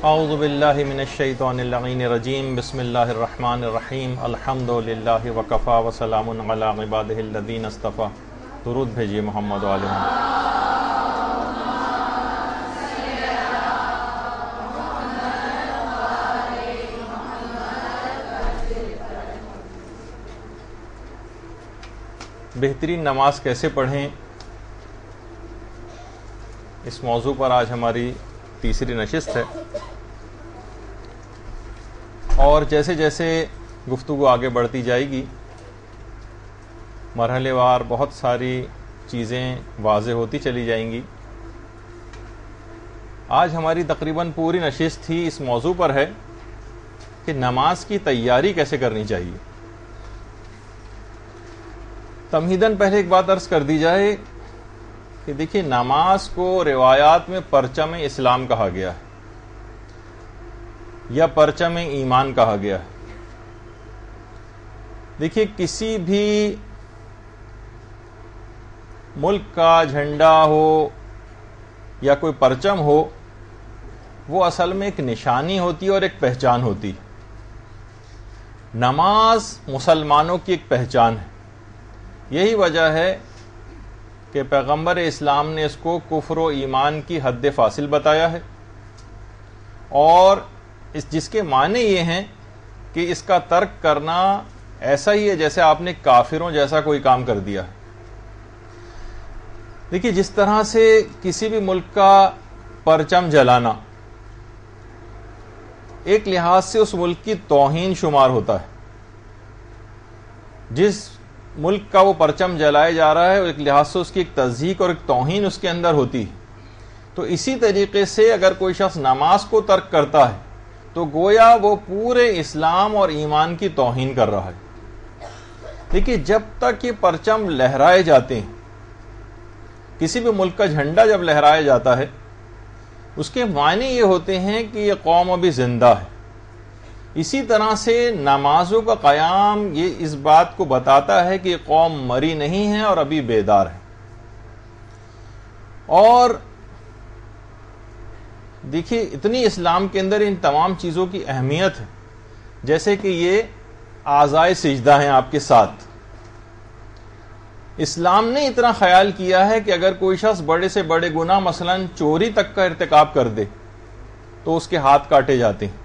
اعوذ باللہ من الشیطان اللعین الرجیم بسم اللہ الرحمن الرحیم الحمد للہ وکفا وسلام علی عبادہ الذین اصطفیٰ. درود بھیجیے محمد و آل محمد. بہترین نماز کیسے پڑھیں، اس موضوع پر آج ہماری تیسری نشست ہے. اور جیسے جیسے گفتگو آگے بڑھتی جائے گی مرحلے وار بہت ساری چیزیں واضح ہوتی چلی جائیں گی. آج ہماری تقریباً پوری نشست ہی اس موضوع پر ہے کہ نماز کی تیاری کیسے کرنی چاہیے. تمہیداً پہلے ایک بات عرض کر دی جائے کہ دیکھیے، نماز کو روایات میں پرچم اسلام کہا گیا ہے یا پرچم ایمان کہا گیا ہے. دیکھیے، کسی بھی ملک کا جھنڈا ہو یا کوئی پرچم ہو، وہ اصل میں ایک نشانی ہوتی ہے اور ایک پہچان ہوتی ہے. نماز مسلمانوں کی ایک پہچان ہے. یہی وجہ ہے کہ پیغمبر اسلام نے اس کو کفر و ایمان کی حد فاصل بتایا ہے، اور جس کے معنی یہ ہیں کہ اس کا ترک کرنا ایسا ہی ہے جیسے آپ نے کافروں جیسا کوئی کام کر دیا ہے. دیکھیے، جس طرح سے کسی بھی ملک کا پرچم جلانا ایک لحاظ سے اس ملک کی توہین شمار ہوتا ہے. جس ملک کا وہ پرچم جلائے جا رہا ہے ایک لحاظ سے اس کی ایک تضحیق اور ایک توہین اس کے اندر ہوتی ہے. تو اسی طریقے سے اگر کوئی شخص نماز کو ترک کرتا ہے تو گویا وہ پورے اسلام اور ایمان کی توہین کر رہا ہے. دیکھیے، جب تک یہ پرچم لہرائے جاتے ہیں، کسی بھی ملک کا جھنڈا جب لہرایا جاتا ہے، اس کے معنی یہ ہوتے ہیں کہ یہ قوم ابھی زندہ ہے. اسی طرح سے نمازوں کا قیام یہ اس بات کو بتاتا ہے کہ یہ قوم مری نہیں ہے اور ابھی بیدار ہے. اور دیکھیے، اتنی اسلام کے اندر ان تمام چیزوں کی اہمیت ہے، جیسے کہ یہ اعضائے سجدہ ہیں آپ کے ساتھ. اسلام نے اتنا خیال کیا ہے کہ اگر کوئی شخص بڑے سے بڑے گناہ مثلا چوری تک کا ارتکاب کر دے تو اس کے ہاتھ کاٹے جاتے ہیں.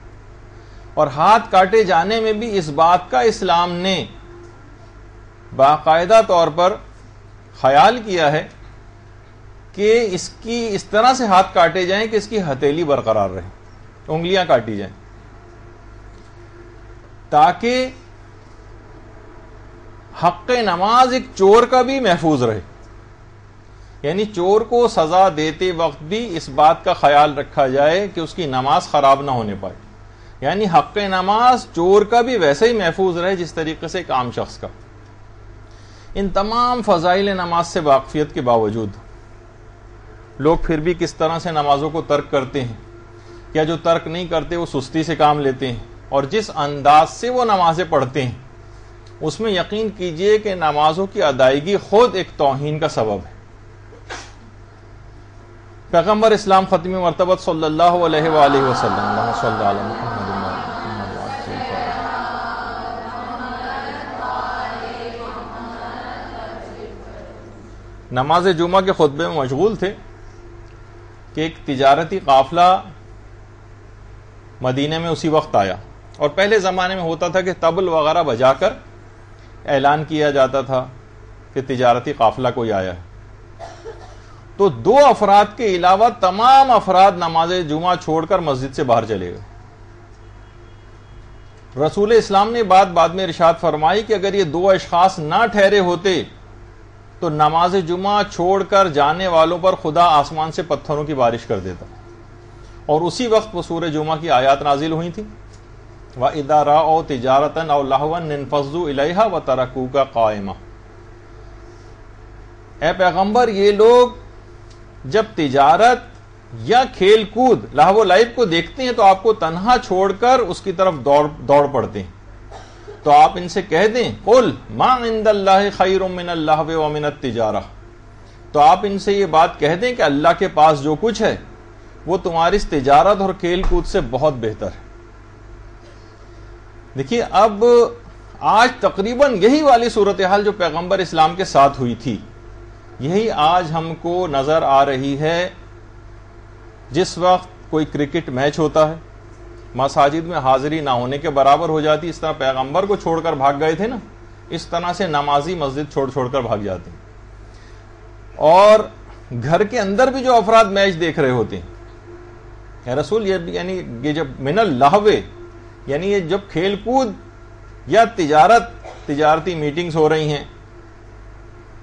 اور ہاتھ کاٹے جانے میں بھی اس بات کا اسلام نے باقاعدہ طور پر خیال کیا ہے کہ اس کی اس طرح سے ہاتھ کاٹے جائیں کہ اس کی ہتھیلی برقرار رہے، انگلیاں کاٹی جائیں، تاکہ حق نماز ایک چور کا بھی محفوظ رہے. یعنی چور کو سزا دیتے وقت بھی اس بات کا خیال رکھا جائے کہ اس کی نماز خراب نہ ہونے پائے. یعنی حق نماز چور کا بھی ویسے ہی محفوظ رہے جس طریقے سے ایک عام شخص کا. ان تمام فضائل نماز سے واقفیت کے باوجود لوگ پھر بھی کس طرح سے نمازوں کو ترک کرتے ہیں، یا جو ترک نہیں کرتے وہ سستی سے کام لیتے ہیں. اور جس انداز سے وہ نمازیں پڑھتے ہیں اس میں یقین کیجئے کہ نمازوں کی ادائیگی خود ایک توہین کا سبب ہے. پیغمبر اسلام ختم مرتبت صلی اللہ علیہ وآلہ وسلم اللہم صلی علی محمد. نماز جمعہ کے خطبے میں مشغول تھے کہ ایک تجارتی قافلہ مدینے میں اسی وقت آیا. اور پہلے زمانے میں ہوتا تھا کہ طبل وغیرہ بجا کر اعلان کیا جاتا تھا کہ تجارتی قافلہ کوئی آیا ہے. تو 2 افراد کے علاوہ تمام افراد نماز جمعہ چھوڑ کر مسجد سے باہر چلے گئے. رسول اسلام نے بعد میں ارشاد فرمائی کہ اگر یہ 2 اشخاص نہ ٹھہرے ہوتے تو نماز جمعہ چھوڑ کر جانے والوں پر خدا آسمان سے پتھروں کی بارش کر دیتا. اور اسی وقت وہ سورہ جمعہ کی آیات نازل ہوئی تھی، وَإِذَا رَأَوْا تِجَارَةً أَوْ لَهْوًا انفضوا إِلَيْهَا وَتَرَكُوكَ قَائِمًا. اے پیغمبر، یہ لوگ جب تجارت یا کھیل کود لہو و لعب کو دیکھتے ہیں تو آپ کو تنہا چھوڑ کر اس کی طرف دوڑ پڑتے ہیں. تو آپ ان سے کہہ دیں قل ما عند اللہ خیر من اللہو ومن التجارہ. تو آپ ان سے یہ بات کہہ دیں کہ اللہ کے پاس جو کچھ ہے وہ تمہاری تجارت اور کھیل کود سے بہت بہتر ہے. دیکھیے اب آج تقریباً یہی والی صورتحال جو پیغمبر اسلام کے ساتھ ہوئی تھی یہی آج ہم کو نظر آ رہی ہے. جس وقت کوئی کرکٹ میچ ہوتا ہے مساجد میں حاضری نہ ہونے کے برابر ہو جاتی. اس طرح پیغمبر کو چھوڑ کر بھاگ گئے تھے نا, اس طرح سے نمازی مسجد چھوڑ کر بھاگ جاتے ہیں. اور گھر کے اندر بھی جو افراد میچ دیکھ رہے ہوتے ہیں, یا رسول یعنی یہ جب من اللہوے یعنی یہ جب کھیل کود یا تجارتی میٹنگز ہو رہی ہیں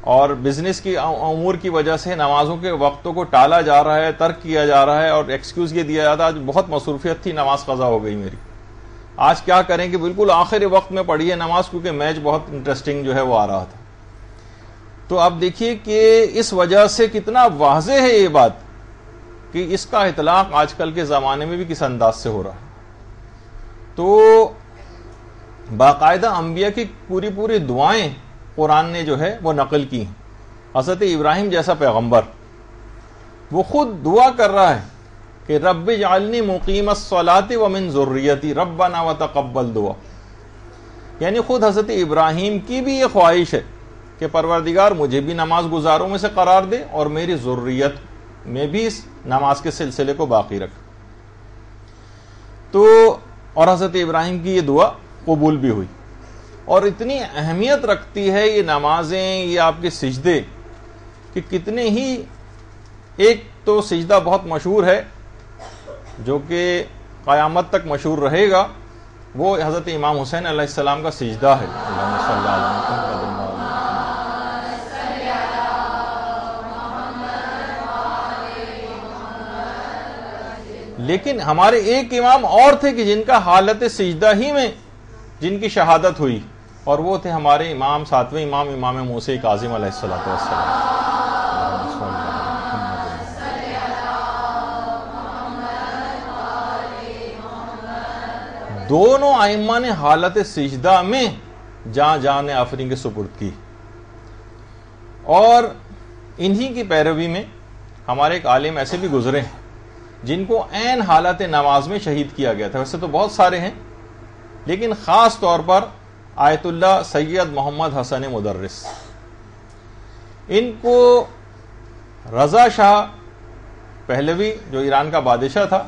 اور بزنس کی امور کی وجہ سے نمازوں کے وقتوں کو ٹالا جا رہا ہے, ترک کیا جا رہا ہے, اور ایکسکیوز یہ دیا جاتا ہے آج بہت مصروفیت تھی, نماز قضا ہو گئی میری, آج کیا کریں کہ بالکل آخری وقت میں پڑھی ہے نماز کیونکہ میچ بہت انٹرسٹنگ جو ہے وہ آ رہا تھا. تو اب دیکھیے کہ اس وجہ سے کتنا واضح ہے یہ بات کہ اس کا اطلاق آج کل کے زمانے میں بھی کس انداز سے ہو رہا ہے. تو باقاعدہ انبیاء کی پوری دعائیں قرآن نے جو ہے وہ نقل کی ہیں. حضرت ابراہیم جیسا پیغمبر وہ خود دعا کر رہا ہے کہ رب اجعلنی مقیم الصلاۃ ومن ذریتی ربنا وتقبل دعا. یعنی خود حضرت ابراہیم کی بھی یہ خواہش ہے کہ پروردگار مجھے بھی نماز گزاروں میں سے قرار دے اور میری ذریت میں بھی اس نماز کے سلسلے کو باقی رکھ. تو اور حضرت ابراہیم کی یہ دعا قبول بھی ہوئی. اور اتنی اہمیت رکھتی ہے یہ نمازیں, یہ آپ کے سجدے, کہ کتنے ہی, ایک تو سجدہ بہت مشہور ہے جو کہ قیامت تک مشہور رہے گا, وہ حضرت امام حسین علیہ السلام کا سجدہ ہے. لیکن ہمارے ایک امام اور تھے کہ جن کا حالت سجدہ ہی میں جن کی شہادت ہوئی, اور وہ تھے ہمارے امام, ساتویں امام موسیٰ کاظم علیہ السلام. دونوں ائمہ نے حالت سجدہ میں جان آفرین کے سپرد کی. اور انہی کی پیروی میں ہمارے ایک عالم ایسے بھی گزرے ہیں جن کو عین حالت نماز میں شہید کیا گیا تھا. ویسے تو بہت سارے ہیں لیکن خاص طور پر آیت اللہ سید محمد حسن مدرس, ان کو رضا شاہ پہلوی جو ایران کا بادشاہ تھا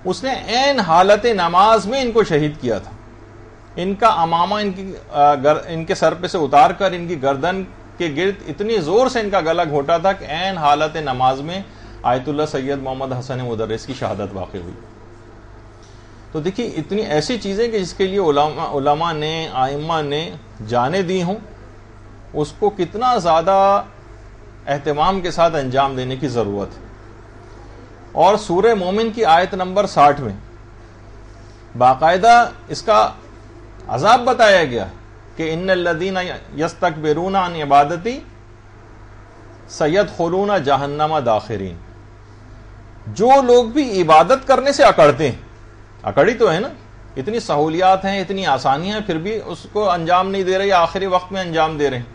اس نے عین حالت نماز میں ان کو شہید کیا تھا. ان کا امامہ ان کے سر پہ سے اتار کر ان کی گردن کے گرد اتنی زور سے ان کا گلا گھونٹا تھا کہ عین حالت نماز میں آیت اللہ سید محمد حسن مدرس کی شہادت واقع ہوئی. تو دیکھیے اتنی ایسی چیزیں کہ جس کے لیے علماء نے, ائمہ نے جانیں دی ہوں, اس کو کتنا زیادہ اہتمام کے ساتھ انجام دینے کی ضرورت ہے. اور سورہ مومن کی آیت نمبر 60 میں باقاعدہ اس کا عذاب بتایا گیا کہ ان الذین یستکبرون عن عبادتی سیدخلون جہنم داخرین. جو لوگ بھی عبادت کرنے سے اکڑتے ہیں, اکڑی تو ہے نا, اتنی سہولیات ہیں, اتنی آسانیاں ہیں, پھر بھی اس کو انجام نہیں دے رہے یا آخری وقت میں انجام دے رہے ہیں.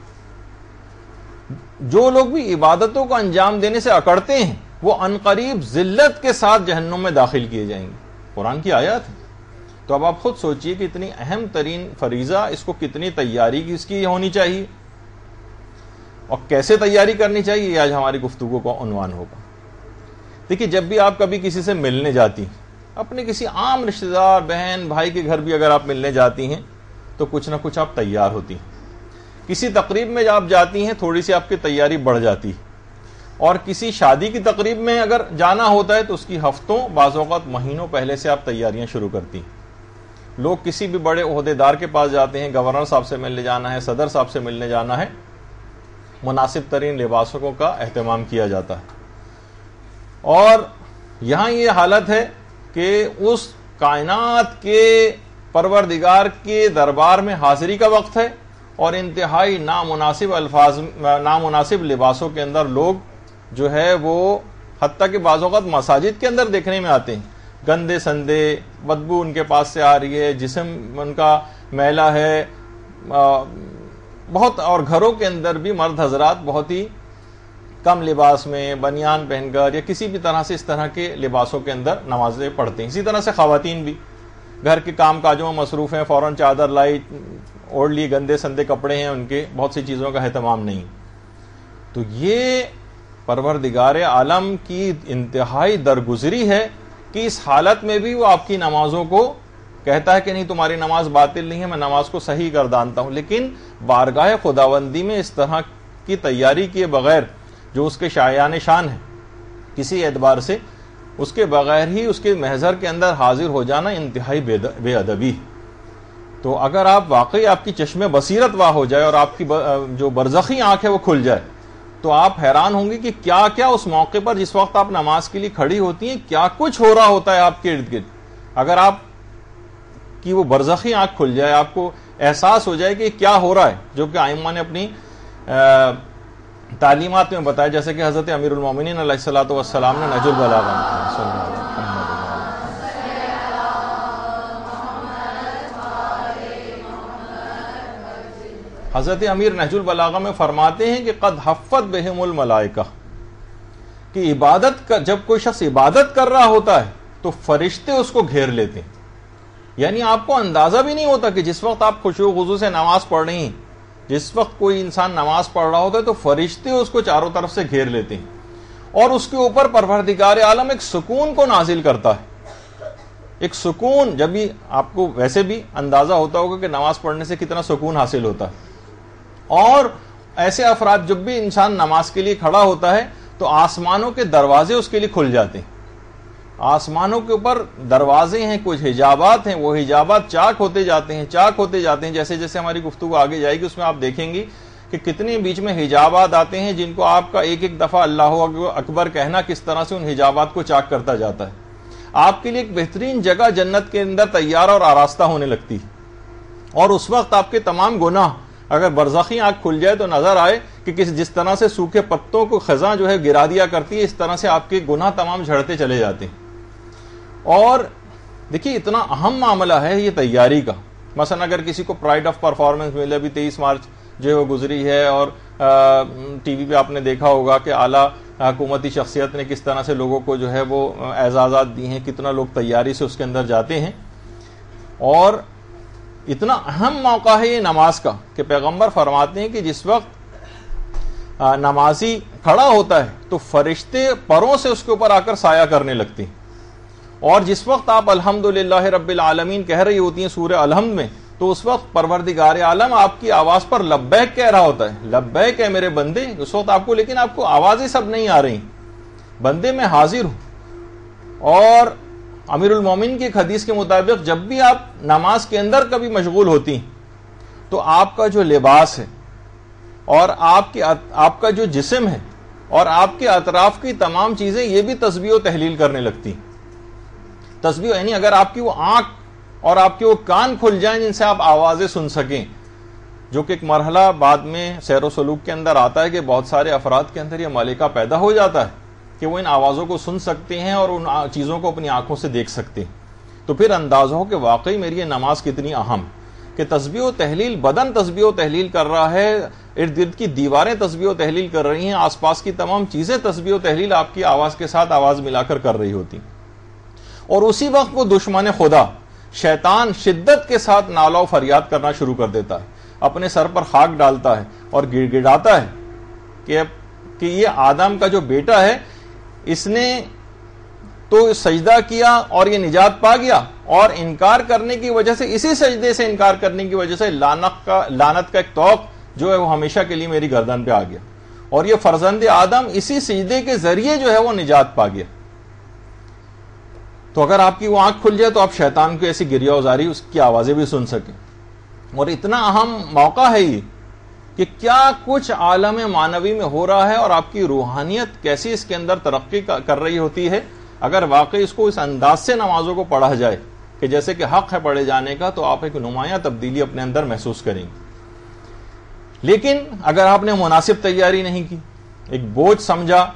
جو لوگ بھی عبادتوں کو انجام دینے سے اکڑتے ہیں وہ عنقریب ذلت کے ساتھ جہنم میں داخل کیے جائیں گے. قرآن کی آیات ہے. تو اب آپ خود سوچئے کہ اتنی اہم ترین فریضہ, اس کو کتنی تیاری کی اس کی ہونی چاہیے اور کیسے تیاری کرنی چاہیے, یہ آج ہماری گفتگو کا عنوان ہوگا. دیکھیے جب بھی آپ کبھی کسی سے ملنے جاتی ہیں, اپنے کسی عام رشتہ دار بہن بھائی کے گھر بھی اگر آپ ملنے جاتی ہیں تو کچھ نہ کچھ آپ تیار ہوتی ہیں. کسی تقریب میں آپ جاتی ہیں تھوڑی سی آپ کی تیاری بڑھ جاتی ہے, اور کسی شادی کی تقریب میں اگر جانا ہوتا ہے تو اس کی ہفتوں بعض اوقات مہینوں پہلے سے آپ تیاریاں شروع کرتی ہیں. لوگ کسی بھی بڑے عہدیدار کے پاس جاتے ہیں, گورنر صاحب سے ملنے جانا ہے, صدر صاحب سے ملنے جانا ہے, مناسب ترین لباسوں کا اہتمام کیا جاتا ہے. اور یہاں یہ حالت ہے کہ اس کائنات کے پروردگار کے دربار میں حاضری کا وقت ہے اور انتہائی نامناسب لباسوں کے اندر لوگ جو ہے وہ حتیٰ کہ بعض اوقات مساجد کے اندر دیکھنے میں آتے ہیں, گندے سندے, بدبو ان کے پاس سے آ رہی ہے, جسم ان کا میلا ہے بہت, اور گھروں کے اندر بھی مرد حضرات بہت ہی کم لباس میں بنیان پہن کر یا کسی بھی طرح سے اس طرح کے لباسوں کے اندر نمازیں پڑھتے ہیں. اسی طرح سے خواتین بھی گھر کے کام کاجوں میں مصروف ہیں, فوراً چادر لائی, اوڑھ لی, گندے سندے کپڑے ہیں ان کے, بہت سی چیزوں کا اہتمام نہیں. تو یہ پروردگار عالم کی انتہائی درگزری ہے کہ اس حالت میں بھی وہ آپ کی نمازوں کو کہتا ہے کہ نہیں تمہاری نماز باطل نہیں ہے, میں نماز کو صحیح گردانتا ہوں. لیکن بارگاہ خداوندی میں اس طرح کی تیاری کیے بغیر, جو اس کے شایان شان ہے کسی اعتبار سے, اس کے بغیر ہی اس کے محضر کے اندر حاضر ہو جانا انتہائی بے ادبی. تو اگر آپ واقعی آپ کی چشم بصیرت واہ ہو جائے اور آپ کی جو برزخی آنکھ ہے وہ کھل جائے, تو آپ حیران ہوں گے کہ کیا کیا اس موقع پر جس وقت آپ نماز کے لیے کھڑی ہوتی ہیں کیا کچھ ہو رہا ہوتا ہے آپ کے ارد گرد. اگر آپ کی وہ برزخی آنکھ کھل جائے, آپ کو احساس ہو جائے کہ کیا ہو رہا ہے, جو کہ ائمہ نے اپنی تعلیمات میں بتایا, جیسے کہ حضرت امیر المومنین علیہ الصلوۃ والسلام نے نہج البلاغہ حضرت امیر نہج البلاغہ میں فرماتے ہیں کہ قد حفت بہم الملائکہ, کہ عبادت کا جب کوئی شخص عبادت کر رہا ہوتا ہے تو فرشتے اس کو گھیر لیتے ہیں. یعنی آپ کو اندازہ بھی نہیں ہوتا کہ جس وقت آپ خشوع و خضوع سے نماز پڑھ رہی ہیں, جس وقت کوئی انسان نماز پڑھ رہا ہوتا ہے تو فرشتے اس کو چاروں طرف سے گھیر لیتے ہیں, اور اس کے اوپر پروردگار عالم ایک سکون کو نازل کرتا ہے. ایک سکون, جب بھی آپ کو ویسے بھی اندازہ ہوتا ہوگا کہ نماز پڑھنے سے کتنا سکون حاصل ہوتا ہے, اور ایسے افراد جب بھی انسان نماز کے لیے کھڑا ہوتا ہے تو آسمانوں کے دروازے اس کے لیے کھل جاتے ہیں. آسمانوں کے اوپر دروازے ہیں, کچھ حجابات ہیں, وہ حجابات چاک ہوتے جاتے ہیں, چاک ہوتے جاتے ہیں. جیسے جیسے ہماری گفتگو آگے جائے گی اس میں آپ دیکھیں گی کہ کتنے بیچ میں حجابات آتے ہیں جن کو آپ کا ایک ایک دفعہ اللہ اکبر کہنا کس طرح سے ان حجابات کو چاک کرتا جاتا ہے. آپ کے لیے ایک بہترین جگہ جنت کے اندر تیار اور آراستہ ہونے لگتی ہے, اور اس وقت آپ کے تمام گناہ اگر برزخی آنکھ کھل جائے تو نظر آئے کہ جس طرح سے سوکھے پتوں کو خزاں جو ہے گرا دیا کرتی ہے, اس طرح سے آپ کے گناہ تمام جھڑتے چلے جاتے ہیں. اور دیکھیے اتنا اہم معاملہ ہے یہ تیاری کا. مثلا اگر کسی کو پرائڈ آف پرفارمنس ملے, ابھی 23 مارچ جو ہے وہ گزری ہے, اور ٹی وی پہ آپ نے دیکھا ہوگا کہ اعلیٰ حکومتی شخصیت نے کس طرح سے لوگوں کو جو ہے وہ اعزازات دی ہیں, کتنا لوگ تیاری سے اس کے اندر جاتے ہیں. اور اتنا اہم موقع ہے یہ نماز کا کہ پیغمبر فرماتے ہیں کہ جس وقت نمازی کھڑا ہوتا ہے تو فرشتے پروں سے اس کے اوپر آ کر سایہ کرنے لگتے ہیں, اور جس وقت آپ الحمدللہ رب العالمین کہہ رہی ہوتی ہیں سورہ الحمد میں, تو اس وقت پروردگار عالم آپ کی آواز پر لبیک کہہ رہا ہوتا ہے, لبیک ہے میرے بندے. اس وقت آپ کو, لیکن آپ کو آوازیں سب نہیں آ رہی, بندے میں حاضر ہوں. اور امیر المومنین کی ایک حدیث کے مطابق جب بھی آپ نماز کے اندر کبھی مشغول ہوتی ہیں تو آپ کا جو لباس ہے اور آپ کا جو جسم ہے اور آپ کے اطراف کی تمام چیزیں یہ بھی تسبیح و تحلیل کرنے لگتی ہیں. تسبیح یعنی اگر آپ کی وہ آنکھ اور آپ کے وہ کان کھل جائیں جن سے آپ آوازیں سن سکیں, جو کہ ایک مرحلہ بعد میں سیر و سلوک کے اندر آتا ہے کہ بہت سارے افراد کے اندر یہ ملکہ پیدا ہو جاتا ہے کہ وہ ان آوازوں کو سن سکتے ہیں اور ان چیزوں کو اپنی آنکھوں سے دیکھ سکتے ہیں. تو پھر اندازہ ہو کہ واقعی میری یہ نماز کتنی اہم کہ تسبیح و تحلیل, بدن تسبیح و تحلیل کر رہا ہے, ارد گرد کی دیواریں تسبیح و تحلیل کر رہی ہیں, آس پاس کی تمام چیزیں تسبیح و تحلیل آپ کی آواز کے ساتھ آواز ملا کر رہی ہوتی. اور اسی وقت وہ دشمن خدا شیطان شدت کے ساتھ نالہ و فریاد کرنا شروع کر دیتا ہے, اپنے سر پر خاک ڈالتا ہے اور گڑ گڑاتا ہے کہ یہ آدم کا جو بیٹا ہے اس نے تو سجدہ کیا اور یہ نجات پا گیا, اور انکار کرنے کی وجہ سے, اسی سجدے سے انکار کرنے کی وجہ سے لعنت کا ایک طوق جو ہے وہ ہمیشہ کے لیے میری گردن پہ آ گیا, اور یہ فرزند آدم اسی سجدے کے ذریعے جو ہے وہ نجات پا گیا. تو اگر آپ کی وہ آنکھ کھل جائے تو آپ شیطان کو ایسی گریہ ازاری اس کی آوازیں بھی سن سکیں. اور اتنا اہم موقع ہے یہ کہ کیا کچھ عالم معنوی میں ہو رہا ہے اور آپ کی روحانیت کیسی اس کے اندر ترقی کر رہی ہوتی ہے اگر واقعی اس کو اس انداز سے نمازوں کو پڑھا جائے کہ جیسے کہ حق ہے پڑھے جانے کا, تو آپ ایک نمایاں تبدیلی اپنے اندر محسوس کریں گے. لیکن اگر آپ نے مناسب تیاری نہیں کی, ایک بوجھ سمجھا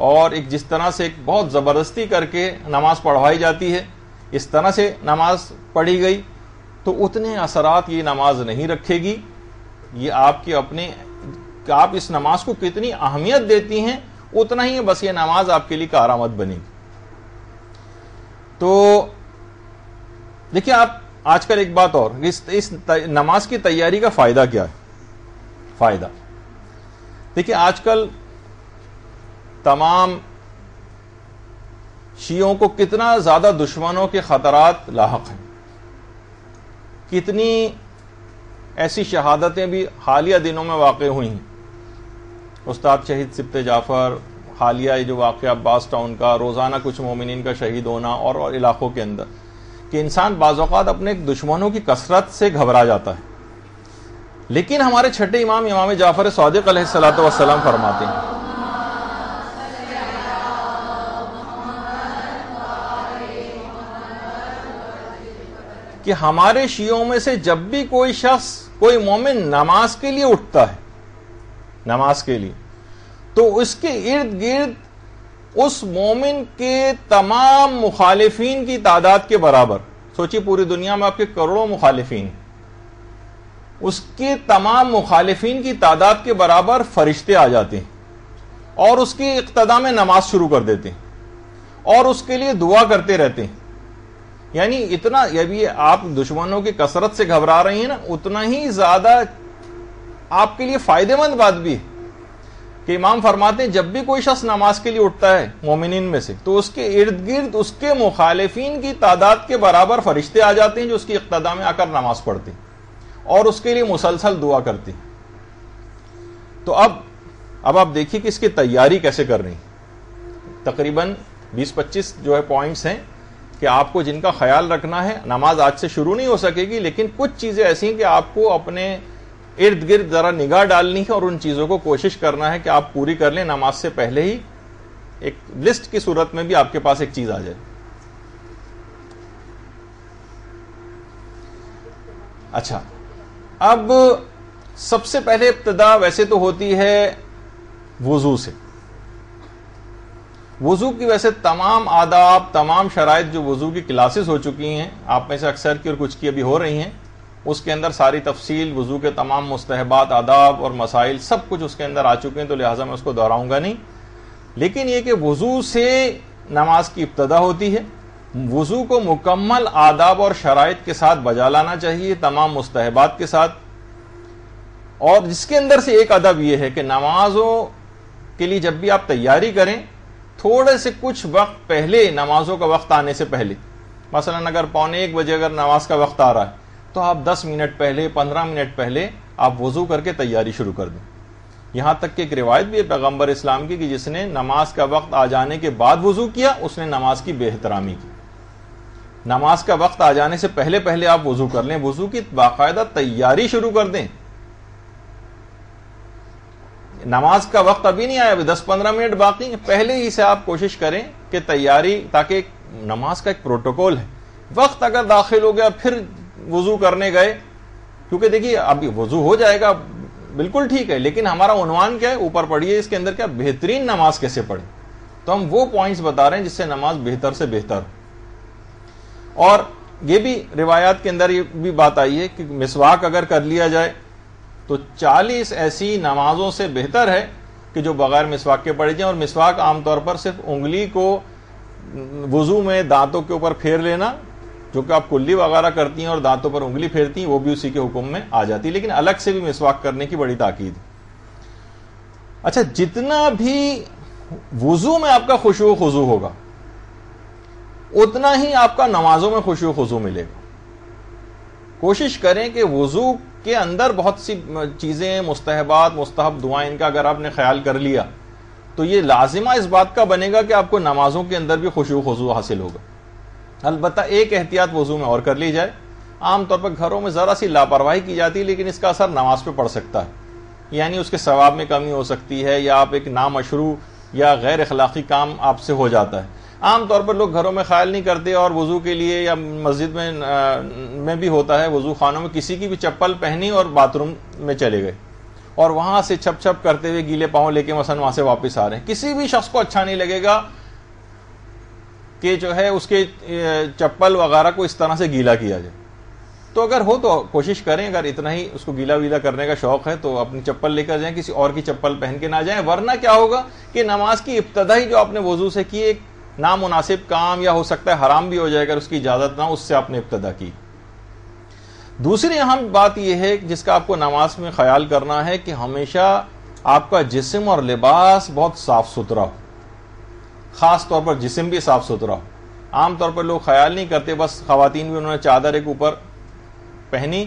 اور ایک جس طرح سے ایک بہت زبردستی کر کے نماز پڑھوائی جاتی ہے اس طرح سے نماز پڑھی گئی, تو اتنے اثرات یہ نماز نہیں رکھے گی. یہ آپ کے اپنے کہ آپ اس نماز کو کتنی اہمیت دیتی ہیں اتنا ہی بس یہ نماز آپ کے لیے کارآمد بنے گی. تو دیکھیے آپ آج کل ایک بات اور, اس نماز کی تیاری کا فائدہ کیا ہے؟ فائدہ دیکھیے آج کل تمام شیعوں کو کتنا زیادہ دشمنوں کے خطرات لاحق ہیں. کتنی ایسی شہادتیں بھی حالیہ دنوں میں واقع ہوئی ہیں. استاد شہید سبت جعفر, حالیہ جو واقعہ عباس ٹاؤن کا, روزانہ کچھ مومنین کا شہید ہونا اور علاقوں کے اندر, کہ انسان بعض اوقات اپنے دشمنوں کی کثرت سے گھبرا جاتا ہے. لیکن ہمارے چھٹے امام جعفر صادق علیہ الصلوۃ والسلام فرماتے ہیں کہ ہمارے شیعوں میں سے جب بھی کوئی شخص, کوئی مومن نماز کے لیے اٹھتا ہے, نماز کے لیے, تو اس کے ارد گرد اس مومن کے تمام مخالفین کی تعداد کے برابر, سوچیے پوری دنیا میں آپ کے کروڑوں مخالفین, اس کے تمام مخالفین کی تعداد کے برابر فرشتے آ جاتے ہیں اور اس کی اقتدا میں نماز شروع کر دیتے ہیں اور اس کے لیے دعا کرتے رہتے ہیں. یعنی اتنا, یہ آپ دشمنوں کی کثرت سے گھبرا رہی ہیں نا, اتنا ہی زیادہ آپ کے لیے فائدہ مند بات بھی ہے کہ امام فرماتے ہیں جب بھی کوئی شخص نماز کے لیے اٹھتا ہے مومنین میں سے, تو اس کے ارد گرد اس کے مخالفین کی تعداد کے برابر فرشتے آ جاتے ہیں جو اس کی اقتدا میں آ کر نماز پڑھتے ہیں اور اس کے لیے مسلسل دعا کرتے ہیں. تو اب آپ دیکھیے کہ اس کی تیاری کیسے کر رہی ہیں. تقریباً 20-25 جو ہے پوائنٹس ہیں کہ آپ کو جن کا خیال رکھنا ہے. نماز آج سے شروع نہیں ہو سکے گی, لیکن کچھ چیزیں ایسی ہیں کہ آپ کو اپنے ارد گرد ذرا نگاہ ڈالنی ہے اور ان چیزوں کو کوشش کرنا ہے کہ آپ پوری کر لیں نماز سے پہلے ہی. ایک لسٹ کی صورت میں بھی آپ کے پاس ایک چیز آ جائے. اچھا, اب سب سے پہلے ابتدا ویسے تو ہوتی ہے وضو سے. وضو کی ویسے تمام آداب, تمام شرائط جو وضو کی کلاسز ہو چکی ہیں, آپ میں سے اکثر کی اور کچھ کی ابھی ہو رہی ہیں, اس کے اندر ساری تفصیل وضو کے تمام مستحبات, آداب اور مسائل سب کچھ اس کے اندر آ چکے ہیں, تو لہٰذا میں اس کو دہراؤں گا نہیں. لیکن یہ کہ وضو سے نماز کی ابتدا ہوتی ہے. وضو کو مکمل آداب اور شرائط کے ساتھ بجا لانا چاہیے, تمام مستحبات کے ساتھ. اور جس کے اندر سے ایک ادب یہ ہے کہ نمازوں کے لیے جب بھی آپ تیاری کریں, تھوڑے سے کچھ وقت پہلے, نمازوں کا وقت آنے سے پہلے, مثلا اگر 12:45 بجے اگر نماز کا وقت آ رہا ہے, تو آپ 10 منٹ پہلے, 15 منٹ پہلے آپ وضو کر کے تیاری شروع کر دیں. یہاں تک کہ ایک روایت بھی ہے پیغمبر اسلام کی کہ جس نے نماز کا وقت آ جانے کے بعد وضو کیا, اس نے نماز کی بے احترامی کی. نماز کا وقت آ جانے سے پہلے پہلے آپ وضو کر لیں, وضو کی باقاعدہ تیاری شروع کر دیں. نماز کا وقت ابھی نہیں آیا, ابھی 10-15 منٹ باقی ہیں, پہلے ہی سے آپ کوشش کریں کہ تیاری, تاکہ نماز کا ایک پروٹوکول ہے. وقت اگر داخل ہو گیا پھر وضو کرنے گئے, کیونکہ دیکھیے ابھی وضو ہو جائے گا بالکل ٹھیک ہے, لیکن ہمارا عنوان کیا ہے, اوپر پڑھیے اس کے اندر کیا, بہترین نماز کیسے پڑھیں. تو ہم وہ پوائنٹس بتا رہے ہیں جس سے نماز بہتر سے بہتر. اور یہ بھی روایات کے اندر یہ بھی بات آئی ہے کہ مسواک اگر کر لیا جائے تو 40 ایسی نمازوں سے بہتر ہے کہ جو بغیر مسواک کے پڑھی جائیں. اور مسواک عام طور پر صرف انگلی کو وضو میں دانتوں کے اوپر پھیر لینا, جو کہ آپ کلی وغیرہ کرتی ہیں اور دانتوں پر انگلی پھیرتی ہیں, وہ بھی اسی کے حکم میں آ جاتی ہے, لیکن الگ سے بھی مسواک کرنے کی بڑی تاکید ہے. اچھا, جتنا بھی وضو میں آپ کا خشوع و خضوع ہوگا, اتنا ہی آپ کا نمازوں میں خشوع و خضوع ملے گا. کوشش کریں کہ وضو کے اندر بہت سی چیزیں, مستحبات, مستحب دعائیں, ان کا اگر آپ نے خیال کر لیا تو یہ لازمہ اس بات کا بنے گا کہ آپ کو نمازوں کے اندر بھی خشوع و خضوع حاصل ہوگا. البتہ ایک احتیاط وضو میں اور کر لی جائے. عام طور پر گھروں میں ذرا سی لاپرواہی کی جاتی ہے, لیکن اس کا اثر نماز پہ پڑ سکتا ہے. یعنی اس کے ثواب میں کمی ہو سکتی ہے, یا آپ ایک نامشروع یا غیر اخلاقی کام آپ سے ہو جاتا ہے. عام طور پر لوگ گھروں میں خیال نہیں کرتے, اور وضو کے لیے یا مسجد میں بھی ہوتا ہے, وضو خانوں میں کسی کی بھی چپل پہنی اور باتھ روم میں چلے گئے, اور وہاں سے چھپ چھپ کرتے ہوئے گیلے پاؤں لے کے مثلا وہاں سے واپس آ رہے ہیں. کسی بھی شخص کو اچھا نہیں لگے گا کہ جو ہے اس کے چپل وغیرہ کو اس طرح سے گیلا کیا جائے. تو اگر ہو تو کوشش کریں، اگر اتنا ہی اس کو گیلا ویلا کرنے کا شوق ہے تو اپنی چپل لے کر جائیں، کسی اور کی چپل پہن کے نہ جائیں، ورنہ کیا ہوگا کہ نماز کی ابتدا ہی جو آپ نے وضو سے کی ایک نامناسب کام یا ہو سکتا ہے حرام بھی ہو جائے، اگر اس کی اجازت نہ ہو، اس سے آپ نے ابتدا کی۔ دوسری اہم بات یہ ہے جس کا آپ کو نماز میں خیال کرنا ہے کہ ہمیشہ آپ کا جسم اور لباس بہت صاف ستھرا ہو، خاص طور پر جسم بھی صاف ستھرا ہو۔ عام طور پر لوگ خیال نہیں کرتے، بس خواتین بھی انہوں نے چادر ایک اوپر پہنی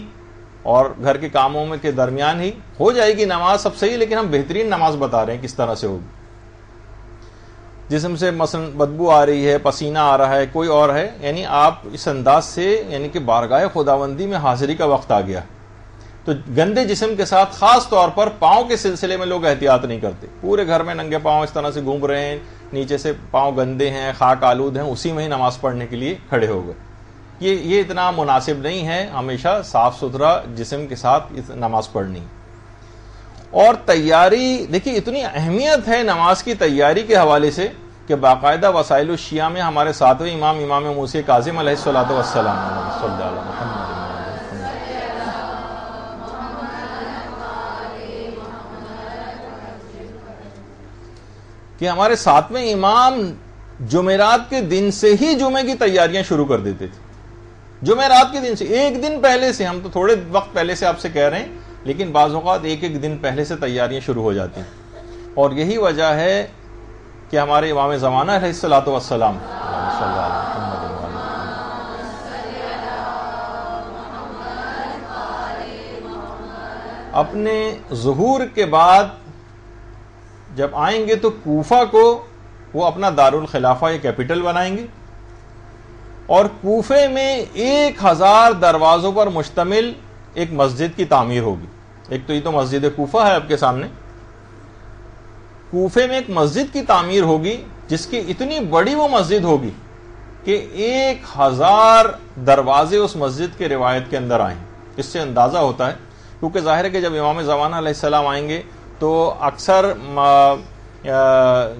اور گھر کے کاموں میں کے درمیان ہی ہو جائے گی نماز، سب صحیح، لیکن ہم بہترین نماز بتا رہے ہیں کس طرح سے ہوگی۔ جسم سے مثلا بدبو آ رہی ہے، پسینہ آ رہا ہے، کوئی اور ہے، یعنی آپ اس انداز سے یعنی کہ بارگاہ خداوندی میں حاضری کا وقت آ گیا، تو گندے جسم کے ساتھ خاص طور پر پاؤں کے سلسلے میں لوگ احتیاط نہیں کرتے، پورے گھر میں ننگے پاؤں اس طرح سے گھوم رہے ہیں، نیچے سے پاؤں گندے ہیں، خاک آلود ہیں، اسی میں ہی نماز پڑھنے کے لیے کھڑے ہو گئے۔ یہ اتنا مناسب نہیں ہے، ہمیشہ صاف ستھرا جسم کے ساتھ نماز پڑھنی۔ اور تیاری، دیکھیے اتنی اہمیت ہے نماز کی تیاری کے حوالے سے کہ باقاعدہ وسائل الشیعہ میں ہمارے ساتویں امام موسی کاظم علیہ الصلوۃ والسلام صلی اللہ علیہ وسلم کہ ہمارے ساتویں امام جمعرات کے دن سے ہی جمعے کی تیاریاں شروع کر دیتے تھے، جمعرات کے دن سے، ایک دن پہلے سے، ہم تو تھوڑے وقت پہلے سے آپ سے کہہ رہے ہیں، لیکن بعض اوقات ایک دن پہلے سے تیاریاں شروع ہو جاتی ہیں۔ اور یہی وجہ ہے کہ ہمارے امام زمانہ علیہ الصلوۃ والسلام اپنے ظہور کے بعد جب آئیں گے تو کوفہ کو وہ اپنا دارالخلافہ یا کیپٹل بنائیں گے، اور کوفے میں 1000 دروازوں پر مشتمل ایک مسجد کی تعمیر ہوگی۔ ایک تو یہ تو مسجد کوفہ ہے آپ کے سامنے، کوفے میں ایک مسجد کی تعمیر ہوگی جس کی اتنی بڑی وہ مسجد ہوگی کہ 1000 دروازے اس مسجد کے روایت کے اندر آئیں۔ اس سے اندازہ ہوتا ہے، کیونکہ ظاہر ہے کہ جب امام زمانہ علیہ السلام آئیں گے تو اکثر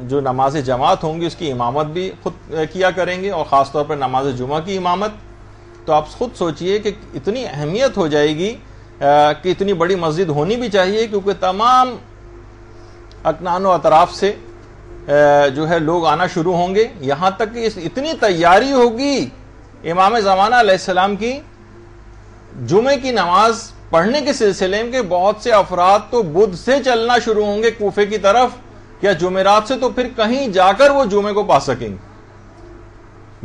جو نماز جماعت ہوں گی اس کی امامت بھی خود کیا کریں گے، اور خاص طور پر نماز جمعہ کی امامت۔ تو آپ خود سوچئے کہ اتنی اہمیت ہو جائے گی کہ اتنی بڑی مسجد ہونی بھی چاہیے، کیونکہ تمام اکنان و اطراف سے جو ہے لوگ آنا شروع ہوں گے، یہاں تک کہ اتنی تیاری ہوگی امام زمانہ علیہ السلام کی جمعے کی نماز پڑھنے کے سلسلے میں کہ بہت سے افراد تو بدھ سے چلنا شروع ہوں گے کوفے کی طرف، یا جمعرات سے تو پھر کہیں جا کر وہ جمعے کو پا سکیں گے۔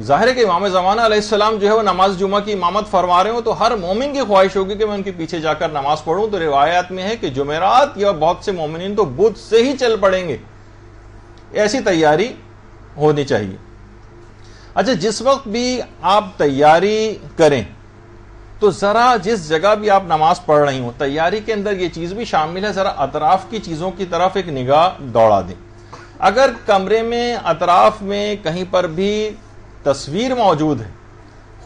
ظاہر ہے کہ امام زمانہ علیہ السلام جو ہے وہ نماز جمعہ کی امامت فرما رہے ہوں تو ہر مومن کی خواہش ہوگی کہ میں ان کے پیچھے جا کر نماز پڑھوں، تو روایات میں ہے کہ جمعرات یا بہت سے مومنین تو بدھ سے ہی چل پڑیں گے۔ ایسی تیاری ہونی چاہیے۔ اچھا، جس وقت بھی آپ تیاری کریں تو ذرا جس جگہ بھی آپ نماز پڑھ رہی ہوں، تیاری کے اندر یہ چیز بھی شامل ہے، ذرا اطراف کی چیزوں کی طرف ایک نگاہ دوڑا دیں۔ اگر کمرے میں اطراف میں کہیں پر بھی تصویر موجود ہے،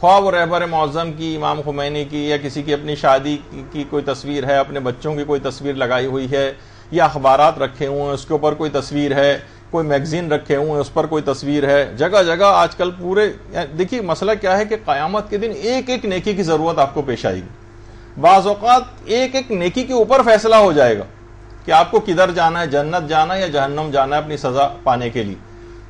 خواہ وہ رہبر معظم کی، امام خمینی کی، یا کسی کی اپنی شادی کی کوئی تصویر ہے، اپنے بچوں کی کوئی تصویر لگائی ہوئی ہے، یا اخبارات رکھے ہوئے ہیں اس کے اوپر کوئی تصویر ہے، کوئی میگزین رکھے ہوئے ہیں اس پر کوئی تصویر ہے، جگہ جگہ آج کل پورے، دیکھیے مسئلہ کیا ہے کہ قیامت کے دن ایک ایک نیکی کی ضرورت آپ کو پیش آئے گی۔ بعض اوقات ایک ایک نیکی کے اوپر فیصلہ ہو جائے گا کہ آپ کو کدھر جانا ہے، جنت جانا ہے یا جہنم جانا ہے اپنی سزا پانے کے لیے،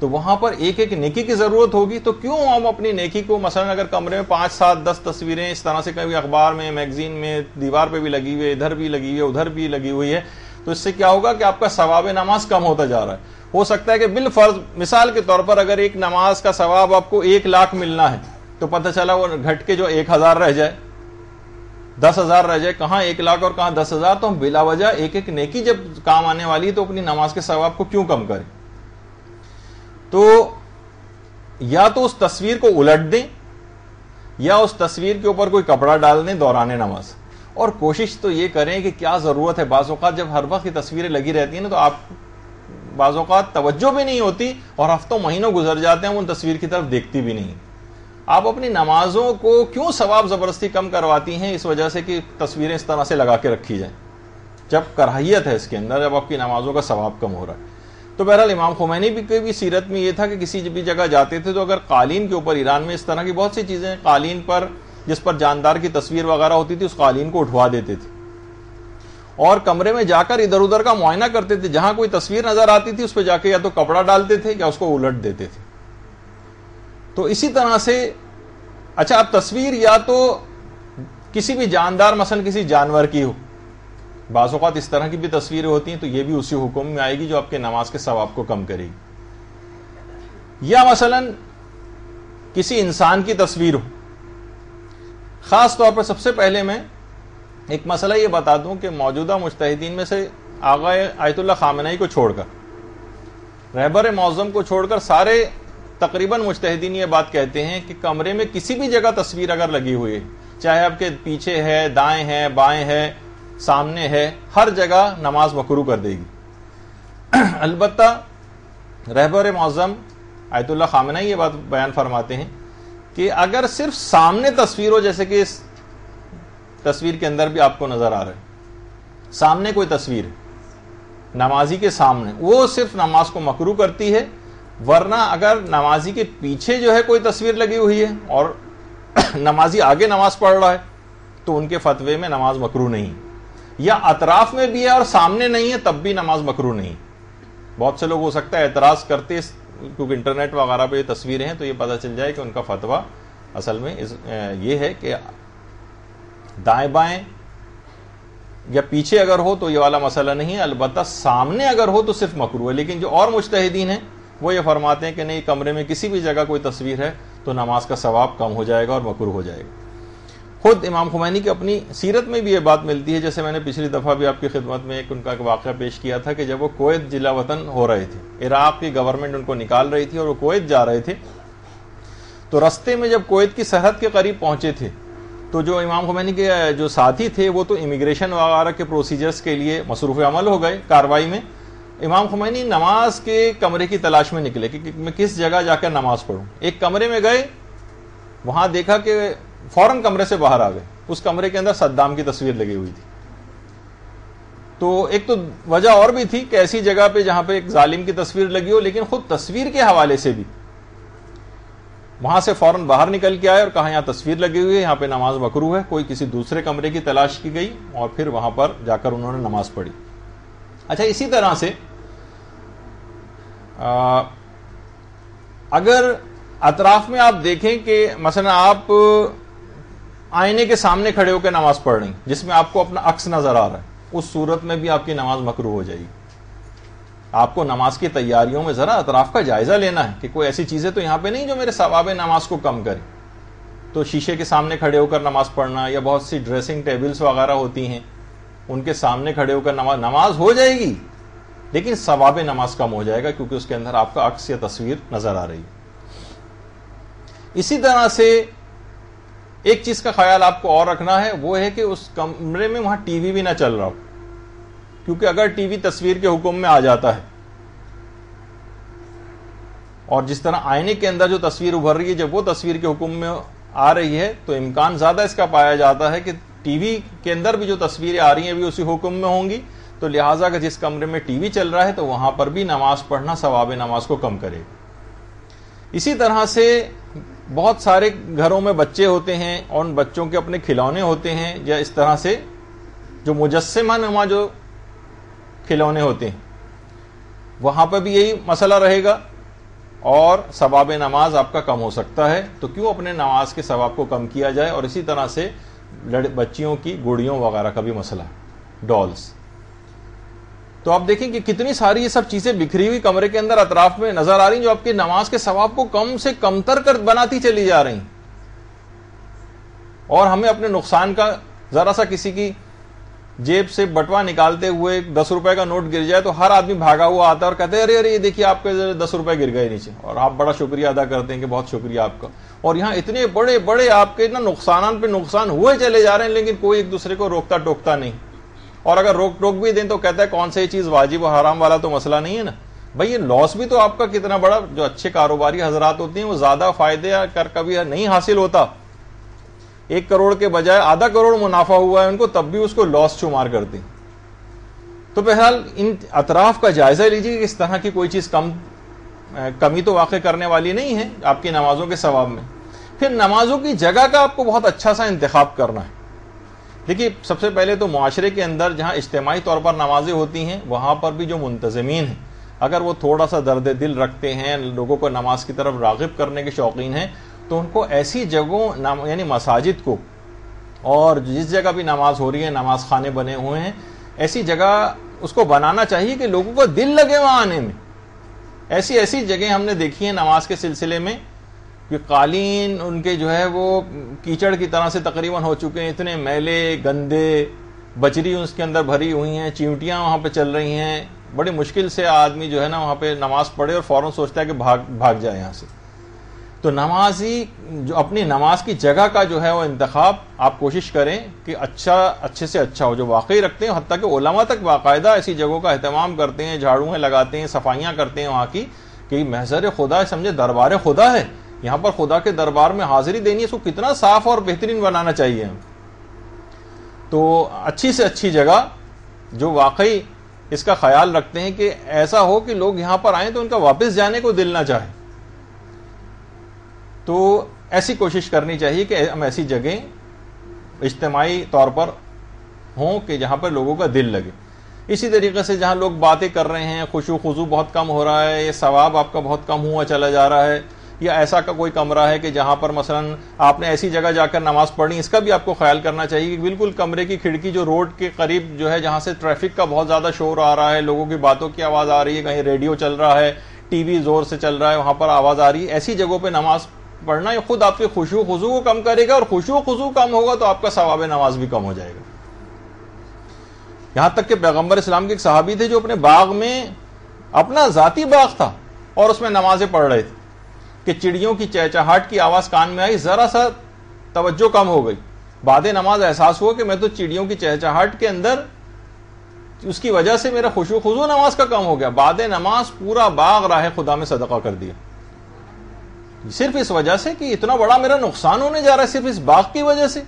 تو وہاں پر ایک ایک نیکی کی ضرورت ہوگی۔ تو کیوں ہم اپنی نیکی کو، مثلا اگر کمرے میں 5 7 10 تصویریں اس طرح سے کبھی اخبار میں، میگزین میں، دیوار پہ بھی لگی ہوئی ہے، ادھر بھی لگی ہوئی ہے، ادھر بھی لگی ہوئی ہے، تو اس سے کیا ہوگا کہ آپ کا ثواب نماز کم ہوتا جا رہا ہے۔ ہو سکتا ہے کہ بالفرض مثال کے طور پر اگر ایک نماز کا ثواب آپ کو 1 لاکھ ملنا ہے تو پتہ چلا وہ گھٹ کے جو 1000 رہ جائے، 10,000 رہ جائے، کہاں 1 لاکھ اور کہاں 10,000، تو ہم بلا وجہ ایک ایک نیکی جب کام آنے والی ہے تو اپنی نماز کے ثواب کو کیوں کم کریں؟ تو یا تو اس تصویر کو الٹ دیں یا اس تصویر کے اوپر کوئی کپڑا ڈال دیں دوران نماز، اور کوشش تو یہ کریں کہ کیا ضرورت ہے۔ بعض اوقات جب ہر وقت یہ تصویریں لگی رہتی ہیں نا تو آپ بعض اوقات توجہ بھی نہیں ہوتی اور ہفتوں مہینوں گزر جاتے ہیں، ان تصویر کی طرف دیکھتی بھی نہیں۔ آپ اپنی نمازوں کو کیوں ثواب زبردستی کم کرواتی ہیں؟ اس وجہ سے کہ تصویریں اس طرح سے لگا کے رکھی جائیں، جب کراہیت ہے اس کے اندر، جب آپ کی نمازوں کا ثواب کم ہو رہا ہے۔ تو بہرحال امام خمینی بھی سیرت میں یہ تھا کہ کسی بھی جگہ جاتے تھے تو اگر قالین کے اوپر، ایران میں اس طرح کی بہت سی چیزیں قالین پر جس پر جاندار کی تصویر وغیرہ ہوتی تھی اس قالین کو اٹھوا دیتے تھے اور کمرے میں جا کر ادھر ادھر کا معائنہ کرتے تھے. جہاں کوئی تصویر نظر آتی تھی اس پہ جا کے یا تو کپڑا ڈالتے تھے یا اس کو الٹ دیتے تھے. تو اسی طرح سے اچھا اب تصویر یا تو کسی بھی جاندار مثلا کسی جانور کی ہو, بعض اوقات اس طرح کی بھی تصویریں ہوتی ہیں, تو یہ بھی اسی حکم میں آئے گی جو آپ کے نماز کے ثواب کو کم کرے گی. یا مثلا کسی انسان کی تصویر ہو. خاص طور پر سب سے پہلے میں ایک مسئلہ یہ بتا دوں کہ موجودہ مجتہدین میں سے آقا آیت اللہ خامنئی کو چھوڑ کر, رہبر معظم کو چھوڑ کر سارے تقریباً مجتہدین یہ بات کہتے ہیں کہ کمرے میں کسی بھی جگہ تصویر اگر لگی ہوئی ہے, چاہے آپ کے پیچھے ہے, دائیں ہے, بائیں ہے, سامنے ہے, ہر جگہ نماز مکروہ کر دے گی. البتہ رہبر معظم آیت اللہ خامنئی یہ بات بیان فرماتے ہیں کہ اگر صرف سامنے تصویر ہو, جیسے کہ اس تصویر کے اندر بھی آپ کو نظر آ رہا ہے, سامنے کوئی تصویر ہے نمازی کے سامنے, وہ صرف نماز کو مکروہ کرتی ہے. ورنہ اگر نمازی کے پیچھے جو ہے کوئی تصویر لگی ہوئی ہے اور نمازی آگے نماز پڑھ رہا ہے تو ان کے فتوے میں نماز مکروہ نہیں. یا اطراف میں بھی ہے اور سامنے نہیں ہے تب بھی نماز مکروہ نہیں. بہت سے لوگ ہو سکتا ہے اعتراض کرتے, کیونکہ انٹرنیٹ وغیرہ پہ یہ تصویریں ہیں تو یہ پتہ چل جائے کہ ان کا فتویٰ اصل میں یہ ہے کہ دائیں بائیں یا پیچھے اگر ہو تو یہ والا مسئلہ نہیں ہے, البتہ سامنے اگر ہو تو صرف مکروہ ہے. لیکن جو اور مجتہدین ہیں وہ یہ فرماتے ہیں کہ نہیں, کمرے میں کسی بھی جگہ کوئی تصویر ہے تو نماز کا ثواب کم ہو جائے گا اور مکروہ ہو جائے گا. خود امام خمینی کی اپنی سیرت میں بھی یہ بات ملتی ہے, جیسے میں نے پچھلی دفعہ بھی آپ کی خدمت میں ان کا ایک واقعہ پیش کیا تھا کہ جب وہ کویت جلا وطن ہو رہے تھے, عراق کی گورنمنٹ ان کو نکال رہی تھی اور وہ کویت جا رہے تھے, تو رستے میں جب کویت کی سرحد کے قریب پہنچے تھے تو جو امام خمینی کے جو ساتھی تھے وہ تو امیگریشن وغیرہ کے پروسیجرز کے لیے مصروف عمل ہو گئے کاروائی میں. امام خمینی نماز کے کمرے کی تلاش میں نکلے کہ میں کس جگہ جا کر نماز پڑھوں. ایک کمرے میں گئے, وہاں دیکھا کہ فوراً کمرے سے باہر آ گئے. اس کمرے کے اندر صدام کی تصویر لگی ہوئی تھی. تو ایک تو وجہ اور بھی تھی کہ ایسی جگہ پہ جہاں پہ ایک ظالم کی تصویر لگی ہو, لیکن خود تصویر کے حوالے سے بھی وہاں سے فوراً باہر نکل کے آئے اور کہا یہاں تصویر لگی ہوئی ہے, یہاں پہ نماز مکروہ ہے. کوئی کسی دوسرے کمرے کی تلاش کی گئی اور پھر وہاں پر جا کر انہوں نے نماز پڑھی. اچھا اسی طرح سے اگر اطراف میں آپ دیکھیں کہ مثلا آپ آئینے کے سامنے کھڑے ہو کے نماز پڑھ رہے ہیں جس میں آپ کو اپنا عکس نظر آ رہا ہے, اس صورت میں بھی آپ کی نماز مکروہ ہو جائے گی. آپ کو نماز کی تیاریوں میں ذرا اطراف کا جائزہ لینا ہے کہ کوئی ایسی چیزیں تو یہاں پہ نہیں جو میرے ثواب نماز کو کم کرے. تو شیشے کے سامنے کھڑے ہو کر نماز پڑھنا, یا بہت سی ڈریسنگ ٹیبلز وغیرہ ہوتی ہیں ان کے سامنے کھڑے ہو کر نماز ہو جائے گی لیکن ثواب نماز کم ہو جائے گا, کیونکہ اس کے اندر آپ کا عکس یا تصویر نظر آ رہی ہے. اسی طرح سے ایک چیز کا خیال آپ کو اور رکھنا ہے, وہ ہے کہ اس کمرے میں وہاں ٹی وی بھی نہ چل رہا ہو, کیونکہ اگر ٹی وی تصویر کے حکم میں آ جاتا ہے اور جس طرح آئینے کے اندر جو تصویر ابھر رہی ہے جب وہ تصویر کے حکم میں آ رہی ہے تو امکان زیادہ اس کا پایا جاتا ہے کہ ٹی وی کے اندر بھی جو تصویریں آ رہی ہیں بھی اسی حکم میں ہوں گی. تو لہٰذا اگر جس کمرے میں ٹی وی چل رہا ہے تو وہاں پر بھی نماز پڑھنا ثواب نماز کو کم کرے. اسی طرح سے بہت سارے گھروں میں بچے ہوتے ہیں اور ان بچوں کے اپنے کھلونے ہوتے ہیں, یا اس طرح سے جو مجسمہ نما جو کھلونے ہوتے ہیں وہاں پہ بھی یہی مسئلہ رہے گا اور ثواب نماز آپ کا کم ہو سکتا ہے. تو کیوں اپنے نماز کے ثواب کو کم کیا جائے. اور اسی طرح سے بچیوں کی گڑیوں وغیرہ کا بھی مسئلہ, ڈالز. تو آپ دیکھیں کہ کتنی ساری یہ سب چیزیں بکھری ہوئی کمرے کے اندر اطراف میں نظر آ رہی ہیں جو آپ کی نماز کے ثواب کو کم سے کم تر کر بناتی چلی جا رہی ہیں. اور ہمیں اپنے نقصان کا ذرا سا کسی کی جیب سے بٹوا نکالتے ہوئے 10 روپے کا نوٹ گر جائے تو ہر آدمی بھاگا ہوا آتا ہے اور کہتے ہیں ارے یہ دیکھیے آپ کے 10 روپے گر گئے نیچے, اور آپ بڑا شکریہ ادا کرتے ہیں کہ بہت شکریہ آپ کا. اور یہاں اتنے بڑے بڑے آپ کے نقصانات پہ نقصان ہوئے چلے جا رہے ہیں لیکن کوئی ایک دوسرے کو روکتا ٹوکتا نہیں. اور اگر روک ٹوک بھی دیں تو کہتا ہے کون سے چیز واجب و حرام والا تو مسئلہ نہیں ہے نا بھائی. یہ لاس بھی تو آپ کا کتنا بڑا, جو اچھے کاروباری حضرات ہوتے ہیں وہ زیادہ فائدے کر کبھی نہیں حاصل ہوتا. 1 کروڑ کے بجائے آدھا کروڑ منافع ہوا ہے ان کو, تب بھی اس کو لاس شمار کرتے ہیں. تو بہرحال ان اطراف کا جائزہ لیجیے کہ اس طرح کی کوئی چیز کمی تو واقع کرنے والی نہیں ہے آپ کی نمازوں کے ثواب میں. پھر نمازوں کی جگہ کا آپ کو بہت اچھا سا انتخاب کرنا ہے. دیکھیے سب سے پہلے تو معاشرے کے اندر جہاں اجتماعی طور پر نمازیں ہوتی ہیں وہاں پر بھی جو منتظمین ہیں اگر وہ تھوڑا سا درد دل رکھتے ہیں, لوگوں کو نماز کی طرف راغب کرنے کے شوقین ہیں, تو ان کو ایسی جگہوں یعنی مساجد کو اور جس جگہ بھی نماز ہو رہی ہے نماز خانے بنے ہوئے ہیں ایسی جگہ اس کو بنانا چاہیے کہ لوگوں کو دل لگے وہاں آنے میں. ایسی جگہیں ہم نے دیکھی ہیں نماز کے سلسلے میں کہ قالین ان کے جو ہے وہ کیچڑ کی طرح سے تقریباً ہو چکے ہیں, اتنے میلے گندے, بجری اس کے اندر بھری ہوئی ہیں, چیونٹیاں وہاں پہ چل رہی ہیں, بڑی مشکل سے آدمی جو ہے نا وہاں پہ نماز پڑھے اور فوراً سوچتا ہے کہ بھاگ جائے یہاں سے. تو نمازی جو اپنی نماز کی جگہ کا جو ہے وہ انتخاب آپ کوشش کریں کہ اچھے سے اچھا ہو, جو واقعی رکھتے ہیں. حتیٰ کہ علماء تک باقاعدہ ایسی جگہوں کا اہتمام کرتے ہیں, جھاڑویں لگاتے ہیں, صفائیاں کرتے ہیں وہاں کی کہ محضر خدا سمجھے دربار خدا ہے, یہاں پر خدا کے دربار میں حاضری دینی ہے, اس کو کتنا صاف اور بہترین بنانا چاہیے. تو اچھی سے اچھی جگہ جو واقعی اس کا خیال رکھتے ہیں کہ ایسا ہو کہ لوگ یہاں پر آئیں تو ان کا واپس جانے کو دل نہ چاہے, تو ایسی کوشش کرنی چاہیے کہ ہم ایسی جگہیں اجتماعی طور پر ہوں کہ جہاں پر لوگوں کا دل لگے. اسی طریقے سے جہاں لوگ باتیں کر رہے ہیں, خشوع خضوع بہت کم ہو رہا ہے, یہ ثواب آپ کا بہت کم ہوا چلا جا رہا ہے, یا ایسا کا کوئی کمرہ ہے کہ جہاں پر مثلا آپ نے ایسی جگہ جا کر نماز پڑھنی, اس کا بھی آپ کو خیال کرنا چاہیے کہ بالکل کمرے کی کھڑکی جو روڈ کے قریب جو ہے جہاں سے ٹریفک کا بہت زیادہ شور آ رہا ہے, لوگوں کی باتوں کی آواز آ رہی ہے, کہیں ریڈیو چل رہا ہے, ٹی وی زور سے چل رہا ہے, وہاں پر آواز آ رہی ہے, ایسی جگہوں پہ نماز پڑھنا یہ خود آپ کے خشوع خضوع کو کم کرے گا, اور خشوع خضوع کم ہوگا تو آپ کا ثواب نماز بھی کم ہو جائے گا. یہاں تک کہ پیغمبر اسلام کے ایک صحابی تھے جو اپنے باغ میں, اپنا ذاتی باغ تھا اور اس میں نمازیں پڑھ رہے تھے کہ چڑیوں کی چہچہاہٹ کی آواز کان میں آئی, ذرا سا توجہ کم ہو گئی, بعد نماز احساس ہوا کہ میں تو چڑیوں کی چہچہاہٹ کے اندر اس کی وجہ سے میرا خشوع خضوع نماز کا کم ہو گیا. بعد نماز پورا باغ راہ خدا میں صدقہ کر دیا, صرف اس وجہ سے کہ اتنا بڑا میرا نقصان ہونے جا رہا ہے صرف اس باغ کی وجہ سے.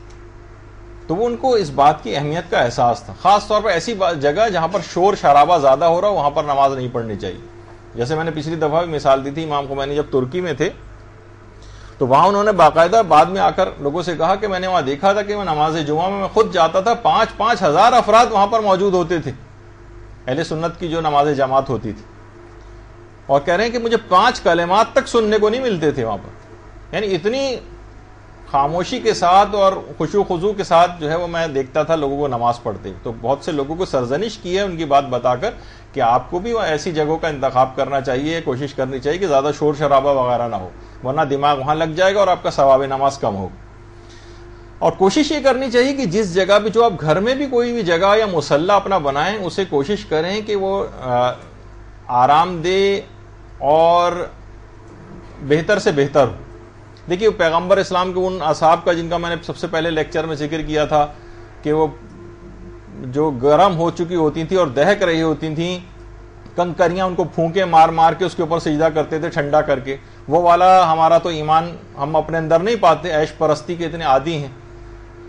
تو وہ ان کو اس بات کی اہمیت کا احساس تھا. خاص طور پر ایسی جگہ جہاں پر شور شرابہ زیادہ ہو رہا ہو وہاں پر نماز نہیں پڑھنی چاہیے. جیسے میں نے پچھلی دفعہ بھی مثال دی تھی, امام خمینی جب ترکی میں تھے تو وہاں انہوں نے باقاعدہ بعد میں آ کر لوگوں سے کہا کہ میں نے وہاں دیکھا تھا کہ میں نماز جمعہ میں خود جاتا تھا, 5,000 افراد وہاں پر موجود ہوتے تھے, اہل سنت کی جو نماز جماعت ہوتی تھی, اور کہہ رہے ہیں کہ مجھے 5 کلمات تک سننے کو نہیں ملتے تھے وہاں پر. یعنی اتنی خاموشی کے ساتھ اور خشوع خضوع کے ساتھ جو ہے وہ میں دیکھتا تھا لوگوں کو نماز پڑھتے. تو بہت سے لوگوں کو سرزنش کی ہے ان کی بات بتا کر کہ آپ کو بھی ایسی جگہوں کا انتخاب کرنا چاہیے, کوشش کرنی چاہیے کہ زیادہ شور شرابہ وغیرہ نہ ہو, ورنہ دماغ وہاں لگ جائے گا اور آپ کا ثواب نماز کم ہوگا. اور کوشش یہ کرنی چاہیے کہ جس جگہ بھی, جو آپ گھر میں بھی کوئی بھی جگہ یا مصلی اپنا بنائیں, اسے کوشش کریں کہ وہ آرام دہ اور بہتر سے بہتر ہو. دیکھیے پیغمبر اسلام کے ان اصحاب کا جن کا میں نے سب سے پہلے لیکچر میں ذکر کیا تھا کہ وہ جو گرم ہو چکی ہوتی تھی اور دہک رہی ہوتی تھیں, کنکریاں ان کو پھونکے مار مار کے اس کے اوپر سجدہ کرتے تھے ٹھنڈا کر کے, وہ والا ہمارا تو ایمان ہم اپنے اندر نہیں پاتے, عیش پرستی کے اتنے عادی ہیں.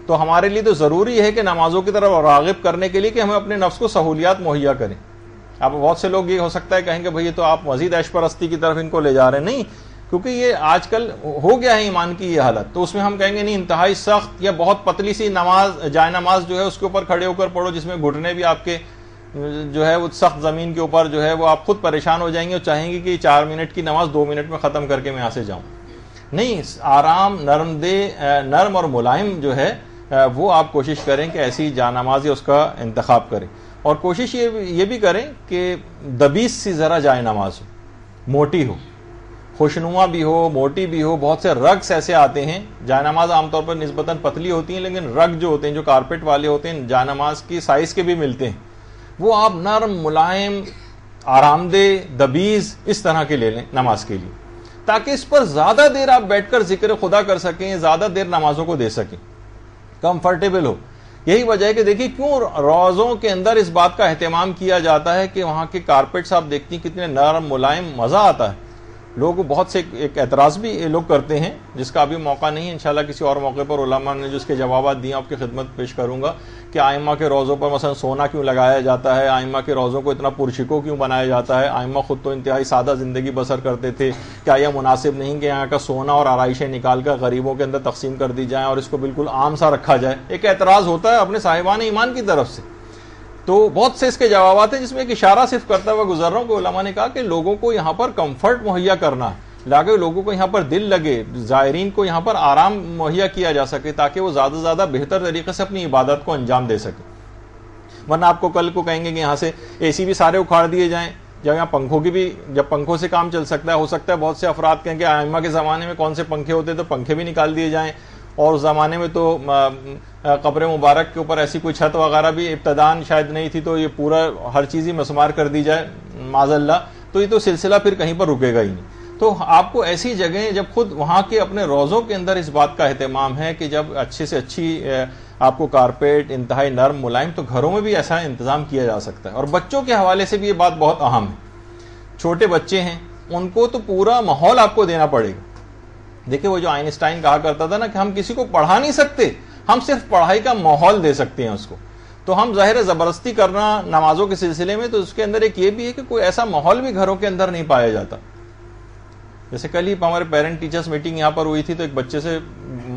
تو ہمارے لیے تو ضروری ہے کہ نمازوں کی طرف راغب کرنے کے لیے کہ ہمیں اپنے نفس کو سہولیات مہیا کریں. اب بہت سے لوگ یہ ہو سکتا ہے کہیں گے بھئی تو آپ مزید عیش پرستی کی طرف ان کو لے جا رہے ہیں. نہیں, کیونکہ یہ آج کل ہو گیا ہے ایمان کی یہ حالت, تو اس میں ہم کہیں گے نہیں انتہائی سخت یا بہت پتلی سی نماز, جائے نماز جو ہے اس کے اوپر کھڑے ہو کر پڑھو جس میں گھٹنے بھی آپ کے جو ہے وہ سخت زمین کے اوپر جو ہے وہ آپ خود پریشان ہو جائیں گے اور چاہیں گے کہ 4 منٹ کی نماز 2 منٹ میں ختم کر کے میں یہاں سے جاؤں. نہیں, آرام نرم اور ملائم جو ہے وہ آپ کوشش کریں کہ ایسی جا نماز اس کا انتخاب کریں. اور کوشش یہ بھی کریں کہ دبیس سی ذرا جائے نماز ہو, موٹی ہو, خوشنما بھی ہو, موٹی بھی ہو. بہت سے رگس ایسے آتے ہیں, جائے نماز عام طور پر نسبتاً پتلی ہوتی ہیں, لیکن رگ جو ہوتے ہیں جو کارپیٹ والے ہوتے ہیں جائے نماز کی سائز کے بھی ملتے ہیں, وہ آپ نرم ملائم آرام دہ دبیز اس طرح کے لے لیں نماز کے لیے, تاکہ اس پر زیادہ دیر آپ بیٹھ کر ذکر خدا کر سکیں, زیادہ دیر نمازوں کو دے سکیں, کمفرٹیبل ہو. یہی وجہ ہے کہ دیکھیے کیوں روزوں کے اندر اس بات کا اہتمام کیا جاتا ہے کہ وہاں کے کارپیٹس آپ دیکھتی ہیں کتنے نرم ملائم, مزہ آتا ہے. لوگ بہت سے ایک اعتراض بھی لوگ کرتے ہیں جس کا ابھی موقع نہیں ہے، انشاءاللہ کسی اور موقع پر علماء نے جو اس کے جوابات دیے آپ کی خدمت پیش کروں گا، کہ ائمہ کے روضوں پر مثلا سونا کیوں لگایا جاتا ہے، ائمہ کے روضوں کو اتنا پرشکو کیوں بنایا جاتا ہے، ائمہ خود تو انتہائی سادہ زندگی بسر کرتے تھے، کیا یہ مناسب نہیں کہ یہاں کا سونا اور آرائشیں نکال کر غریبوں کے اندر تقسیم کر دی جائیں اور اس کو بالکل عام سا رکھا جائے؟ ایک اعتراض ہوتا ہے اپنے صاحبان ایمان کی طرف سے. تو بہت سے اس کے جوابات ہیں جس میں ایک اشارہ صرف کرتا ہوا گزر رہا ہوں کہ علماء نے کہا کہ لوگوں کو یہاں پر کمفرٹ مہیا کرنا ہے، لاگے لوگوں کو یہاں پر دل لگے، زائرین کو یہاں پر آرام مہیا کیا جا سکے تاکہ وہ زیادہ سے زیادہ بہتر طریقے سے اپنی عبادت کو انجام دے سکے. ورنہ آپ کو کل کو کہیں گے کہ یہاں سے اے سی بھی سارے اکھاڑ دیے جائیں، جب یہاں پنکھوں کی بھی، جب پنکھوں سے کام چل سکتا ہے، ہو سکتا ہے بہت سے افراد کہیں کہ ائمہ کے زمانے میں کون سے پنکھے ہوتے تو پنکھے بھی نکال دیے جائیں، اور اس زمانے میں تو قبر مبارک کے اوپر ایسی کوئی چھت وغیرہ بھی ابتدان شاید نہیں تھی، تو یہ پورا ہر چیز ہی مسمار کر دی جائے معاذ اللہ، تو یہ تو سلسلہ پھر کہیں پر رکے گا ہی نہیں. تو آپ کو ایسی جگہیں جب خود وہاں کے اپنے روضوں کے اندر اس بات کا اہتمام ہے کہ جب اچھے سے اچھی آپ کو کارپیٹ انتہائی نرم ملائم، تو گھروں میں بھی ایسا انتظام کیا جا سکتا ہے. اور بچوں کے حوالے سے بھی یہ بات بہت اہم ہے. چھوٹے بچے ہیں ان کو تو پورا ماحول آپ کو دینا پڑے گا. دیکھیں وہ جو آئنسٹائن کہا کرتا تھا نا کہ ہم کسی کو پڑھا نہیں سکتے، ہم صرف پڑھائی کا ماحول دے سکتے ہیں اس کو. تو ہم ظاہر زبردستی کرنا نمازوں کے سلسلے میں، تو اس کے اندر ایک یہ بھی ہے کہ کوئی ایسا ماحول بھی گھروں کے اندر نہیں پایا جاتا. جیسے کل ہی ہمارے پیرنٹ ٹیچرز میٹنگ یہاں پر ہوئی تھی، تو ایک بچے سے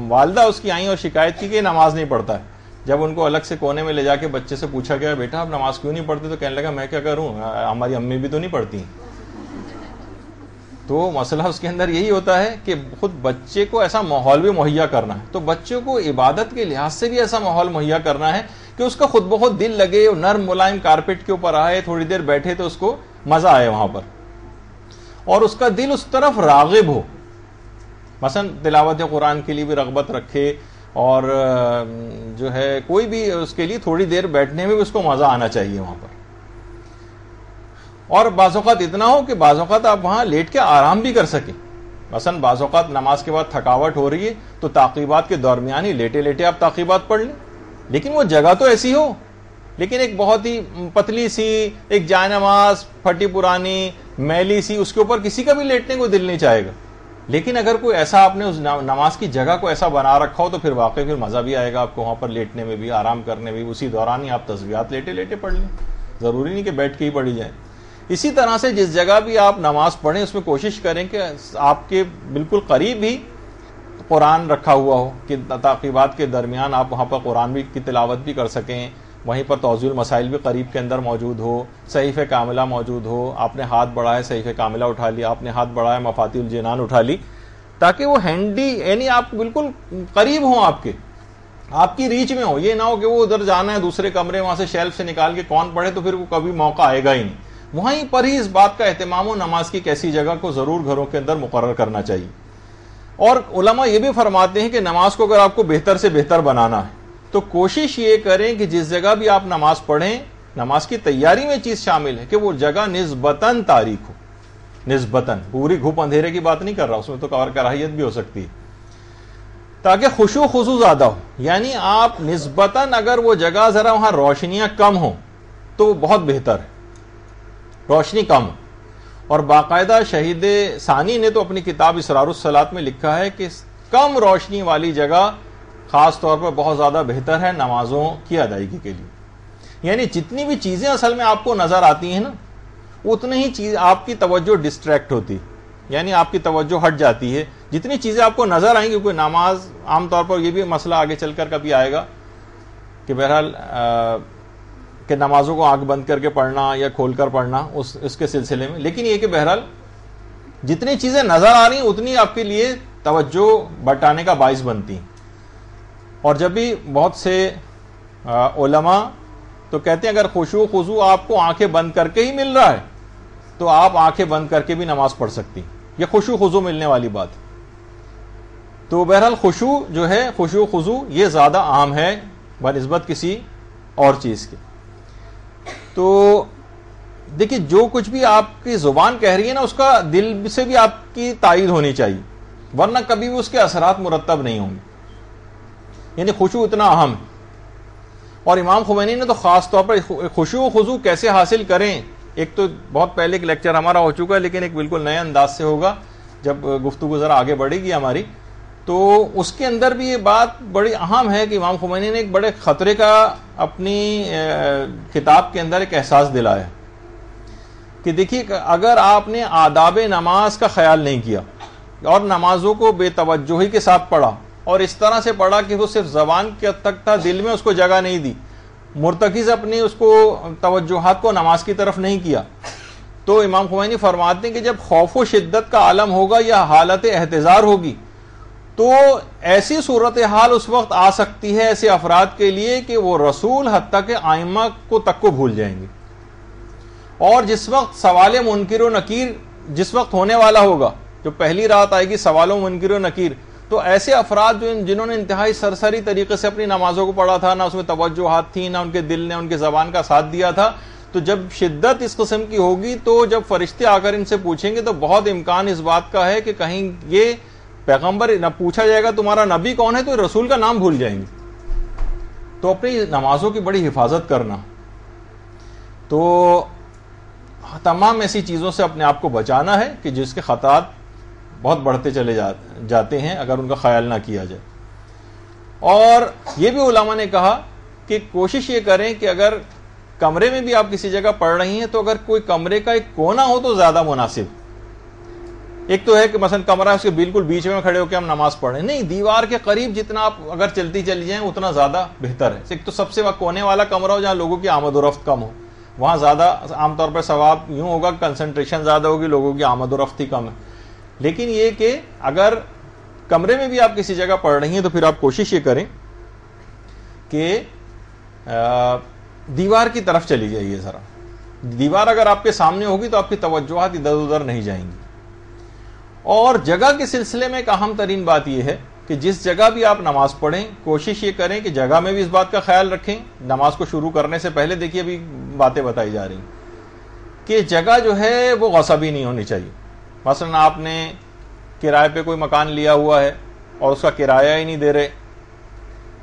والدہ اس کی آئیں اور شکایت کی کہ یہ نماز نہیں پڑھتا ہے. جب ان کو الگ سے کونے میں لے جا کے بچے سے پوچھا گیا بیٹا آپ نماز کیوں نہیں پڑھتے، تو کہنے لگا میں کیا کروں، ہماری امی بھی تو نہیں پڑھتی. تو مسئلہ اس کے اندر یہی ہوتا ہے کہ خود بچے کو ایسا ماحول بھی مہیا کرنا ہے. تو بچوں کو عبادت کے لحاظ سے بھی ایسا ماحول مہیا کرنا ہے کہ اس کا خود بخود دل لگے، نرم ملائم کارپیٹ کے اوپر آئے، تھوڑی دیر بیٹھے تو اس کو مزہ آئے وہاں پر، اور اس کا دل اس طرف راغب ہو. مثلا تلاوت قرآن کے لیے بھی رغبت رکھے، اور جو ہے کوئی بھی اس کے لیے تھوڑی دیر بیٹھنے میں بھی اس کو مزہ آنا چاہیے وہاں پر. اور بعض اوقات اتنا ہو کہ بعض اوقات آپ وہاں لیٹ کے آرام بھی کر سکیں. مثلا بعض اوقات نماز کے بعد تھکاوٹ ہو رہی ہے تو تعقیبات کے درمیان ہی لیٹے لیٹے آپ تعقیبات پڑھ لیں، لیکن وہ جگہ تو ایسی ہو، لیکن ایک بہت ہی پتلی سی ایک جائے نماز پھٹی پرانی میلی سی، اس کے اوپر کسی کا بھی لیٹنے کو دل نہیں چاہے گا. لیکن اگر کوئی ایسا آپ نے اس نماز کی جگہ کو ایسا بنا رکھا ہو تو پھر واقعی پھر مزہ بھی آئے گا آپ کو وہاں پر لیٹنے میں بھی، آرام کرنے میں بھی. اسی دوران ہی آپ تسبیحات لیٹے لیٹے پڑھ لیں، ضروری نہیں کہ بیٹھ کے ہی پڑھی جائیں. اسی طرح سے جس جگہ بھی آپ نماز پڑھیں اس میں کوشش کریں کہ آپ کے بالکل قریب ہی قرآن رکھا ہوا ہو کہ تعقیبات کے درمیان آپ وہاں پر قرآن بھی کی تلاوت بھی کر سکیں. وہیں پر توضیح المسائل بھی قریب کے اندر موجود ہو، صحیفہ کاملہ موجود ہو، آپ نے ہاتھ بڑھایا صحیفہ کاملہ اٹھا لیا، آپ نے ہاتھ بڑھایا مفاتیح الجنان اٹھا لی، تاکہ وہ ہینڈی یعنی آپ بالکل قریب ہوں، آپ کی ریچ میں ہو. یہ نہ ہو کہ وہ ادھر جانا ہے دوسرے کمرے، وہاں سے شیلف سے نکال کے کون پڑھے تو پھر وہ کبھی موقع آئے گا ہی نہیں. وہیں پر ہی اس بات کا اہتمام ہو نماز کی کیسی جگہ کو ضرور گھروں کے اندر مقرر کرنا چاہیے. اور علماء یہ بھی فرماتے ہیں کہ نماز کو اگر آپ کو بہتر سے بہتر بنانا ہے تو کوشش یہ کریں کہ جس جگہ بھی آپ نماز پڑھیں، نماز کی تیاری میں چیز شامل ہے کہ وہ جگہ نسبتاً تاریک ہو. نسبتاً پوری گھوپ اندھیرے کی بات نہیں کر رہا، اس میں تو کراہیت بھی ہو سکتی ہے، تاکہ خشوع خضوع زیادہ ہو. یعنی آپ نسبتاً اگر وہ جگہ ذرا وہاں روشنیاں کم ہوں تو وہ بہت بہتر ہے، روشنی کم ہو. اور باقاعدہ شہید ثانی نے تو اپنی کتاب اسرار الصلاۃ میں لکھا ہے کہ کم روشنی والی جگہ خاص طور پر بہت زیادہ بہتر ہے نمازوں کی ادائیگی کے لیے. یعنی جتنی بھی چیزیں اصل میں آپ کو نظر آتی ہیں نا، اتنی ہی چیز آپ کی توجہ ڈسٹریکٹ ہوتی، یعنی آپ کی توجہ ہٹ جاتی ہے. جتنی چیزیں آپ کو نظر آئیں گی، کوئی نماز عام طور پر یہ بھی مسئلہ آگے چل کر کبھی آئے گا کہ بہرحال کہ نمازوں کو آنکھ بند کر کے پڑھنا یا کھول کر پڑھنا اس کے سلسلے میں. لیکن یہ کہ بہرحال جتنی چیزیں نظر آ رہی ہیں اتنی آپ کے لیے توجہ بٹانے کا باعث بنتی ہیں. اور جب بھی بہت سے علماء تو کہتے ہیں اگر خشوع خضوع آپ کو آنکھیں بند کر کے ہی مل رہا ہے تو آپ آنکھیں بند کر کے بھی نماز پڑھ سکتی، یہ خشوع خضوع ملنے والی بات. تو بہرحال خشوع جو ہے، خشوع خضوع یہ زیادہ عام ہے بنسبت کسی اور چیز کے. تو دیکھیے جو کچھ بھی آپ کی زبان کہہ رہی ہے نا، اس کا دل سے بھی آپ کی تائید ہونی چاہیے، ورنہ کبھی بھی اس کے اثرات مرتب نہیں ہوں گے. یعنی خشوع اتنا اہم ہے. اور امام خمینی نے تو خاص طور پر خشوع و خضوع کیسے حاصل کریں، ایک تو بہت پہلے ایک لیکچر ہمارا ہو چکا ہے، لیکن ایک بالکل نئے انداز سے ہوگا جب گفتگو ذرا آگے بڑھے گی ہماری تو اس کے اندر بھی یہ بات بڑی اہم ہے کہ امام خمینی نے ایک بڑے خطرے کا اپنی کتاب کے اندر ایک احساس دلایا کہ دیکھیے اگر آپ نے آداب نماز کا خیال نہیں کیا اور نمازوں کو بے توجہی کے ساتھ پڑھا اور اس طرح سے پڑھا کہ وہ صرف زبان کے حد تک تھا، دل میں اس کو جگہ نہیں دی، مرتکز اپنی اس کو توجہات کو نماز کی طرف نہیں کیا، تو امام خمینی فرماتے ہیں کہ جب خوف و شدت کا عالم ہوگا یا حالت احتضار ہوگی تو ایسی صورتحال اس وقت آ سکتی ہے ایسے افراد کے لیے کہ وہ رسول حتیٰ کہ ائمہ کو تک کو بھول جائیں گے، اور جس وقت سوال منکر و نکیر جس وقت ہونے والا ہوگا، جو پہلی رات آئے گی سوال و منکر و نکیر، تو ایسے افراد جنہوں نے انتہائی سرسری طریقے سے اپنی نمازوں کو پڑھا تھا، نہ اس میں توجہات تھی، نہ ان کے دل نے ان کے زبان کا ساتھ دیا تھا، تو جب شدت اس قسم کی ہوگی تو جب فرشتے آ کر ان سے پوچھیں گے تو بہت امکان اس بات کا ہے کہ کہیں یہ پیغمبر نہ پوچھا جائے گا تمہارا نبی کون ہے تو رسول کا نام بھول جائیں گے۔ تو اپنی نمازوں کی بڑی حفاظت کرنا، تو تمام ایسی چیزوں سے اپنے آپ کو بچانا ہے کہ جس کے خطرات بہت بڑھتے چلے جاتے ہیں اگر ان کا خیال نہ کیا جائے۔ اور یہ بھی علماء نے کہا کہ کوشش یہ کریں کہ اگر کمرے میں بھی آپ کسی جگہ پڑھ رہی ہیں تو اگر کوئی کمرے کا ایک کونا ہو تو زیادہ مناسب۔ ایک تو ہے کہ مثلا کمرہ اس کے بالکل بیچ میں کھڑے ہو کے ہم نماز پڑھیں، نہیں، دیوار کے قریب جتنا آپ اگر چلتی چلی جائیں اتنا زیادہ بہتر ہے۔ ایک تو سب سے کونے والا کمرہ ہو جہاں لوگوں کی آمد و رفت کم ہو، وہاں زیادہ عام طور پر ثواب یوں ہوگا، کنسنٹریشن زیادہ ہوگی، لوگوں کی آمد و رفت ہی کم ہے۔ لیکن یہ کہ اگر کمرے میں بھی آپ کسی جگہ پڑھ رہی ہیں تو پھر آپ کوشش یہ کریں کہ دیوار کی طرف چلی جائیے ذرا۔ دیوار اگر آپ کے سامنے ہوگی تو آپ کی توجہات ادھر ادھر نہیں جائیں گی۔ اور جگہ کے سلسلے میں ایک اہم ترین بات یہ ہے کہ جس جگہ بھی آپ نماز پڑھیں کوشش یہ کریں کہ جگہ میں بھی اس بات کا خیال رکھیں۔ نماز کو شروع کرنے سے پہلے دیکھیے ابھی باتیں بتائی جا رہی ہیں کہ جگہ جو ہے وہ غصبی نہیں ہونی چاہیے۔ مثلا آپ نے کرائے پہ کوئی مکان لیا ہوا ہے اور اس کا کرایہ ہی نہیں دے رہے،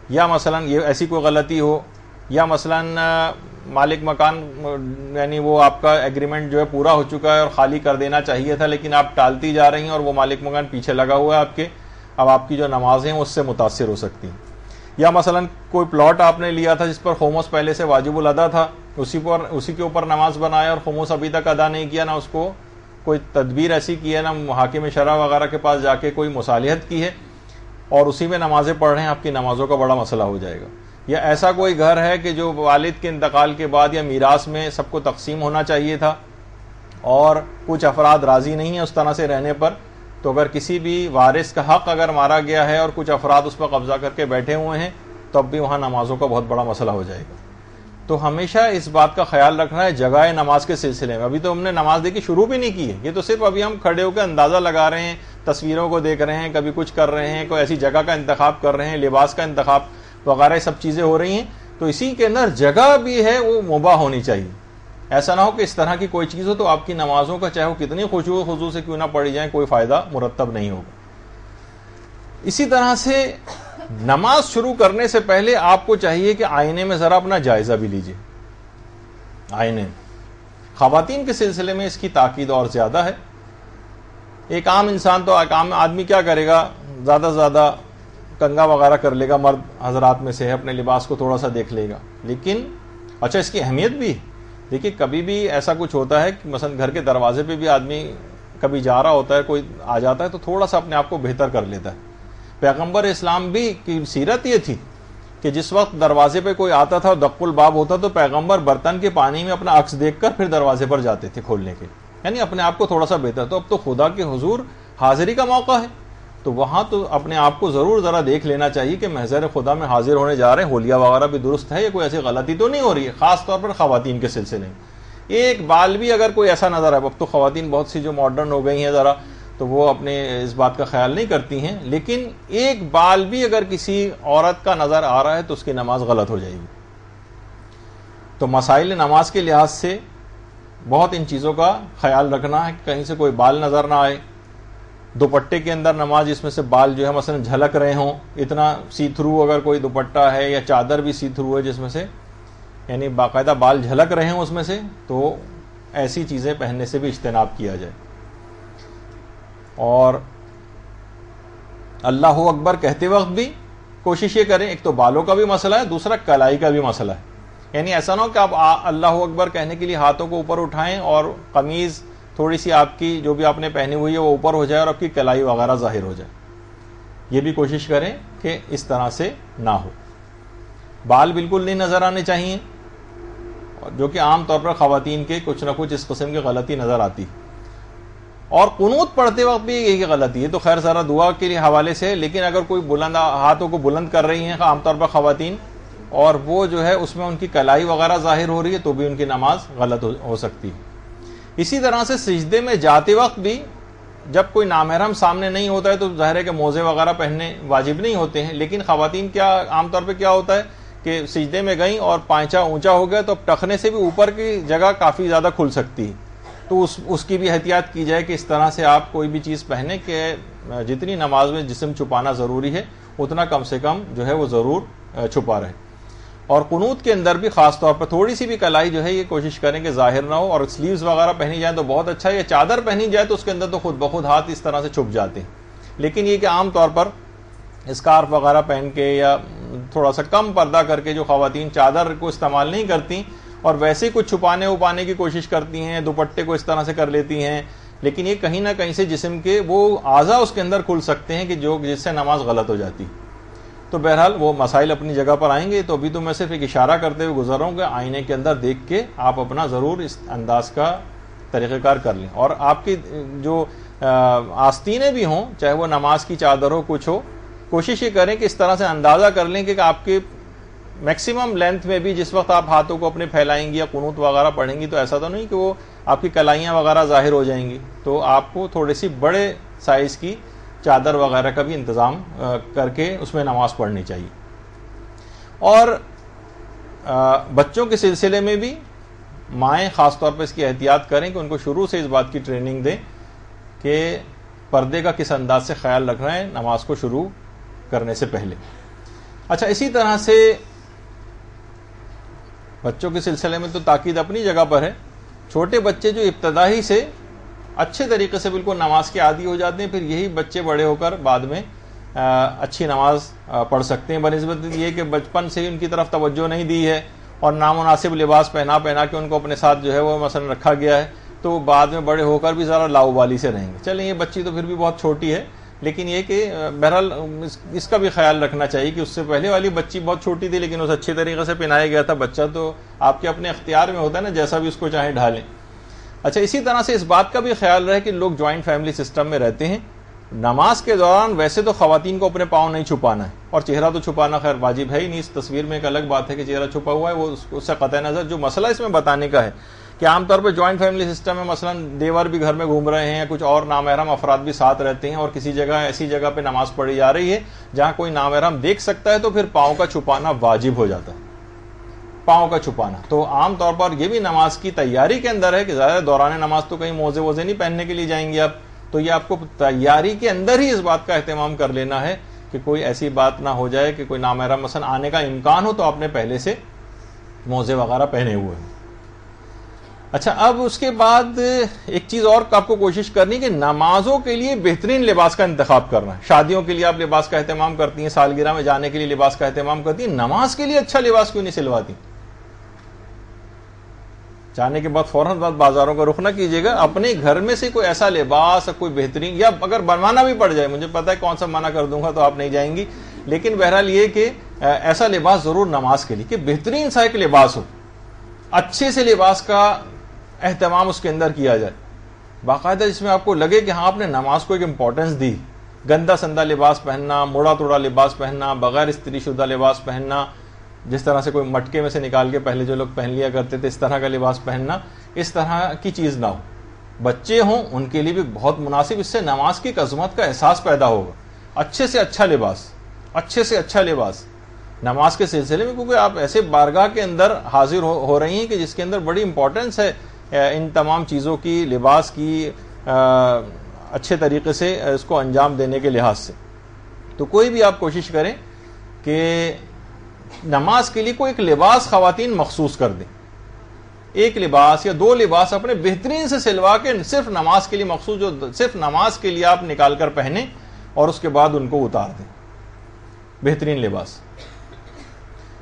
یا مثلا یہ ایسی کوئی غلطی ہو، یا مثلا مالک مکان یعنی وہ آپ کا ایگریمنٹ جو ہے پورا ہو چکا ہے اور خالی کر دینا چاہیے تھا لیکن آپ ٹالتی جا رہی ہیں اور وہ مالک مکان پیچھے لگا ہوا ہے آپ کے، اب آپ کی جو نمازیں ہیں اس سے متاثر ہو سکتی ہیں۔ یا مثلا کوئی پلاٹ آپ نے لیا تھا جس پر خمس پہلے سے واجب الادا تھا، اسی کے اوپر نماز بنایا اور خمس ابھی تک ادا نہیں کیا، نہ اس کو کوئی تدبیر ایسی کی ہے، نہ حاکم شرع وغیرہ کے پاس جا کے کوئی مصالحت کی ہے، اور اسی میں نمازیں پڑھ رہے ہیں، آپ کی نمازوں کا بڑا مسئلہ ہو جائے گا۔ یا ایسا کوئی گھر ہے کہ جو والد کے انتقال کے بعد یا میراث میں سب کو تقسیم ہونا چاہیے تھا اور کچھ افراد راضی نہیں ہیں اس طرح سے رہنے پر، تو اگر کسی بھی وارث کا حق اگر مارا گیا ہے اور کچھ افراد اس پر قبضہ کر کے بیٹھے ہوئے ہیں تو اب بھی وہاں نمازوں کا بہت بڑا مسئلہ ہو جائے گا۔ تو ہمیشہ اس بات کا خیال رکھنا ہے جگہ نماز کے سلسلے میں۔ ابھی تو ہم نے نماز دیکھی شروع بھی نہیں کی ہے، یہ تو صرف ابھی ہم کھڑے ہو کے اندازہ لگا رہے ہیں، تصویروں کو دیکھ رہے ہیں، کبھی کچھ کر رہے ہیں، کوئی ایسی جگہ کا انتخاب کر رہے ہیں، لباس کا انتخاب وغیرہ سب چیزیں ہو رہی ہیں، تو اسی کے اندر جگہ بھی ہے وہ مباح ہونی چاہیے۔ ایسا نہ ہو کہ اس طرح کی کوئی چیز ہو تو آپ کی نمازوں کا چاہے وہ کتنی خشوع و خضوع سے کیوں نہ پڑھی جائیں کوئی فائدہ مرتب نہیں ہوگا۔ اسی طرح سے نماز شروع کرنے سے پہلے آپ کو چاہیے کہ آئینے میں ذرا اپنا جائزہ بھی لیجیے۔ آئینے خواتین کے سلسلے میں اس کی تاکید اور زیادہ ہے۔ ایک عام انسان تو عام آدمی کیا کرے گا، زیادہ سے زیادہ کنگا وغیرہ کر لے گا، مرد حضرات میں سے اپنے لباس کو تھوڑا سا دیکھ لے گا، لیکن اچھا اس کی اہمیت بھی دیکھیے، کبھی بھی ایسا کچھ ہوتا ہے کہ مثلا گھر کے دروازے پہ بھی آدمی کبھی جا رہا ہوتا ہے، کوئی آ جاتا ہے تو تھوڑا سا اپنے آپ کو بہتر کر لیتا ہے۔ پیغمبر اسلام بھی کی سیرت یہ تھی کہ جس وقت دروازے پہ کوئی آتا تھا اور دق الباب ہوتا تو پیغمبر برتن کے پانی میں اپنا عکس دیکھ کر پھر دروازے پر جاتے تھے کھولنے کے، یعنی اپنے آپ کو تھوڑا سا بہتر۔ تو اب تو خدا کے حضور حاضری کا موقع ہے تو وہاں تو اپنے آپ کو ضرور ذرا دیکھ لینا چاہیے کہ محضر خدا میں حاضر ہونے جا رہے ہیں، حولیہ وغیرہ بھی درست ہے، یا کوئی ایسی غلطی تو نہیں ہو رہی ہے، خاص طور پر خواتین کے سلسلے میں۔ ایک بال بھی اگر کوئی ایسا نظر آئے، اب تو خواتین بہت سی جو ماڈرن ہو گئی ہیں ذرا تو وہ اپنے اس بات کا خیال نہیں کرتی ہیں، لیکن ایک بال بھی اگر کسی عورت کا نظر آ رہا ہے تو اس کی نماز غلط ہو جائے گی۔ تو مسائل نماز کے لحاظ سے بہت ان چیزوں کا خیال رکھنا ہے کہ کہیں سے کوئی بال نظر نہ آئے۔ دوپٹے کے اندر نماز جس میں سے بال جو ہے مثلا جھلک رہے ہوں، اتنا سی تھرو اگر کوئی دوپٹہ ہے یا چادر بھی سی تھرو ہے جس میں سے یعنی باقاعدہ بال جھلک رہے ہوں اس میں سے، تو ایسی چیزیں پہننے سے بھی اجتناب کیا جائے۔ اور اللہ اکبر کہتے وقت بھی کوشش یہ کریں، ایک تو بالوں کا بھی مسئلہ ہے، دوسرا کلائی کا بھی مسئلہ ہے. یعنی ایسا نہ ہو کہ آپ اللہ اکبر کہنے کے لیے ہاتھوں کو اوپر اٹھائیں اور قمیض تھوڑی سی آپ کی جو بھی آپ نے پہنی ہوئی ہے وہ اوپر ہو جائے اور آپ کی کلائی وغیرہ ظاہر ہو جائے. یہ بھی کوشش کریں کہ اس طرح سے نہ ہو. بال بالکل نہیں نظر آنے چاہیے، جو کہ عام طور پر خواتین کے کچھ نہ کچھ اس قسم کی غلطی نظر آتی. اور قنوت پڑھتے وقت بھی یہی غلطی ہے. تو خیر ذرا دعا کے لیے حوالے سے، لیکن اگر کوئی بلند ہاتھوں کو بلند کر رہی ہیں عام طور پر خواتین اور وہ جو ہے اس میں ان کی کلائی وغیرہ ظاہر ہو رہی ہے تو بھی ان کی نماز غلط ہو سکتی ہے. اسی طرح سے سجدے میں جاتے وقت بھی جب کوئی نامحرم سامنے نہیں ہوتا ہے تو ظاہر ہے کہ موزے وغیرہ پہننے واجب نہیں ہوتے ہیں، لیکن خواتین کیا عام طور پہ کیا ہوتا ہے کہ سجدے میں گئیں اور پائچا اونچا ہو گیا تو اب ٹخنے سے بھی اوپر کی جگہ کافی زیادہ کھل سکتی ہے. تو اس کی بھی احتیاط کی جائے کہ اس طرح سے آپ کوئی بھی چیز پہنے کہ جتنی نماز میں جسم چھپانا ضروری ہے اتنا کم سے کم جو ہے وہ ضرور چھپا رہے. اور قنوت کے اندر بھی خاص طور پر تھوڑی سی بھی کلائی جو ہے یہ کوشش کریں کہ ظاہر نہ ہو، اور سلیوز وغیرہ پہنی جائیں تو بہت اچھا ہے. یا چادر پہنی جائے تو اس کے اندر تو خود بخود ہاتھ اس طرح سے چھپ جاتے ہیں. لیکن یہ کہ عام طور پر اسکارف وغیرہ پہن کے یا تھوڑا سا کم پردہ کر کے جو خواتین چادر کو استعمال نہیں کرتی اور ویسے کچھ چھپانے وپانے کی کوشش کرتی ہیں، دوپٹے کو اس طرح سے کر لیتی ہیں، لیکن یہ کہیں نہ کہیں سے جسم کے وہ اعضاء اس کے اندر کھل سکتے ہیں کہ جس سے نماز غلط ہو جاتی. تو بہرحال وہ مسائل اپنی جگہ پر آئیں گے. تو ابھی تو میں صرف ایک اشارہ کرتے ہوئے گزر رہا ہوں کہ آئینے کے اندر دیکھ کے آپ اپنا ضرور اس انداز کا طریقہ کار کر لیں. اور آپ کی جو آستینیں بھی ہوں، چاہے وہ نماز کی چادر ہو کچھ ہو، کوشش یہ کریں کہ اس طرح سے اندازہ کر لیں کہ آپ کے میکسیمم لینتھ میں بھی جس وقت آپ ہاتھوں کو اپنے پھیلائیں گی یا قنوت وغیرہ پڑھیں گی تو ایسا تو نہیں کہ وہ آپ کی کلائیاں وغیرہ ظاہر ہو جائیں گی. تو آپ کو تھوڑی سی بڑے سائز کی چادر وغیرہ کا بھی انتظام کر کے اس میں نماز پڑھنی چاہیے. اور بچوں کے سلسلے میں بھی مائیں خاص طور پر اس کی احتیاط کریں کہ ان کو شروع سے اس بات کی ٹریننگ دیں کہ پردے کا کس انداز سے خیال رکھ رہے ہیں نماز کو شروع کرنے سے پہلے. اچھا، اسی طرح سے بچوں کے سلسلے میں تو تاکید اپنی جگہ پر ہے. چھوٹے بچے جو ابتدائی سے اچھے طریقے سے بالکل نماز کے عادی ہو جاتے ہیں، پھر یہی بچے بڑے ہو کر بعد میں اچھی نماز پڑھ سکتے ہیں، بنسبت یہ کہ بچپن سے ہی ان کی طرف توجہ نہیں دی ہے اور نامناسب لباس پہنا کے ان کو اپنے ساتھ جو ہے وہ مثلا رکھا گیا ہے، تو بعد میں بڑے ہو کر بھی ذرا لاؤبالی سے رہیں گے. چلیں، یہ بچی تو پھر بھی بہت چھوٹی ہے، لیکن یہ کہ بہرحال اس کا بھی خیال رکھنا چاہیے کہ اس سے پہلے والی بچی بہت چھوٹی تھی لیکن اسے اچھے طریقے سے پہنایا گیا تھا. بچہ تو آپ کے اپنے اختیار میں ہوتا ہے نا، جیسا بھی اس کو چاہیں ڈھالیں. اچھا، اسی طرح سے اس بات کا بھی خیال رہے کہ لوگ جوائنٹ فیملی سسٹم میں رہتے ہیں. نماز کے دوران ویسے تو خواتین کو اپنے پاؤں نہیں چھپانا ہے، اور چہرہ تو چھپانا خیر واجب ہے ہی نہیں. اس تصویر میں ایک الگ بات ہے کہ چہرہ چھپا ہوا ہے، وہ اس سے قطع نظر. جو مسئلہ اس میں بتانے کا ہے کہ عام طور پہ جوائنٹ فیملی سسٹم میں مثلا دیور بھی گھر میں گھوم رہے ہیں، کچھ اور نامحرم افراد بھی ساتھ رہتے ہیں، اور کسی جگہ ایسی جگہ پہ نماز پڑھی جا رہی ہے جہاں کوئی نامحرم دیکھ سکتا ہے، تو پھر پاؤں کا چھپانا واجب ہو جاتا ہے. پاؤں کا چھپانا تو عام طور پر یہ بھی نماز کی تیاری کے اندر ہے کہ زیادہ دوران نماز تو کہیں موزے ووزے نہیں پہننے کے لیے جائیں گے آپ، تو یہ آپ کو تیاری کے اندر ہی اس بات کا اہتمام کر لینا ہے کہ کوئی ایسی بات نہ ہو جائے کہ کوئی نامحرم مثلا آنے کا امکان ہو تو آپ نے پہلے سے موزے وغیرہ پہنے ہوئے ہیں. اچھا، اب اس کے بعد ایک چیز اور آپ کو کوشش کرنی کہ نمازوں کے لیے بہترین لباس کا انتخاب کرنا ہے. شادیوں کے لیے آپ لباس کا اہتمام کرتی ہیں، سالگرہ میں جانے کے لیے لباس کا اہتمام کرتی ہیں، نماز کے لیے اچھا لباس کیوں نہیں سلواتی؟ جانے کے بعد فوراً بازاروں کا رخ نہ کیجیے گا، اپنے گھر میں سے کوئی ایسا لباس کوئی بہترین، یا اگر بنوانا بھی پڑ جائے، مجھے پتا ہے کون سا منع کر دوں گا تو آپ نہیں جائیں گی، لیکن بہرحال یہ کہ ایسا لباس ضرور نماز کے لیے کہ بہترین سا ایک لباس ہو، اچھے سے لباس کا اہتمام اس کے اندر کیا جائے باقاعدہ، جس میں آپ کو لگے کہ ہاں آپ نے نماز کو ایک امپورٹنس دی. گندا سندا لباس پہننا، موڑا توڑا لباس پہننا، بغیر استری شدہ لباس پہننا، جس طرح سے کوئی مٹکے میں سے نکال کے پہلے جو لوگ پہن لیا کرتے تھے اس طرح کا لباس پہننا، اس طرح کی چیز نہ ہو. بچے ہوں ان کے لیے بھی بہت مناسب، اس سے نماز کی عظمت کا احساس پیدا ہوگا. اچھے سے اچھا لباس، اچھے سے اچھا لباس نماز کے سلسلے میں، کیونکہ آپ ایسے بارگاہ کے اندر حاضر ہو رہی ہیں کہ جس کے اندر بڑی امپورٹنس ہے ان تمام چیزوں کی، لباس کی اچھے طریقے سے اس کو انجام دینے کے لحاظ سے. تو کوئی بھی آپ کوشش کریں کہ نماز کے لیے کوئی ایک لباس خواتین مخصوص کر دیں. ایک لباس یا دو لباس اپنے بہترین سے سلوا کے صرف نماز کے لیے مخصوص، جو صرف نماز کے لیے آپ نکال کر پہنیں اور اس کے بعد ان کو اتار دیں، بہترین لباس۔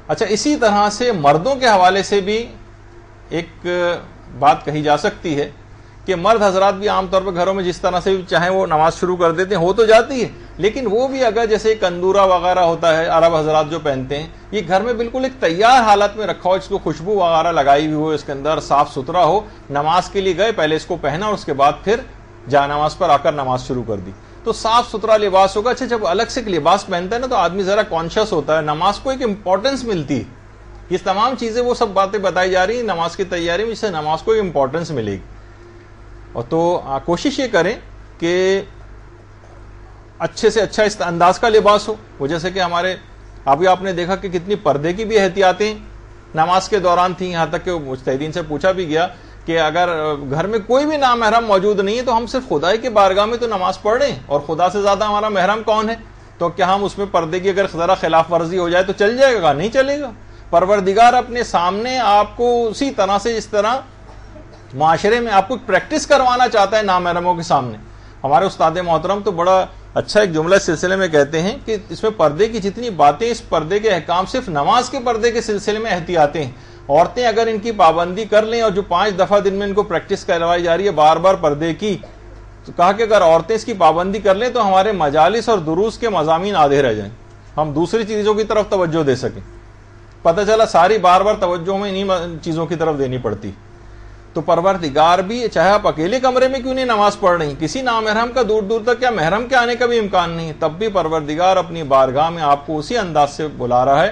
اچھا، اسی طرح سے مردوں کے حوالے سے بھی ایک بات کہی جا سکتی ہے کہ مرد حضرات بھی عام طور پر گھروں میں جس طرح سے بھی چاہیں وہ نماز شروع کر دیتے ہیں، ہو تو جاتی ہے، لیکن وہ بھی اگر جیسے کندورا وغیرہ ہوتا ہے عرب حضرات جو پہنتے ہیں، یہ گھر میں بالکل ایک تیار حالت میں رکھا ہو، اس کو خوشبو وغیرہ لگائی ہوئی ہو، اس کے اندر صاف ستھرا ہو، نماز کے لیے گئے پہلے اس کو پہنا اور اس کے بعد پھر جا نماز پر آ کر نماز شروع کر دی، تو صاف ستھرا لباس ہوگا۔ اچھا، جب الگ سے ایک لباس پہنتا ہے نا تو آدمی ذرا کانشیس ہوتا ہے، نماز کو ایک امپورٹنس ملتی ہے۔ یہ تمام چیزیں وہ سب باتیں بتائی جا رہی ہیں نماز کی تیاری میں، جس سے نماز کو ایک امپورٹنس ملے گی۔ اور تو کوشش یہ کریں کہ اچھے سے اچھا اس انداز کا لباس ہو، وہ جیسے کہ ہمارے ابھی آپ نے دیکھا کہ کتنی پردے کی بھی احتیاطیں نماز کے دوران تھیں، یہاں تک کہ مجتہدین سے پوچھا بھی گیا کہ اگر گھر میں کوئی بھی نامحرم موجود نہیں ہے تو ہم صرف خدا کی بارگاہ میں تو نماز پڑھ رہے ہیں، اور خدا سے زیادہ ہمارا محرم کون ہے، تو کیا ہم اس میں پردے کی اگر ذرا خلاف ورزی ہو جائے تو چل جائے گا؟ نہیں چلے گا۔ پروردگار اپنے سامنے آپ کو اسی طرح سے جس طرح معاشرے میں آپ کو پریکٹس کروانا چاہتا ہے نامحرموں کے سامنے۔ ہمارے استاد محترم تو بڑا اچھا ایک جملہ اس سلسلے میں کہتے ہیں کہ اس میں پردے کی جتنی باتیں، اس پردے کے احکام صرف نماز کے پردے کے سلسلے میں احتیاطیں ہیں۔ عورتیں اگر ان کی پابندی کر لیں، اور جو 5 دفعہ دن میں ان کو پریکٹس کروائی جا رہی ہے بار بار پردے کی، تو کہا کہ اگر عورتیں اس کی پابندی کر لیں تو ہمارے مجالس اور دروس کے مضامین آدھے رہ جائیں، ہم دوسری چیزوں کی طرف توجہ دے سکیں۔ پتہ چلا ساری بار بار توجہ میں انہی چیزوں کی طرف دینی پڑتی۔ تو پروردگار بھی چاہے آپ اکیلے کمرے میں کیوں نہیں نماز پڑھ رہی، کسی نامحرم کا دور دور تک، کیا محرم کے آنے کا بھی امکان نہیں، تب بھی پروردگار اپنی بارگاہ میں آپ کو اسی انداز سے بلا رہا ہے،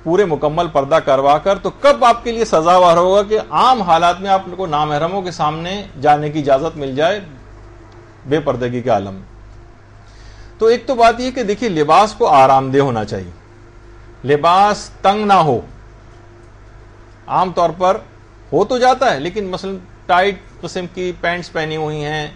پورے مکمل پردہ کروا کر۔ تو کب آپ کے لیے سزاوار ہوگا کہ عام حالات میں آپ کو نامحرموں کے سامنے جانے کی اجازت مل جائے بے پردگی کے عالم میں۔ تو ایک تو بات یہ کہ دیکھیے لباس کو آرام دہ ہونا چاہیے، لباس تنگ نہ ہو۔ عام طور پر ہو تو جاتا ہے، لیکن مثلا ٹائٹ قسم کی پینٹس پہنی ہوئی ہیں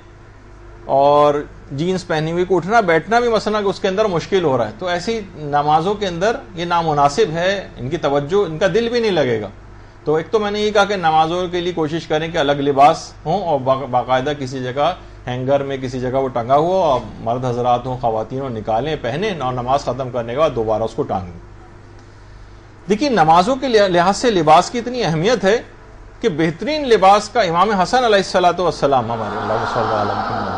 اور جینز پہنی ہوئی، کو اٹھنا بیٹھنا بھی مثلا اس کے اندر مشکل ہو رہا ہے، تو ایسی نمازوں کے اندر یہ نامناسب ہے، ان کی توجہ، ان کا دل بھی نہیں لگے گا۔ تو ایک تو میں نے یہ کہا کہ نمازوں کے لیے کوشش کریں کہ الگ لباس ہوں اور باقاعدہ کسی جگہ ہینگر میں کسی جگہ وہ ٹنگا ہوا، اور مرد حضرات ہوں خواتین ہوں نکالیں پہنیں اور نماز ختم کرنے کے بعد دوبارہ اس کو ٹانگیں۔ دیکھیے نمازوں کے لحاظ سے لباس کی اتنی اہمیت ہے کہ بہترین لباس کا امام حسن علیہ الصلوۃ والسلام، ہمارے اللہ صلی اللہ علیہ وسلم،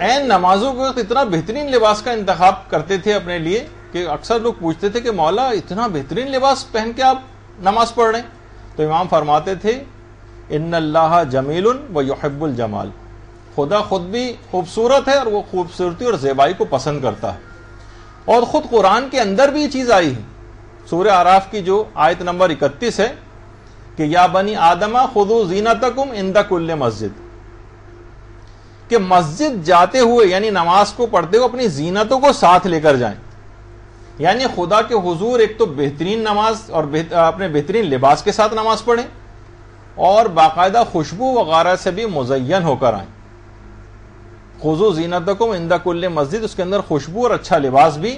این نمازوں کے وقت اتنا بہترین لباس کا انتخاب کرتے تھے اپنے لیے کہ اکثر لوگ پوچھتے تھے کہ مولا اتنا بہترین لباس پہن کے آپ نماز پڑھ رہے ہیں؟ تو امام فرماتے تھے ان اللہ جمیل و یحب الجمال، خدا خود بھی خوبصورت ہے اور وہ خوبصورتی اور زیبائی کو پسند کرتا ہے۔ اور خود قرآن کے اندر بھی یہ چیز آئی ہے، سورہ اعراف کی جو آیت نمبر 31 ہے کہ یا بنی آدم خذوا زینتکم عند کل مسجد، کہ مسجد جاتے ہوئے یعنی نماز کو پڑھتے ہوئے اپنی زینتوں کو ساتھ لے کر جائیں، یعنی خدا کے حضور ایک تو بہترین نماز اور اپنے بہترین لباس کے ساتھ نماز پڑھیں، اور باقاعدہ خوشبو وغیرہ سے بھی مزین ہو کر آئیں۔ خذوا زینتکم عند کل مسجد، اس کے اندر خوشبو اور اچھا لباس بھی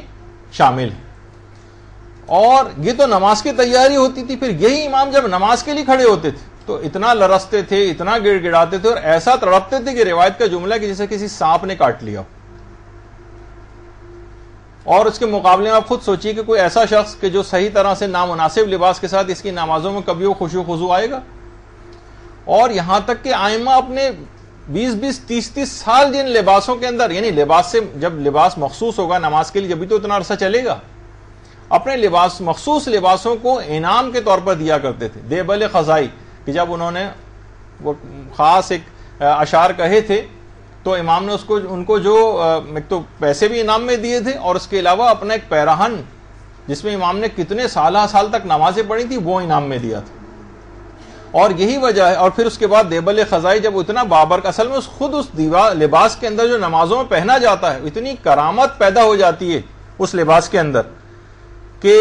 شامل ہے۔ اور یہ تو نماز کی تیاری ہوتی تھی، پھر یہی امام جب نماز کے لیے کھڑے ہوتے تھے تو اتنا لرزتے تھے، اتنا گڑ گڑاتے تھے اور ایسا تڑپتے تھے کہ روایت کا جملہ کہ جیسے کسی سانپ نے کاٹ لیا۔ اور اس کے مقابلے میں آپ خود سوچیے کہ کوئی ایسا شخص کہ جو صحیح طرح سے نامناسب لباس کے ساتھ اس کی نمازوں میں کبھی وہ خشوع خضوع آئے گا؟ اور یہاں تک کہ آئمہ اپنے 20-20 30-30 سال جن لباسوں کے اندر، یعنی لباس سے جب لباس مخصوص ہوگا نماز کے لیے جبھی تو اتنا عرصہ چلے گا، اپنے لباس مخصوص لباسوں کو انعام کے طور پر دیا کرتے تھے۔ دیبل خزائی کہ جب انہوں نے وہ خاص ایک اشعار کہے تھے تو امام نے ان کو جو ایک تو پیسے بھی انعام میں دیے تھے، اور اس کے علاوہ اپنا ایک پیراہن جس میں امام نے کتنے سال تک نمازیں پڑھی تھی وہ انعام میں دیا تھا۔ اور یہی وجہ ہے، اور پھر اس کے بعد دیبل خزائی جب اتنا بابر اصل میں خود اس لباس کے اندر جو نمازوں میں پہنا جاتا ہے اتنی کرامت پیدا ہو جاتی ہے اس لباس کے اندر کہ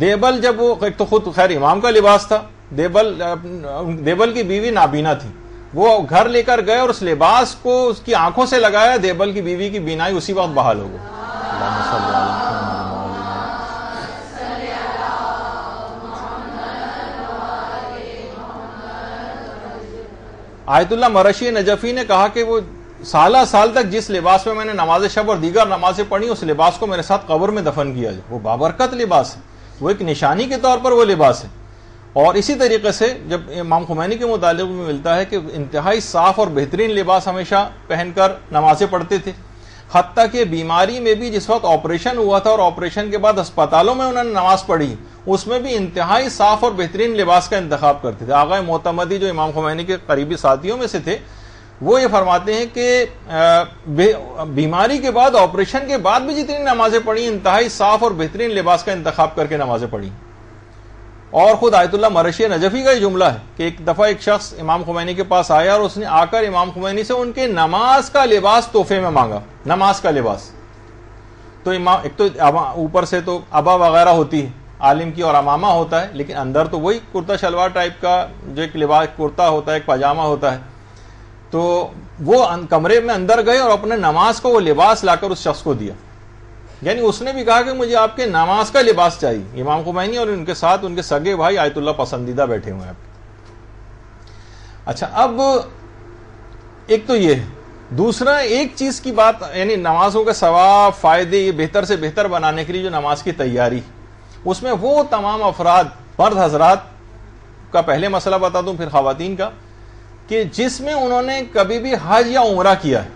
دیبل جب وہ ایک تو خود خیر امام کا لباس تھا، دیبل کی بیوی نابینا تھی، وہ گھر لے کر گئے اور اس لباس کو اس کی آنکھوں سے لگایا، دیبل کی بیوی کی بینائی اسی وقت بحال ہو گئی۔ صلی علی آیت اللہ مرشی نجفی نے کہا کہ وہ سالہ سال تک جس لباس میں نے نماز شب اور دیگر نمازیں پڑھی اس لباس کو میرے ساتھ قبر میں دفن کیا جائے. وہ بابرکت لباس ہے, وہ ایک نشانی کے طور پر وہ لباس ہے. اور اسی طریقے سے جب امام خمینی کے متعلق میں ملتا ہے کہ انتہائی صاف اور بہترین لباس ہمیشہ پہن کر نمازیں پڑھتے تھے, حتیٰ کہ بیماری میں بھی جس وقت آپریشن ہوا تھا اور آپریشن کے بعد اسپتالوں میں انہوں نے نماز پڑھی, اس میں بھی انتہائی صاف اور بہترین لباس کا انتخاب کرتے تھے. آغا معتمدی جو امام خمینی کے قریبی ساتھیوں میں سے تھے, وہ یہ فرماتے ہیں کہ بیماری کے بعد آپریشن کے بعد بھی جتنی نمازیں پڑھی انتہائی صاف اور بہترین لباس کا انتخاب کر کے نمازیں پڑھی. اور خود آیت اللہ مرشی نجفی کا یہ جملہ ہے کہ ایک دفعہ ایک شخص امام خمینی کے پاس آیا اور اس نے آ کر امام خمینی سے ان کے نماز کا لباس تحفے میں مانگا. نماز کا لباس تو ایک تو اوپر سے تو ابا وغیرہ ہوتی ہے عالم کی اور امامہ ہوتا ہے, لیکن اندر تو وہی کرتا شلوار ٹائپ کا جو ایک لباس کرتا ہوتا ہے, ایک پاجامہ ہوتا ہے. تو وہ کمرے میں اندر گئے اور اپنے نماز کو وہ لباس لا کر اس شخص کو دیا. یعنی اس نے بھی کہا کہ مجھے آپ کے نماز کا لباس چاہیے. امام خمینی اور ان کے ساتھ ان کے سگے بھائی آیت اللہ پسندیدہ بیٹھے ہوئے ہیں. اچھا, اب ایک تو یہ ہے. دوسرا ایک چیز کی بات, یعنی نمازوں کے ثواب فائدے یہ بہتر سے بہتر بنانے کے لیے جو نماز کی تیاری, اس میں وہ تمام افراد مرد حضرات کا پہلے مسئلہ بتا دوں پھر خواتین کا, کہ جس میں انہوں نے کبھی بھی حج یا عمرہ کیا ہے,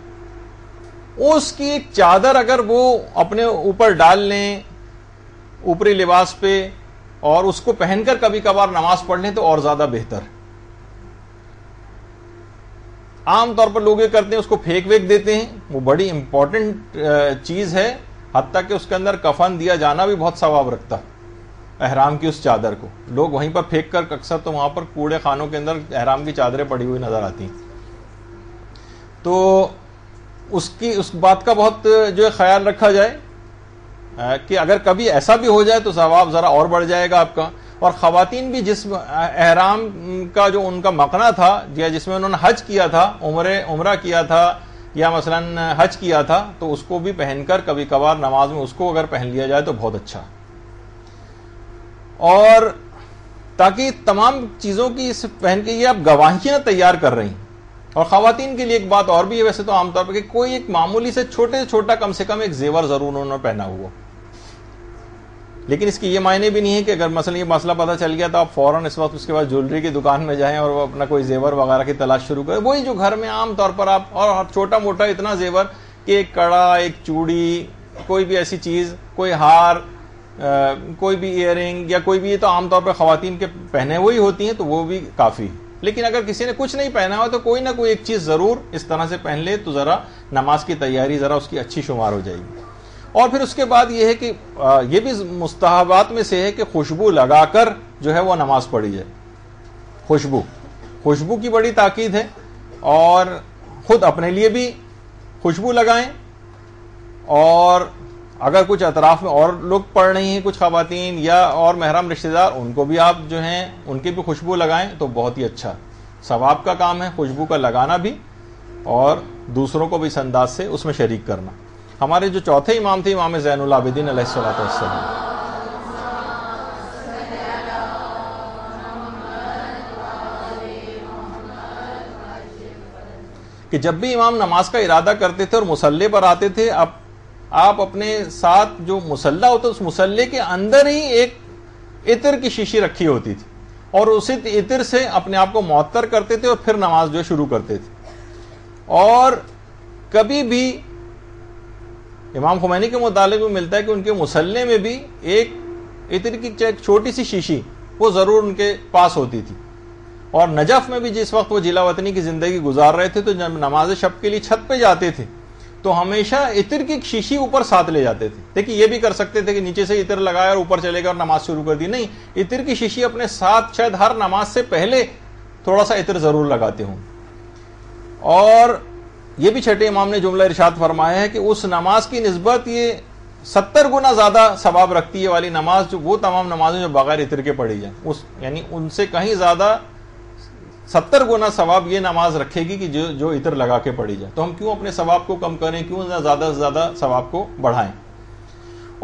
اس کی ایک چادر اگر وہ اپنے اوپر ڈال لیں اوپری لباس پہ اور اس کو پہن کر کبھی کبھار نماز پڑھ لیں تو اور زیادہ بہتر. عام طور پر لوگ یہ کرتے ہیں اس کو پھینک ویک دیتے ہیں, وہ بڑی امپورٹنٹ چیز ہے, حتیٰ کہ اس کے اندر کفن دیا جانا بھی بہت ثواب رکھتا احرام کی اس چادر کو. لوگ وہیں پر پھینک کر, اکثر تو وہاں پر کوڑے خانوں کے اندر احرام کی چادریں پڑی ہوئی نظر آتی ہیں. تو اس بات کا بہت جو ہے خیال رکھا جائے کہ اگر کبھی ایسا بھی ہو جائے تو ثواب ذرا اور بڑھ جائے گا آپ کا. اور خواتین بھی جس احرام کا جو ان کا مقنا تھا یا جس میں انہوں نے حج کیا تھا, عمرہ کیا تھا یا مثلا حج کیا تھا, تو اس کو بھی پہن کر کبھی کبھار نماز میں اس کو اگر پہن لیا جائے تو بہت اچھا. اور تاکہ تمام چیزوں کی پہن کے یہ آپ گواہیاں تیار کر رہی ہیں. اور خواتین کے لیے ایک بات اور بھی ہے ویسے تو عام طور پر, کہ کوئی ایک معمولی سے چھوٹا کم سے کم ایک زیور ضرور انہوں نے پہنا ہوا, لیکن اس کی یہ معنی بھی نہیں ہے کہ اگر مثلا یہ مسئلہ پتہ چل گیا تو آپ فوراً اس وقت اس کے بعد جیولری کی دکان میں جائیں اور وہ اپنا کوئی زیور وغیرہ کی تلاش شروع کریں. وہی جو گھر میں عام طور پر آپ, اور چھوٹا موٹا اتنا زیور کہ ایک کڑا, ایک چوڑی, کوئی بھی ایسی چیز, کوئی ہار, کوئی بھی ایئر رنگ یا کوئی بھی, یہ تو عام طور پر خواتین کے پہنے ہوئی ہوتی ہیں تو وہ بھی کافی. لیکن اگر کسی نے کچھ نہیں پہنا ہوا تو کوئی نہ کوئی ایک چیز ضرور اس طرح سے پہن لے تو ذرا نماز کی تیاری ذرا اس کی اچھی شمار ہو جائے گی. اور پھر اس کے بعد یہ ہے کہ یہ بھی مستحبات میں سے ہے کہ خوشبو لگا کر جو ہے وہ نماز پڑھی جائے. خوشبو کی بڑی تاکید ہے, اور خود اپنے لیے بھی خوشبو لگائیں, اور اگر کچھ اطراف میں اور لوگ پڑھ رہی ہیں کچھ خواتین یا اور محرم رشتہ دار, ان کو بھی آپ جو ہیں ان کی بھی خوشبو لگائیں تو بہت ہی اچھا ثواب کا کام ہے خوشبو کا لگانا بھی, اور دوسروں کو بھی اس انداز سے اس میں شریک کرنا. ہمارے جو چوتھے امام تھے امام زین العابدین علیہ الصلوۃ والسلام, کہ جب بھی امام نماز کا ارادہ کرتے تھے اور مصلی پر آتے تھے, آپ اپنے ساتھ جو مصلی ہوتا اس مصلی کے اندر ہی ایک عطر کی شیشی رکھی ہوتی تھی, اور اسی عطر سے اپنے آپ کو معطر کرتے تھے اور پھر نماز جو شروع کرتے تھے. اور کبھی بھی امام خمینی کے متعلق بھی ملتا ہے کہ ان کے مصلی میں بھی ایک عطر کی ایک چھوٹی سی شیشی وہ ضرور ان کے پاس ہوتی تھی. اور نجف میں بھی جس وقت وہ جلا وطنی کی زندگی گزار رہے تھے تو جب نماز شب کے لیے چھت پہ جاتے تھے تو ہمیشہ عطر کی ایک شیشی اوپر ساتھ لے جاتے تھے. دیکھیے یہ بھی کر سکتے تھے کہ نیچے سے عطر لگایا اور اوپر چلے گا اور نماز شروع کر دی, نہیں, عطر کی شیشی اپنے ساتھ شاید ہر نماز سے پہلے تھوڑا سا عطر ضرور لگاتے ہوں. اور یہ بھی چھٹے امام نے جملہ ارشاد فرمایا ہے کہ اس نماز کی نسبت یہ 70 گنا زیادہ ثواب رکھتی ہے والی نماز جو وہ تمام نمازیں جو بغیر عطر کے پڑھی جائیں, یعنی ان سے کہیں زیادہ 70 گنا ثواب یہ نماز رکھے گی کہ جو عطر لگا کے پڑھی جائے. تو ہم کیوں اپنے ثواب کو کم کریں, کیوں زیادہ سے زیادہ ثواب کو بڑھائیں.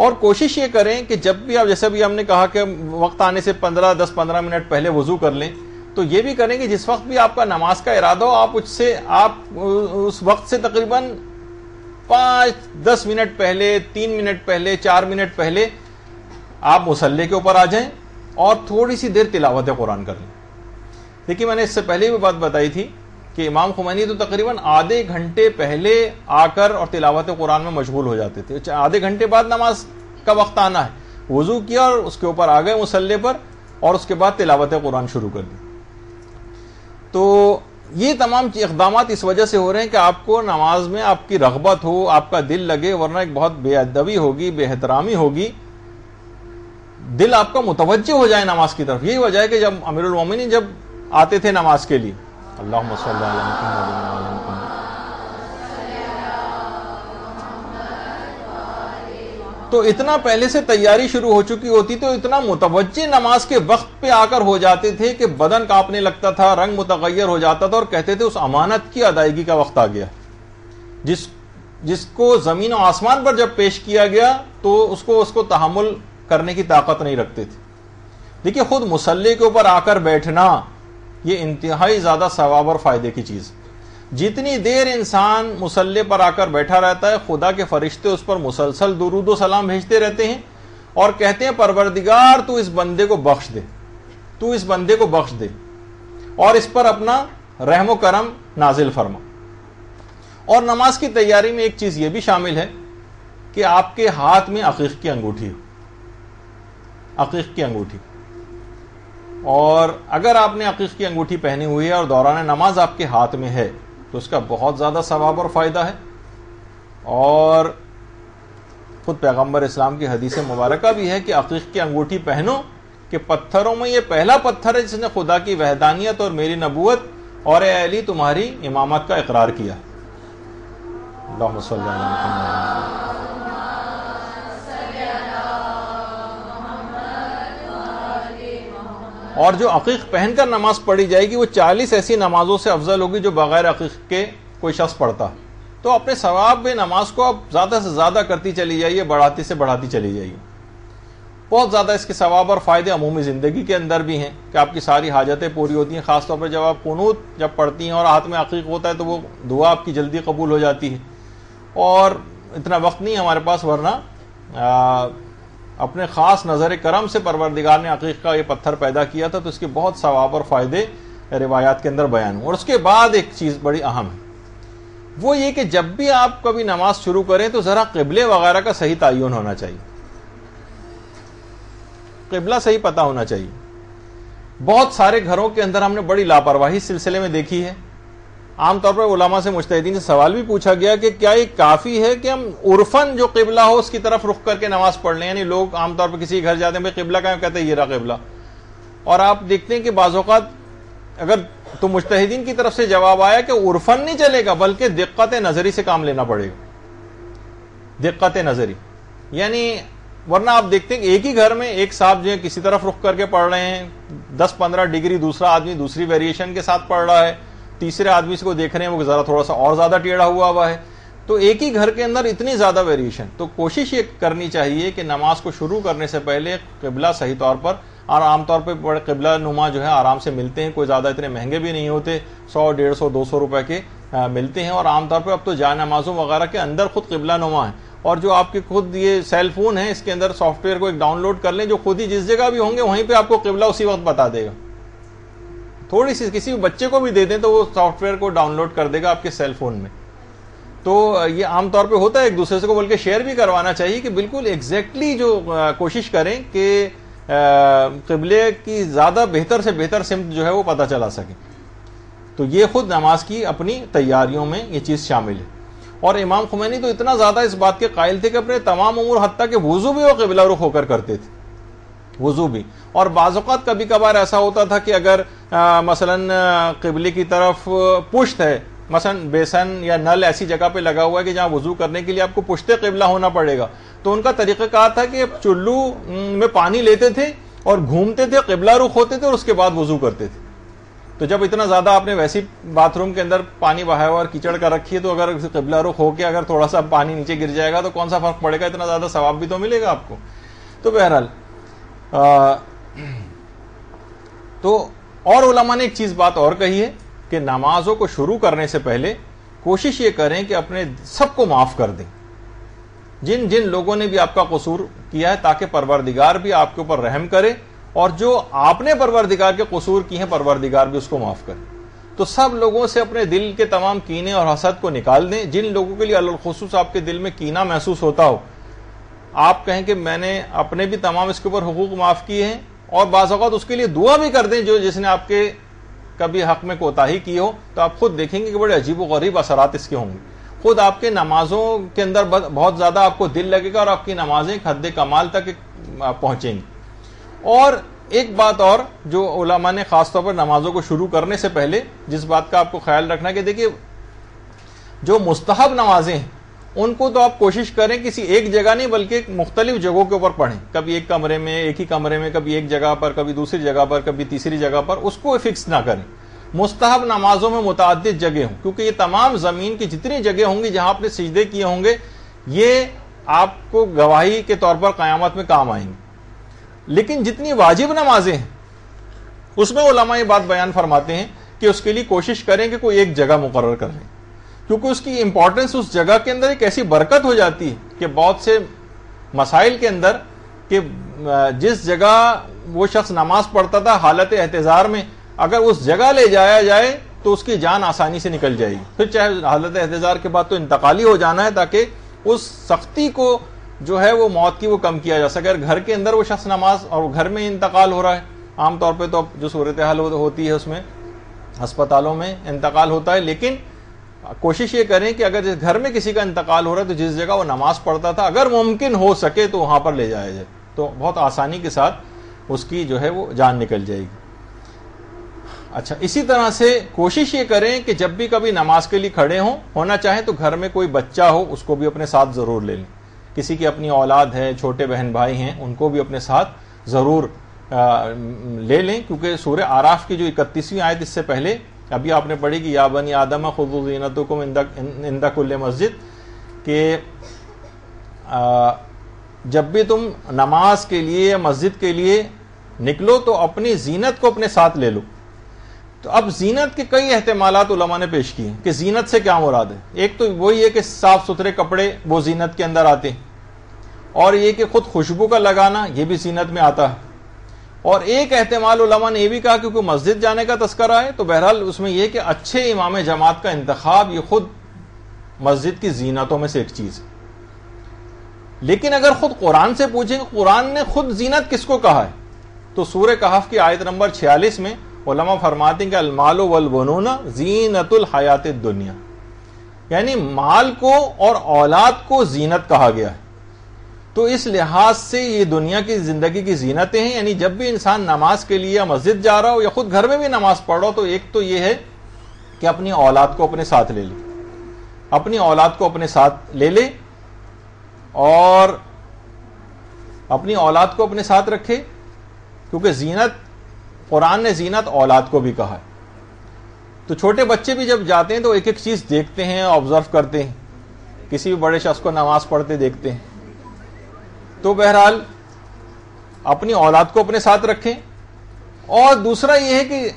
اور کوشش یہ کریں کہ جب بھی آپ، جیسے بھی ہم نے کہا کہ وقت آنے سے 10-15 منٹ پہلے وضو کر لیں، تو یہ بھی کریں کہ جس وقت بھی آپ کا نماز کا ارادہ ہو، آپ اس وقت سے تقریباً 5-10 منٹ پہلے، 3 منٹ پہلے، 4 منٹ پہلے آپ مصلی کے اوپر آ جائیں اور تھوڑی سی دیر تلاوت قرآن کر لیں. دیکھیے میں نے اس سے پہلے بھی بات بتائی تھی کہ امام خمینی تو تقریباً آدھے گھنٹے پہلے آ کر اور تلاوت قرآن میں مشغول ہو جاتے تھے. آدھے گھنٹے بعد نماز کا وقت آنا ہے، وضو کیا اور اس کے اوپر آ گئے مصلی پر، اور اس کے بعد تلاوت قرآن شروع کر دی. تو یہ تمام اقدامات اس وجہ سے ہو رہے ہیں کہ آپ کو نماز میں آپ کی رغبت ہو، آپ کا دل لگے، ورنہ ایک بہت بے ادبی ہوگی، بے احترامی ہوگی، دل آپ کا متوجہ ہو جائے نماز کی طرف. یہی وجہ ہے کہ جب امیر المومنین جب آتے تھے نماز کے لیے، اللہم صلی علی محمد، تو اتنا پہلے سے تیاری شروع ہو چکی ہوتی، تو اتنا متوجہ نماز کے وقت پہ آ کر ہو جاتے تھے کہ بدن کانپنے لگتا تھا، رنگ متغیر ہو جاتا تھا، اور کہتے تھے اس امانت کی ادائیگی کا وقت آ گیا، جس کو زمین و آسمان پر جب پیش کیا گیا تو اس کو تحمل کرنے کی طاقت نہیں رکھتے تھے. دیکھیے خود مصلی کے اوپر آ کر بیٹھنا یہ انتہائی زیادہ ثواب اور فائدے کی چیز. جتنی دیر انسان مصلی پر آ کر بیٹھا رہتا ہے، خدا کے فرشتے اس پر مسلسل درود و سلام بھیجتے رہتے ہیں اور کہتے ہیں پروردگار تو اس بندے کو بخش دے، تو اس بندے کو بخش دے اور اس پر اپنا رحم و کرم نازل فرما. اور نماز کی تیاری میں ایک چیز یہ بھی شامل ہے کہ آپ کے ہاتھ میں عقیق کی انگوٹھی ہو، عقیق کی انگوٹھی. اور اگر آپ نے عقیق کی انگوٹھی پہنی ہوئی ہے اور دوران نماز آپ کے ہاتھ میں ہے تو اس کا بہت زیادہ ثواب اور فائدہ ہے. اور خود پیغمبر اسلام کی حدیث مبارکہ بھی ہے کہ عقیق کی انگوٹھی پہنو کہ پتھروں میں یہ پہلا پتھر ہے جس نے خدا کی وحدانیت اور میری نبوت اور اے علی تمہاری امامت کا اقرار کیا. اللہم صلی علی محمد. اور جو عقیق پہن کر نماز پڑھی جائے گی وہ 40 ایسی نمازوں سے افضل ہوگی جو بغیر عقیق کے کوئی شخص پڑھتا. تو اپنے ثواب میں نماز کو آپ زیادہ سے زیادہ کرتی چلی جائیے، بڑھاتی سے بڑھاتی چلی جائیے. بہت زیادہ اس کے ثواب اور فائدے عمومی زندگی کے اندر بھی ہیں کہ آپ کی ساری حاجتیں پوری ہوتی ہیں. خاص طور پر جب آپ قنوت جب پڑھتی ہیں اور ہاتھ میں عقیق ہوتا ہے تو وہ دعا آپ کی جلدی قبول ہو جاتی ہے. اور اتنا وقت نہیں ہمارے پاس، ورنہ اپنے خاص نظر کرم سے پروردگار نے عقیق کا یہ پتھر پیدا کیا تھا، تو اس کے بہت ثواب اور فائدے روایات کے اندر بیان ہوں. اور اس کے بعد ایک چیز بڑی اہم ہے، وہ یہ کہ جب بھی آپ کبھی نماز شروع کریں تو ذرا قبلے وغیرہ کا صحیح تعین ہونا چاہیے، قبلہ صحیح پتہ ہونا چاہیے. بہت سارے گھروں کے اندر ہم نے بڑی لاپرواہی اس سلسلے میں دیکھی ہے. عام طور پر علماء سے مجتہدین سے سوال بھی پوچھا گیا کہ کیا یہ کافی ہے کہ ہم عرفاً جو قبلہ ہو اس کی طرف رخ کر کے نماز پڑھ لیں؟ یعنی لوگ عام طور پر کسی گھر جاتے ہیں، بھائی قبلہ کہاں، کہتے ہیں یہ رہا قبلہ. اور آپ دیکھتے ہیں کہ بعض اوقات اگر تو مجتہدین کی طرف سے جواب آیا کہ عرفاً نہیں چلے گا بلکہ دقت نظری سے کام لینا پڑے گا. دقت نظری یعنی ورنہ آپ دیکھتے ہیں کہ ایک ہی گھر میں ایک صاحب جو ہے کسی طرف رخ کر کے پڑھ رہے ہیں 10-15 ڈگری، دوسرا آدمی دوسری ویریشن کے ساتھ پڑھ رہا ہے، تیسرے آدمی سے کو دیکھ رہے ہیں وہ ذرا تھوڑا سا اور زیادہ ٹیڑھا ہوا ہے. تو ایک ہی گھر کے اندر اتنی زیادہ ویریشن. تو کوشش یہ کرنی چاہیے کہ نماز کو شروع کرنے سے پہلے قبلہ صحیح طور پر، اور عام طور پہ بڑے قبلہ نما جو ہے آرام سے ملتے ہیں، کوئی زیادہ اتنے مہنگے بھی نہیں ہوتے، 100, 150, 200 روپے کے ملتے ہیں. اور عام طور پہ اب تو جائے نمازوں وغیرہ کے اندر خود قبلہ نما ہے. اور جو آپ کے خود یہ سیل فون ہے اس کے اندر سافٹ ویئر کو ایک ڈاؤن لوڈ کر لیں جو خود ہی جس جگہ بھی ہوں گے وہیں پہ آپ کو قبلہ اسی وقت بتا دے گا. تھوڑی سی کسی بچے کو بھی دے دیں تو وہ سافٹ ویئر کو ڈاؤن لوڈ کر دے گا آپ کے سیل فون میں. تو یہ عام طور پہ ہوتا ہے، ایک دوسرے سے کو بلکہ شیئر بھی کروانا چاہیے کہ بالکل ایگزیکٹلی جو کوشش کریں کہ قبلے کی زیادہ بہتر سے بہتر سمت جو ہے وہ پتہ چلا سکے. تو یہ خود نماز کی اپنی تیاریوں میں یہ چیز شامل ہے. اور امام خمینی تو اتنا زیادہ اس بات کے قائل تھے کہ اپنے تمام امور حتیٰ کہ وضو بھی وہ قبلہ رخ ہو کر کرتے تھے، وضو بھی. اور بعض اوقات کبھی کبھار ایسا ہوتا تھا کہ اگر مثلا قبلے کی طرف پشت ہے، مثلا بیسن یا نل ایسی جگہ پہ لگا ہوا ہے کہ جہاں وضو کرنے کے لیے آپ کو پشت قبلہ ہونا پڑے گا، تو ان کا طریقہ کار تھا کہ چلو میں پانی لیتے تھے اور گھومتے تھے، قبلہ رخ ہوتے تھے اور اس کے بعد وضو کرتے تھے. تو جب اتنا زیادہ آپ نے ویسی باتھ روم کے اندر پانی بہایا ہوا اور کیچڑ کر رکھی ہے، تو اگر قبلہ رخ ہو کے اگر تھوڑا سا پانی نیچے گر جائے گا تو کون سا فرق پڑے گا، اتنا زیادہ ثواب بھی تو ملے گا آپ کو. تو بہرحال تو اور علماء نے ایک چیز بات اور کہی ہے کہ نمازوں کو شروع کرنے سے پہلے کوشش یہ کریں کہ اپنے سب کو معاف کر دیں، جن جن لوگوں نے بھی آپ کا قصور کیا ہے، تاکہ پروردگار بھی آپ کے اوپر رحم کرے، اور جو آپ نے پروردگار کے قصور کی ہیں پروردگار بھی اس کو معاف کرے. تو سب لوگوں سے اپنے دل کے تمام کینے اور حسد کو نکال دیں. جن لوگوں کے لیے الخصوص آپ کے دل میں کینہ محسوس ہوتا ہو، آپ کہیں کہ میں نے اپنے بھی تمام اس کے اوپر حقوق معاف کیے ہیں، اور بعض اوقات اس کے لیے دعا بھی کر دیں جو جس نے آپ کے کبھی حق میں کوتاہی کی ہو. تو آپ خود دیکھیں گے کہ بڑے عجیب و غریب اثرات اس کے ہوں گے. خود آپ کے نمازوں کے اندر بہت زیادہ آپ کو دل لگے گا، اور آپ کی نمازیں حد کمال تک پہنچیں گی. اور ایک بات اور جو علماء نے خاص طور پر نمازوں کو شروع کرنے سے پہلے جس بات کا آپ کو خیال رکھنا کہ دیکھیے جو مستحب نمازیں ہیں ان کو تو آپ کوشش کریں کسی ایک جگہ نہیں بلکہ مختلف جگہوں کے اوپر پڑھیں. کبھی ایک کمرے میں، ایک ہی کمرے میں، کبھی ایک جگہ پر، کبھی دوسری جگہ پر، کبھی تیسری جگہ پر، اس کو فکس نہ کریں. مستحب نمازوں میں متعدد جگہ ہوں، کیونکہ یہ تمام زمین کی جتنی جگہ ہوں گی جہاں آپ نے سجدے کیے ہوں گے یہ آپ کو گواہی کے طور پر قیامت میں کام آئیں گے. لیکن جتنی واجب نمازیں ہیں اس میں علماء یہ بات بیان فرماتے ہیں کہ اس کے لیے کوشش کریں کہ کوئی ایک جگہ مقرر کر لیں، کیونکہ اس کی امپورٹنس اس جگہ کے اندر ایک ایسی برکت ہو جاتی ہے کہ بہت سے مسائل کے اندر کہ جس جگہ وہ شخص نماز پڑھتا تھا حالت احتضار میں، اگر اس جگہ لے جایا جائے تو اس کی جان آسانی سے نکل جائے گی. پھر چاہے حالت احتضار کے بعد تو انتقالی ہو جانا ہے تاکہ اس سختی کو جو ہے وہ موت کی وہ کم کیا جا سکے. اگر گھر کے اندر وہ شخص نماز اور گھر میں انتقال ہو رہا ہے، عام طور پہ تو جو صورتحال ہوتی ہے اس میں ہسپتالوں میں انتقال ہوتا ہے، لیکن کوشش یہ کریں کہ اگر گھر میں کسی کا انتقال ہو رہا ہے تو جس جگہ وہ نماز پڑھتا تھا اگر ممکن ہو سکے تو وہاں پر لے جایا جائے، تو بہت آسانی کے ساتھ اس کی جو ہے وہ جان نکل جائے گی. اچھا، اسی طرح سے کوشش یہ کریں کہ جب بھی کبھی نماز کے لیے کھڑے ہونا چاہیں تو گھر میں کوئی بچہ ہو اس کو بھی اپنے ساتھ ضرور لے لیں. کسی کی اپنی اولاد ہے، چھوٹے بہن بھائی ہیں، ان کو بھی اپنے ساتھ ضرور لے لیں، کیونکہ سورہ اعراف کی جو 31ویں آیت اس سے پہلے ابھی آپ نے پڑھی کہ یا بنی آدم خذوا زینتکم عند کل مسجد، کہ جب بھی تم نماز کے لیے مسجد کے لیے نکلو تو اپنی زینت کو اپنے ساتھ لے لو. تو اب زینت کے کئی احتمالات علماء نے پیش کیے کہ زینت سے کیا مراد ہے. ایک تو وہی ہے کہ صاف ستھرے کپڑے وہ زینت کے اندر آتے ہیں، اور یہ کہ خود خوشبو کا لگانا یہ بھی زینت میں آتا ہے. اور ایک احتمال علماء نے یہ بھی کہا کیونکہ مسجد جانے کا تذکرہ ہے تو بہرحال اس میں یہ کہ اچھے امام جماعت کا انتخاب یہ خود مسجد کی زینتوں میں سے ایک چیز ہے. لیکن اگر خود قرآن سے پوچھیں کہ قرآن نے خود زینت کس کو کہا ہے تو سورہ کہف کی آیت نمبر 46 میں علماء فرماتے ہیں کہ المال والبنون زینت الحیات الدنیا، یعنی مال کو اور اولاد کو زینت کہا گیا ہے. تو اس لحاظ سے یہ دنیا کی زندگی کی زینتیں ہیں. یعنی جب بھی انسان نماز کے لیے مسجد جا رہا ہو یا خود گھر میں بھی نماز پڑھ رہا ہو تو ایک تو یہ ہے کہ اپنی اولاد کو اپنے ساتھ لے لے، اپنی اولاد کو اپنے ساتھ لے لے اور اپنی اولاد کو اپنے ساتھ رکھے، کیونکہ زینت قرآن نے زینت اولاد کو بھی کہا ہے. تو چھوٹے بچے بھی جب جاتے ہیں تو ایک ایک چیز دیکھتے ہیں، آبزرو کرتے ہیں، کسی بھی بڑے شخص کو نماز پڑھتے دیکھتے ہیں. تو بہرحال اپنی اولاد کو اپنے ساتھ رکھیں. اور دوسرا یہ ہے کہ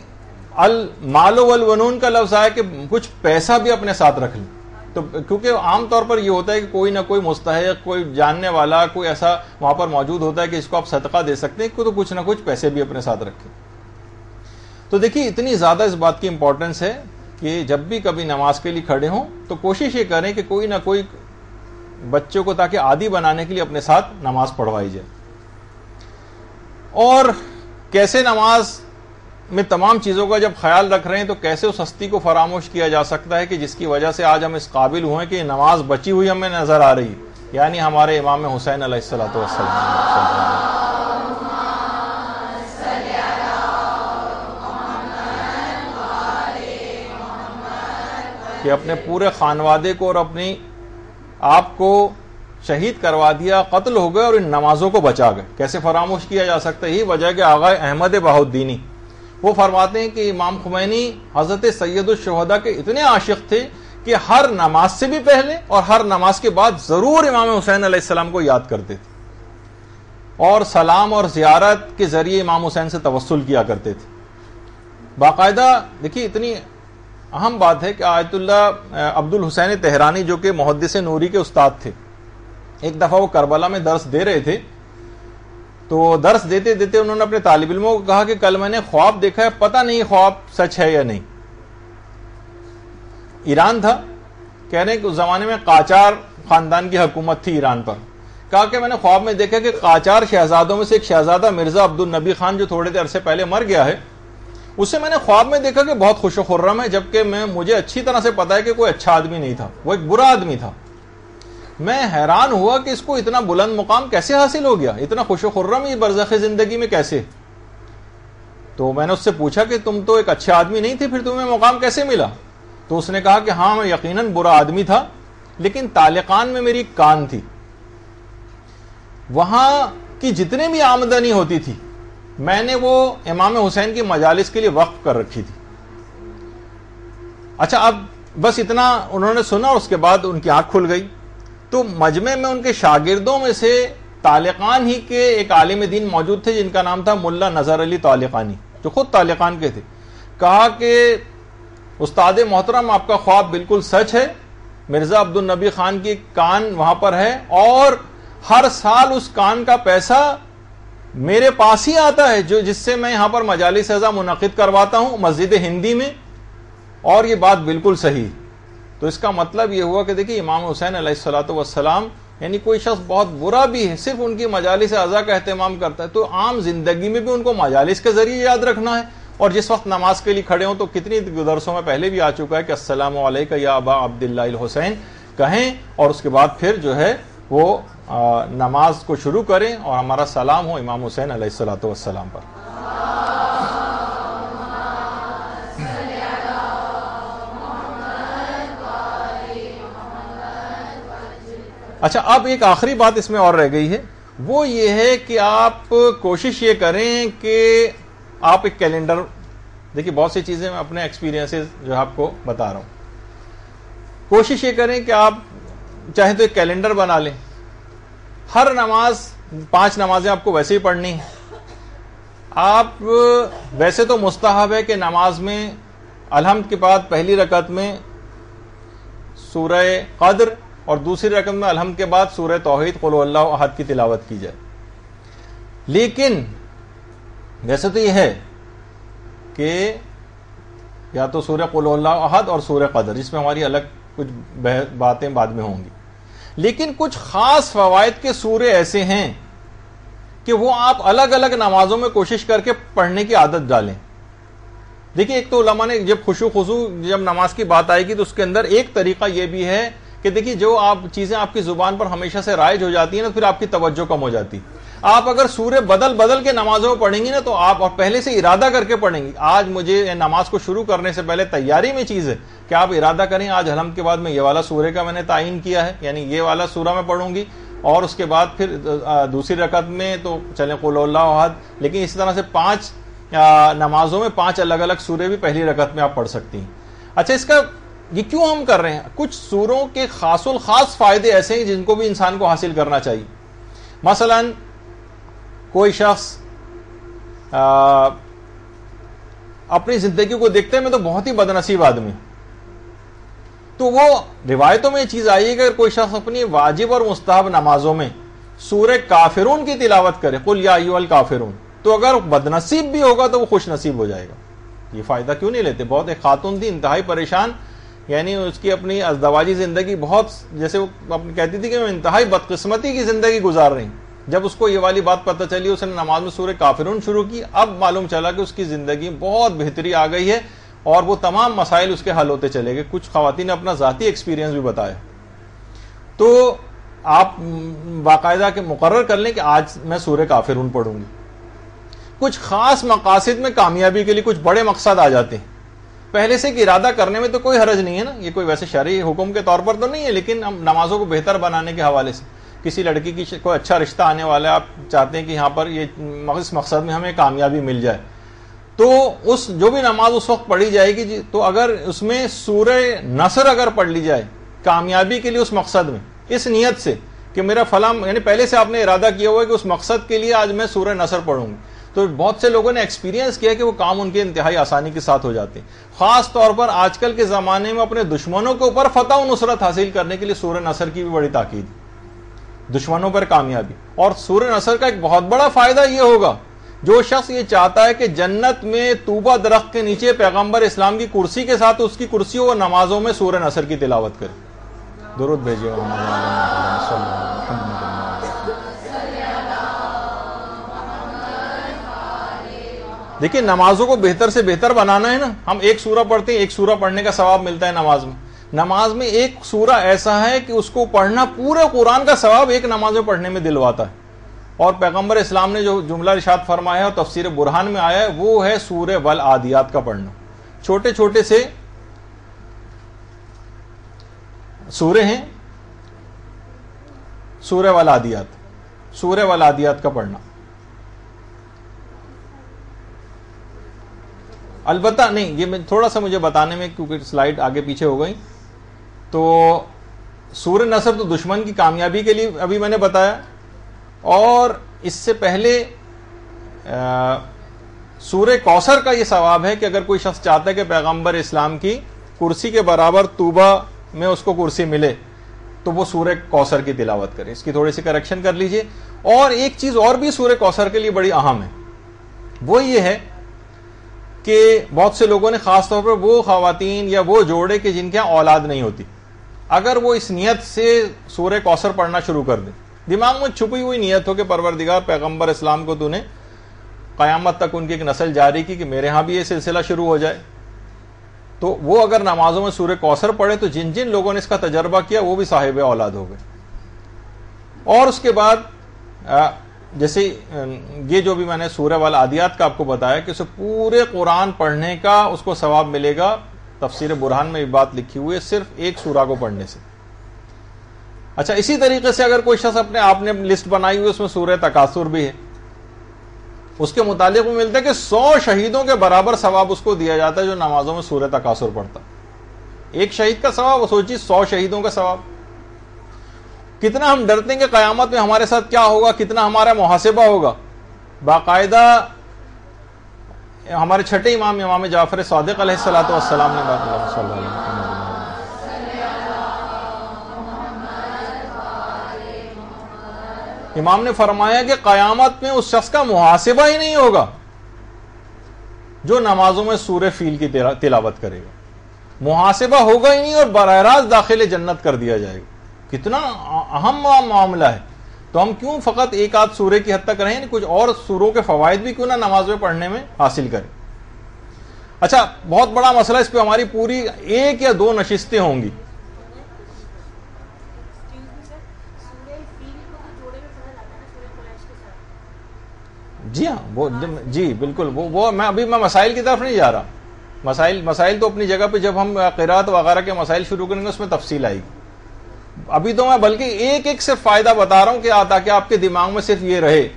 المال والبنون کا لفظ آیا کہ کچھ پیسہ بھی اپنے ساتھ رکھ لیں. تو کیونکہ عام طور پر یہ ہوتا ہے کہ کوئی نہ کوئی مستحق، کوئی جاننے والا، کوئی ایسا وہاں پر موجود ہوتا ہے کہ اس کو آپ صدقہ دے سکتے ہیں، تو کچھ نہ کچھ پیسے بھی اپنے ساتھ رکھیں. تو دیکھیے اتنی زیادہ اس بات کی امپورٹنس ہے کہ جب بھی کبھی نماز کے لیے کھڑے ہوں تو کوشش یہ کریں کہ کوئی نہ کوئی بچوں کو تاکہ عادی بنانے کے لیے اپنے ساتھ نماز پڑھوائی جائے. اور کیسے نماز میں تمام چیزوں کا جب خیال رکھ رہے ہیں تو کیسے اس ہستی کو فراموش کیا جا سکتا ہے کہ جس کی وجہ سے آج ہم اس قابل ہوئے کہ نماز بچی ہوئی ہمیں نظر آ رہی ہے، یعنی ہمارے امام حسین علیہ الصلوۃ والسلام. کہ اپنے پورے خانوادے کو اور اپنی آپ کو شہید کروا دیا، قتل ہو گئے اور ان نمازوں کو بچا گئے. کیسے فراموش کیا جا سکتا ہے؟ یہی وجہ کہ آغا احمد بہاؤالدینی وہ فرماتے ہیں کہ امام خمینی حضرت سید الشہداء کے اتنے عاشق تھے کہ ہر نماز سے بھی پہلے اور ہر نماز کے بعد ضرور امام حسین علیہ السلام کو یاد کرتے تھے اور سلام اور زیارت کے ذریعے امام حسین سے توسل کیا کرتے تھے. باقاعدہ دیکھیے اتنی اہم بات ہے کہ آیت اللہ عبد الحسین تہرانی جو کہ محدث نوری کے استاد تھے، ایک دفعہ وہ کربلا میں درس دے رہے تھے، تو درس دیتے دیتے انہوں نے اپنے طالب علموں کو کہا کہ کل میں نے خواب دیکھا ہے، پتہ نہیں خواب سچ ہے یا نہیں. ایران تھا، کہہ رہے ہیں کہ اس زمانے میں قاجار خاندان کی حکومت تھی ایران پر. کہا کہ میں نے خواب میں دیکھا کہ قاجار شہزادوں میں سے ایک شہزادہ مرزا عبد النبی خان جو تھوڑے دیر عرصے پہلے مر گیا ہے، اسے میں نے خواب میں دیکھا کہ بہت خوش و خرم ہے، جبکہ مجھے اچھی طرح سے پتا ہے کہ کوئی اچھا آدمی نہیں تھا، وہ ایک برا آدمی تھا. میں حیران ہوا کہ اس کو اتنا بلند مقام کیسے حاصل ہو گیا، اتنا خوش و خرم یہ برزخ زندگی میں کیسے. تو میں نے اس سے پوچھا کہ تم تو ایک اچھے آدمی نہیں تھے، پھر تمہیں مقام کیسے ملا؟ تو اس نے کہا کہ ہاں میں یقیناً برا آدمی تھا، لیکن طالقان میں میری کان تھی، وہاں کی جتنے بھی آمدنی ہوتی تھی میں نے وہ امام حسین کی مجالس کے لیے وقف کر رکھی تھی. اچھا اب بس اتنا انہوں نے سنا اور اس کے بعد ان کی آنکھ کھل گئی. تو مجمع میں ان کے شاگردوں میں سے طالقان ہی کے ایک عالم دین موجود تھے جن کا نام تھا ملا نظر علی طالقانی، جو خود طالقان کے تھے. کہا کہ استاد محترم آپ کا خواب بالکل سچ ہے، مرزا عبد النبی خان کی کان وہاں پر ہے اور ہر سال اس کان کا پیسہ میرے پاس ہی آتا ہے جس سے میں یہاں پر مجالس ازا منعقد کرواتا ہوں مسجد ہندی میں، اور یہ بات بالکل صحیح. تو اس کا مطلب یہ ہوا کہ دیکھیے امام حسین علیہ الصلوۃ والسلام یعنی کوئی شخص بہت برا بھی ہے، صرف ان کی مجالس ازا کا اہتمام کرتا ہے، تو عام زندگی میں بھی ان کو مجالس کے ذریعے یاد رکھنا ہے. اور جس وقت نماز کے لیے کھڑے ہوں تو کتنی درسوں میں پہلے بھی آ چکا ہے کہ السلام علیکم یا ابا عبداللہ الحسین کہیں، اور اس کے بعد پھر جو ہے وہ نماز کو شروع کریں اور ہمارا سلام ہو امام حسین علیہ الصلوۃ والسلام پر. اچھا اب ایک آخری بات اس میں اور رہ گئی ہے، وہ یہ ہے کہ آپ کوشش یہ کریں کہ آپ ایک کیلنڈر، دیکھیے بہت سی چیزیں میں اپنے ایکسپیرینسز جو آپ کو بتا رہا ہوں، کوشش یہ کریں کہ آپ چاہے تو ایک کیلنڈر بنا لیں. ہر نماز 5 نمازیں آپ کو ویسے ہی پڑھنی ہیں. آپ ویسے تو مستحب ہے کہ نماز میں الحمد کے بعد پہلی رکعت میں سورہ قدر اور دوسری رکعت میں الحمد کے بعد سورہ توحید قل اللہ احد کی تلاوت کی جائے. لیکن ویسے تو یہ ہے کہ یا تو سورہ قل اللہ احد اور سورہ قدر، جس میں ہماری الگ کچھ باتیں بعد میں ہوں گی، لیکن کچھ خاص فوائد کے سورے ایسے ہیں کہ وہ آپ الگ الگ نمازوں میں کوشش کر کے پڑھنے کی عادت ڈالیں. دیکھیے ایک تو علماء نے جب خشوع خضوع جب نماز کی بات آئے گی تو اس کے اندر ایک طریقہ یہ بھی ہے کہ دیکھیے جو آپ چیزیں آپ کی زبان پر ہمیشہ سے رائج ہو جاتی ہیں نا، پھر آپ کی توجہ کم ہو جاتی. آپ اگر سورے بدل کے نمازوں میں پڑھیں گی نا تو آپ اور پہلے سے ارادہ کر کے پڑھیں گی. آج مجھے نماز کو شروع کرنے سے پہلے تیاری میں چیز ہے کہ آپ ارادہ کریں آج الحمد کے بعد میں یہ والا سورے کا میں نے تعین کیا ہے، یعنی یہ والا سورہ میں پڑھوں گی، اور اس کے بعد پھر دوسری رکعت میں تو چلیں قل اللہ احد. لیکن اس طرح سے 5 نمازوں میں 5 الگ الگ سورے بھی پہلی رکعت میں آپ پڑھ سکتی ہیں. اچھا اس کا یہ کیوں ہم کر رہے ہیں؟ کچھ سوروں کے خاص الخاص فائدے ایسے ہیں جن کو بھی انسان کو حاصل کرنا چاہیے. مثلا کوئی شخص اپنی زندگی کو دیکھتے ہیں میں تو بہت ہی بدنصیب آدمی، تو وہ روایتوں میں یہ چیز آئی ہے کہ اگر کوئی شخص اپنی واجب اور مستحب نمازوں میں سورہ کافرون کی تلاوت کرے قل یا ایھا الکافرون، تو اگر بدنصیب بھی ہوگا تو وہ خوش نصیب ہو جائے گا. یہ فائدہ کیوں نہیں لیتے؟ بہت ایک خاتون تھی انتہائی پریشان، یعنی اس کی اپنی ازدواجی زندگی بہت، جیسے وہ کہتی تھی کہ میں انتہائی بدقسمتی کی زندگی گزار رہی ہوں. جب اس کو یہ والی بات پتہ چلی اس نے نماز میں سورہ کافرون شروع کی، اب معلوم چلا کہ اس کی زندگی بہت بہتری آ گئی ہے اور وہ تمام مسائل اس کے حل ہوتے چلے گئے. کچھ خواتین نے اپنا ذاتی ایکسپیرینس بھی بتایا. تو آپ باقاعدہ کہ مقرر کر لیں کہ آج میں سورہ کافرون پڑھوں گی. کچھ خاص مقاصد میں کامیابی کے لیے کچھ بڑے مقصد آ جاتے ہیں، پہلے سے کہ ارادہ کرنے میں تو کوئی حرج نہیں ہے نا، یہ کوئی ویسے شرعی حکم کے طور پر تو نہیں ہے، لیکن ہم نمازوں کو بہتر بنانے کے حوالے سے کسی لڑکی کی کوئی اچھا رشتہ آنے والا ہے، آپ چاہتے ہیں کہ یہاں پر یہ اس مقصد میں ہمیں کامیابی مل جائے، تو اس جو بھی نماز اس وقت پڑھی جائے گی تو اگر اس میں سورہ نصر اگر پڑھ لی جائے کامیابی کے لیے اس مقصد میں، اس نیت سے کہ میرا فلاں، یعنی پہلے سے آپ نے ارادہ کیا ہوا ہے کہ اس مقصد کے لیے آج میں سورہ نصر پڑھوں گی، تو بہت سے لوگوں نے ایکسپیرینس کیا کہ وہ کام ان کے انتہائی آسانی کے ساتھ ہو جاتے ہیں. خاص طور پر آج کل کے زمانے میں اپنے دشمنوں کے اوپر فتح و نصرت حاصل کرنے کے لیے سورہ نصر کی بھی بڑی تاکید ہے، دشمنوں پر کامیابی. اور سورہ نصر کا ایک بہت بڑا فائدہ یہ ہوگا، جو شخص یہ چاہتا ہے کہ جنت میں طوبہ درخت کے نیچے پیغمبر اسلام کی کرسی کے ساتھ اس کی کرسی ہو، وہ نمازوں میں سورہ نصر کی تلاوت کرے. درود بھیجیے. دیکھیں نمازوں کو بہتر سے بہتر بنانا ہے نا. ہم ایک سورہ پڑھتے ہیں، ایک سورہ پڑھنے کا ثواب ملتا ہے نماز میں. نماز میں ایک سورہ ایسا ہے کہ اس کو پڑھنا پورے قرآن کا ثواب ایک نماز میں پڑھنے میں دلواتا ہے. اور پیغمبر اسلام نے جو جملہ ارشاد فرمایا ہے اور تفسیر برہان میں آیا ہے وہ ہے سورہ والعادیات کا پڑھنا. چھوٹے چھوٹے سے سورے ہیں، سورہ والعادیات، سورہ والعادیات کا پڑھنا. البتہ نہیں، یہ تھوڑا سا مجھے بتانے میں کیونکہ سلائیڈ آگے پیچھے ہو گئی، تو سورہ نصر تو دشمن کی کامیابی کے لیے ابھی میں نے بتایا، اور اس سے پہلے سورہ کوثر کا یہ ثواب ہے کہ اگر کوئی شخص چاہتا ہے کہ پیغمبر اسلام کی کرسی کے برابر طوبہ میں اس کو کرسی ملے تو وہ سورہ کوثر کی تلاوت کرے. اس کی تھوڑی سی کریکشن کر لیجئے. اور ایک چیز اور بھی سورہ کوثر کے لیے بڑی اہم ہے، وہ یہ ہے کہ بہت سے لوگوں نے خاص طور پر وہ خواتین یا وہ جوڑے کہ جن کے یہاں اولاد نہیں ہوتی، اگر وہ اس نیت سے سورہ کوثر پڑھنا شروع کر دیں، دماغ میں چھپی ہوئی نیت ہو کہ پروردگار پیغمبر اسلام کو تو نے قیامت تک ان کی ایک نسل جاری کی کہ میرے ہاں بھی یہ سلسلہ شروع ہو جائے، تو وہ اگر نمازوں میں سورہ کوثر پڑھے تو جن جن لوگوں نے اس کا تجربہ کیا وہ بھی صاحب اولاد ہو گئے. اور اس کے بعد جیسے یہ جو بھی میں نے سورہ والعادیات کا آپ کو بتایا کہ اسے پورے قرآن پڑھنے کا اس کو ثواب ملے گا. تفسیر برہان میں یہ بات لکھی ہوئی ہے صرف ایک سورہ کو پڑھنے سے. اچھا، اسی طریقے سے اگر کوئی شخص اپنے آپ نے لسٹ بنائی ہوئی اس میں سورہ تکاثر بھی ہے، اس کے متعلق بھی ملتا ہے کہ 100 شہیدوں کے برابر ثواب اس کو دیا جاتا ہے جو نمازوں میں سورہ تکاثر پڑھتا. ایک شہید کا ثواب، وہ سوچیے 100 شہیدوں کا ثواب. کتنا ہم ڈرتے ہیں کہ قیامت میں ہمارے ساتھ کیا ہوگا، کتنا ہمارا محاسبہ ہوگا. باقاعدہ ہمارے چھٹے امام جعفر صادق علیہ الصلوۃ والسلام نے بات صلی اللہ علیہ وسلم امام نے فرمایا کہ قیامت میں اس شخص کا محاسبہ ہی نہیں ہوگا جو نمازوں میں سورہ فیل کی تلاوت کرے گا. محاسبہ ہوگا ہی نہیں اور براہ راست داخل جنت کر دیا جائے گا. کتنا اہم معاملہ ہے. تو ہم کیوں فقط ایک آدھ سورے کی حد تک رہیں، کچھ اور سوروں کے فوائد بھی کیوں نہ نماز میں پڑھنے میں حاصل کریں. اچھا، بہت بڑا مسئلہ، اس پہ ہماری پوری 1 یا 2 نشستیں ہوں گی. جی ہاں، جی بالکل، وہ میں مسائل کی طرف نہیں جا رہا. مسائل تو اپنی جگہ پہ جب ہم قرات وغیرہ کے مسائل شروع کریں گے اس میں تفصیل آئے گی. ابھی تو میں بلکہ ایک صرف فائدہ بتا رہا ہوں کہ تاکہ آپ کے دماغ میں صرف یہ رہے،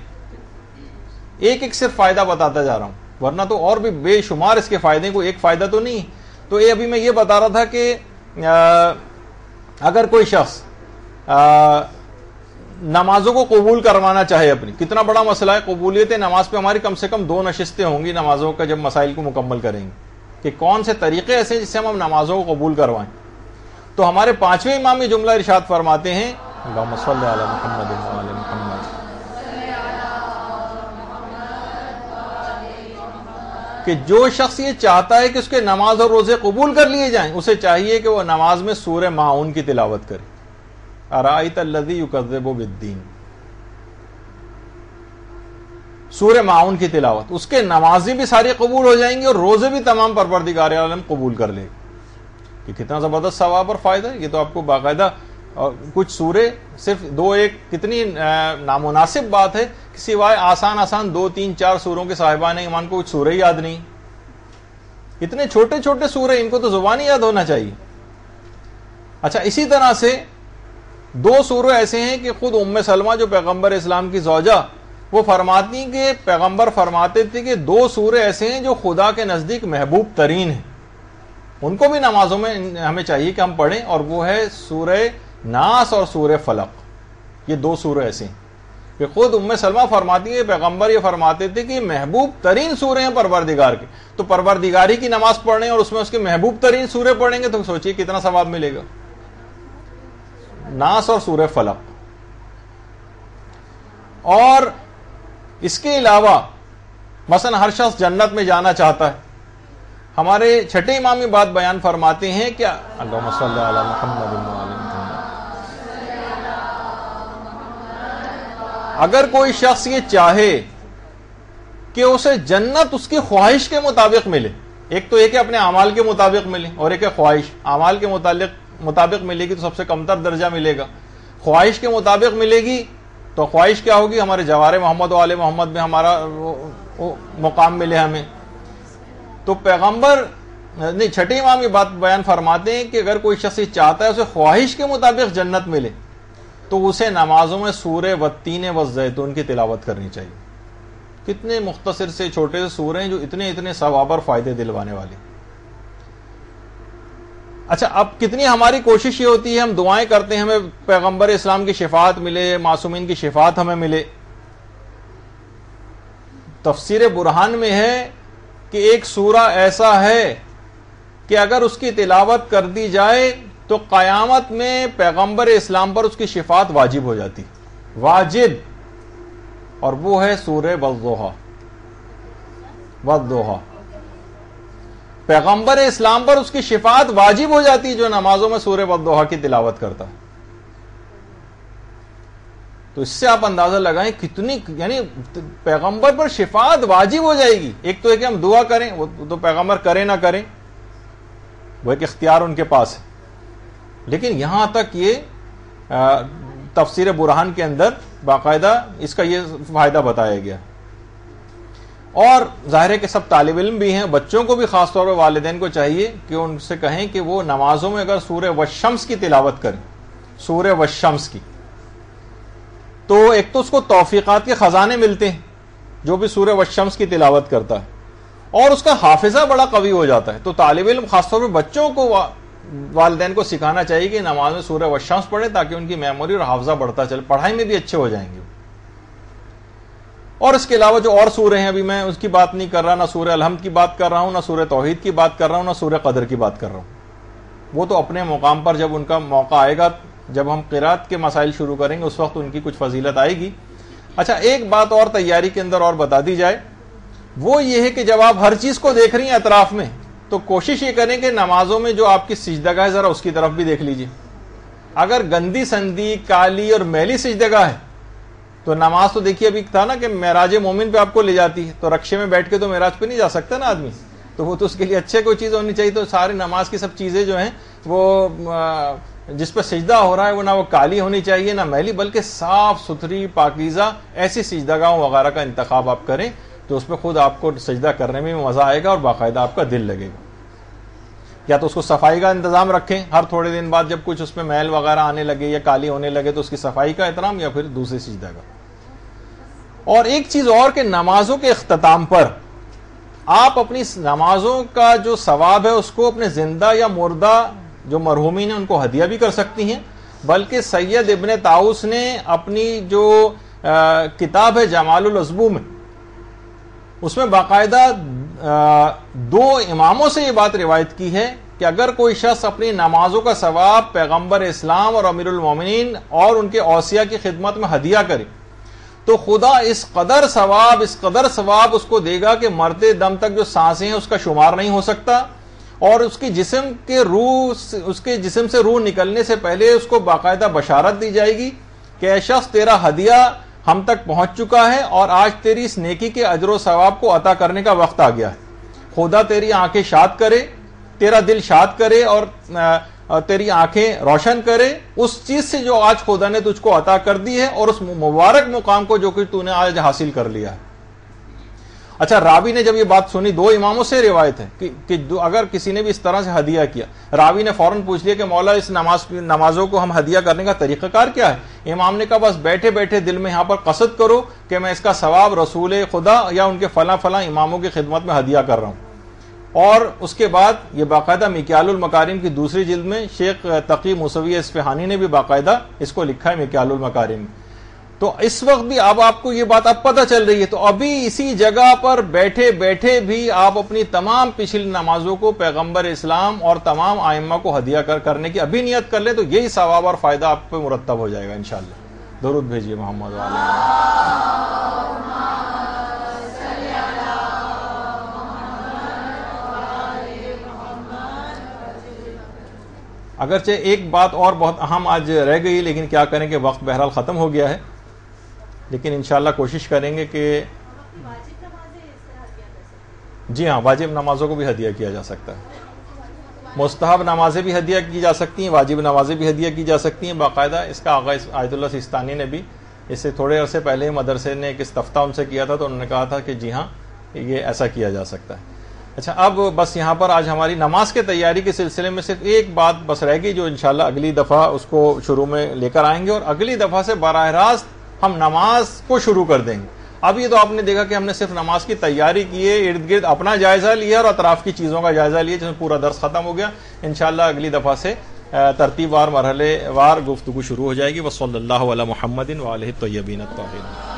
ایک صرف فائدہ بتاتا جا رہا ہوں، ورنہ تو اور بھی بے شمار اس کے فائدے، کو ایک فائدہ تو نہیں. تو ابھی میں یہ بتا رہا تھا کہ اگر کوئی شخص نمازوں کو قبول کروانا چاہے اپنی، کتنا بڑا مسئلہ ہے قبولیت نماز پہ. ہماری کم سے کم 2 نشستیں ہوں گی نمازوں کا جب مسائل کو مکمل کریں گے کہ کون سے طریقے ایسے ہیں جس سے ہم نمازوں کو قبول کروائیں. تو ہمارے 5ویں امام یہ جملہ ارشاد فرماتے ہیں، اللہم صلی علی محمد و علی محمد، کہ جو شخص یہ چاہتا ہے کہ اس کے نماز اور روزے قبول کر لیے جائیں، اسے چاہیے کہ وہ نماز میں سورہ ماعون کی تلاوت کرے. ارائیت الذی یکذب بالدین، سورہ ماعون کی تلاوت، اس کے نمازیں بھی ساری قبول ہو جائیں گی اور روزے بھی تمام پروردگار عالم قبول کر لے گا. کہ کتنا زبردست ثواب اور فائدہ ہے. یہ تو آپ کو باقاعدہ کچھ سورے صرف 2-1 کتنی نامناسب بات ہے کہ سوائے آسان 2-3-4 سوروں کے صاحبان ایمان کو کچھ سورے ہی یاد نہیں. اتنے چھوٹے چھوٹے سورے، ان کو تو زبان یاد ہونا چاہیے. اچھا، اسی طرح سے 2 سورے ایسے ہیں کہ خود ام سلمہ جو پیغمبر اسلام کی زوجہ وہ فرماتی کہ پیغمبر فرماتے تھے کہ 2 سورے ایسے ہیں جو خدا کے نزدیک محبوب ترین ہیں، ان کو بھی نمازوں میں ہمیں چاہیے کہ ہم پڑھیں، اور وہ ہے سورہ ناس اور سورہ فلق۔ یہ 2 سورے ایسے ہیں کہ خود ام سلمہ فرماتی ہے پیغمبر یہ فرماتے تھے کہ محبوب ترین سورے ہیں پروردگار کے، تو پروردگاری کی نماز پڑھیں اور اس میں اس کے محبوب ترین سورے پڑھیں گے تو سوچئے کتنا ثواب ملے گا۔ ناس اور سورہ فلق۔ اور اس کے علاوہ مثلا ہر شخص جنت میں جانا چاہتا ہے، ہمارے چھٹے امام یہ بات بیان فرماتے ہیں کہ اللہم صلی علی محمد و علی محمد، اگر کوئی شخص یہ چاہے کہ اسے جنت اس کی خواہش کے مطابق ملے، ایک تو ایک ہے اپنے اعمال کے مطابق ملے اور ایک ہے خواہش، اعمال کے مطابق ملے گی تو سب سے کمتر درجہ ملے گا، خواہش کے مطابق ملے گی تو خواہش کیا ہوگی، ہمارے جوار محمد و آل محمد میں ہمارا مقام ملے ہمیں۔ تو پیغمبر نہیں، چھٹے امام یہ بات بیان فرماتے ہیں کہ اگر کوئی شخص چاہتا ہے اسے خواہش کے مطابق جنت ملے تو اسے نمازوں میں سورہ والتین والزیتون کی تلاوت کرنی چاہیے۔ کتنے مختصر سے چھوٹے سے سورے ہیں جو اتنے ثواب اور فائدے دلوانے والے۔ اچھا، اب کتنی ہماری کوشش یہ ہوتی ہے، ہم دعائیں کرتے ہیں ہمیں پیغمبر اسلام کی شفاعت ملے، معصومین کی شفاعت ہمیں ملے۔ تفسیر برہان میں ہے کہ ایک سورہ ایسا ہے کہ اگر اس کی تلاوت کر دی جائے تو قیامت میں پیغمبر اسلام پر اس کی شفاعت واجب ہو جاتی، واجب، اور وہ ہے سورہ والضحیٰ۔ پیغمبر اسلام پر اس کی شفاعت واجب ہو جاتی جو نمازوں میں سورہ والضحیٰ کی تلاوت کرتا ہے۔ تو اس سے آپ اندازہ لگائیں کتنی، یعنی پیغمبر پر شفاعت واجب ہو جائے گی۔ ایک تو ہے کہ ہم دعا کریں، وہ تو پیغمبر کریں نہ کریں وہ ایک اختیار ان کے پاس ہے، لیکن یہاں تک یہ تفسیر برہان کے اندر باقاعدہ اس کا یہ فائدہ بتایا گیا۔ اور ظاہر ہے کہ سب طالب علم بھی ہیں، بچوں کو بھی خاص طور پر والدین کو چاہیے کہ ان سے کہیں کہ وہ نمازوں میں اگر سورہ والشمس کی تلاوت کریں، سورہ والشمس کی، تو ایک تو اس کو توفیقات کے خزانے ملتے ہیں جو بھی سورہ والشمس کی تلاوت کرتا ہے، اور اس کا حافظہ بڑا قوی ہو جاتا ہے۔ تو طالب علم خاص طور پر بچوں کو والدین کو سکھانا چاہیے کہ نماز میں سورہ والشمس پڑھیں تاکہ ان کی میموری اور حافظہ بڑھتا چلے، پڑھائی میں بھی اچھے ہو جائیں گے۔ اور اس کے علاوہ جو اور سورے ہیں، ابھی میں اس کی بات نہیں کر رہا، نہ سورہ الحمد کی بات کر رہا ہوں، نہ سورہ توحید کی بات کر رہا ہوں، نہ سورہ قدر کی بات کر رہا ہوں، وہ تو اپنے مقام پر جب ان کا موقع آئے گا، جب ہم قرات کے مسائل شروع کریں گے اس وقت ان کی کچھ فضیلت آئے گی۔ اچھا، ایک بات اور تیاری کے اندر اور بتا دی جائے، وہ یہ ہے کہ جب آپ ہر چیز کو دیکھ رہی ہیں اطراف میں تو کوشش یہ کریں کہ نمازوں میں جو آپ کی سجدگاہ ہے ذرا اس کی طرف بھی دیکھ لیجئے۔ اگر گندی سندی، کالی اور میلی سجدگاہ ہے تو نماز تو دیکھیے ابھی تھا نا کہ معراج مومن پہ آپ کو لے جاتی ہے، تو رکشے میں بیٹھ کے تو معراج پہ نہیں جا سکتا نا آدمی، تو وہ تو اس کے لیے اچھے کوئی چیز ہونی چاہیے۔ تو ساری نماز کی سب چیزیں جو ہیں وہ جس پہ سجدہ ہو رہا ہے وہ نہ وہ کالی ہونی چاہیے نہ میلی، بلکہ صاف ستھری پاکیزہ ایسی سجدگاہوں وغیرہ کا انتخاب آپ کریں تو اس میں خود آپ کو سجدہ کرنے میں مزہ آئے گا اور باقاعدہ آپ کا دل لگے گا۔ یا تو اس کو صفائی کا انتظام رکھیں، ہر تھوڑے دن بعد جب کچھ اس میں میل وغیرہ آنے لگے یا کالی ہونے لگے تو اس کی صفائی کا احترام، یا پھر دوسری سجدہ کا۔ اور ایک چیز اور کہ نمازوں کے اختتام پر آپ اپنی نمازوں کا جو ثواب ہے اس کو اپنے زندہ یا مردہ جو مرحومین ہیں ان کو ہدیہ بھی کر سکتی ہیں، بلکہ سید ابن طاؤس نے اپنی جو کتاب ہے جمال العضبو میں، اس میں باقاعدہ 2 اماموں سے یہ بات روایت کی ہے کہ اگر کوئی شخص اپنی نمازوں کا ثواب پیغمبر اسلام اور امیر المومنین اور ان کے اوصیاء کی خدمت میں ہدیہ کرے تو خدا اس قدر ثواب اس کو دے گا کہ مرتے دم تک جو سانسیں ہیں اس کا شمار نہیں ہو سکتا، اور اس کے جسم سے روح نکلنے سے پہلے اس کو باقاعدہ بشارت دی جائے گی کہ اے شخص تیرا ہدیہ ہم تک پہنچ چکا ہے اور آج تیری اس نیکی کے اجر و ثواب کو عطا کرنے کا وقت آ گیا ہے۔ خدا تیری آنکھیں شاد کرے، تیرا دل شاد کرے اور تیری آنکھیں روشن کرے اس چیز سے جو آج خدا نے تجھ کو عطا کر دی ہے اور اس مبارک مقام کو جو کہ تو نے آج حاصل کر لیا ہے۔ اچھا راوی نے جب یہ بات سنی، دو اماموں سے روایت ہے کہ اگر کسی نے بھی اس طرح سے ہدیہ کیا، راوی نے فوراً پوچھ لیا کہ مولا اس نمازوں کو ہم ہدیہ کرنے کا طریقہ کار کیا ہے؟ امام نے کہا بس بیٹھے بیٹھے دل میں یہاں پر قصد کرو کہ میں اس کا ثواب رسول خدا یا ان کے فلاں فلاں اماموں کی خدمت میں ہدیہ کر رہا ہوں. اور اس کے بعد یہ باقاعدہ مکیال المکارم کی دوسری جلد میں شیخ تقی موسوی اصفہانی نے بھی باقاعدہ اس کو لکھا ہے مکیال المکارم. تو اس وقت بھی اب آپ کو یہ بات اب پتہ چل رہی ہے، تو ابھی اسی جگہ پر بیٹھے بیٹھے بھی آپ اپنی تمام پچھلی نمازوں کو پیغمبر اسلام اور تمام ائمہ کو ہدیہ کرنے کی ابھی نیت کر لیں، تو یہی ثواب اور فائدہ آپ پہ مرتب ہو جائے گا انشاءاللہ. درود بھیجیے محمد علیہ. اگرچہ ایک بات اور بہت اہم آج رہ گئی، لیکن کیا کریں کہ وقت بہرحال ختم ہو گیا ہے، لیکن انشاءاللہ کوشش کریں گے کہ جی ہاں واجب نمازوں کو بھی ہدیہ کیا جا سکتا ہے. مستحب نمازیں بھی ہدیہ کی جا سکتی ہیں، واجب نمازیں بھی ہدیہ کی جا سکتی ہیں. باقاعدہ اس کا آغاز آیت اللہ سیستانی نے بھی اس سے تھوڑے عرصے پہلے مدرسے نے ایک استفتاء ان سے کیا تھا، تو انہوں نے کہا تھا کہ جی ہاں یہ ایسا کیا جا سکتا ہے. اچھا اب بس یہاں پر آج ہماری نماز کے تیاری کے سلسلے میں صرف ایک بات بس رہ گئی، جو انشاءاللہ اگلی دفعہ اس کو شروع میں لے کر آئیں گے، اور اگلی دفعہ سے براہ راست ہم نماز کو شروع کر دیں گے. اب یہ تو آپ نے دیکھا کہ ہم نے صرف نماز کی تیاری کی ہے، ارد گرد اپنا جائزہ لیا اور اطراف کی چیزوں کا جائزہ لیا، جس میں پورا درس ختم ہو گیا. انشاءاللہ اگلی دفعہ سے ترتیب وار مرحلے وار گفتگو شروع ہو جائے گی. وصلی اللہ علی محمد وآلہ الطیبین الطاہرین.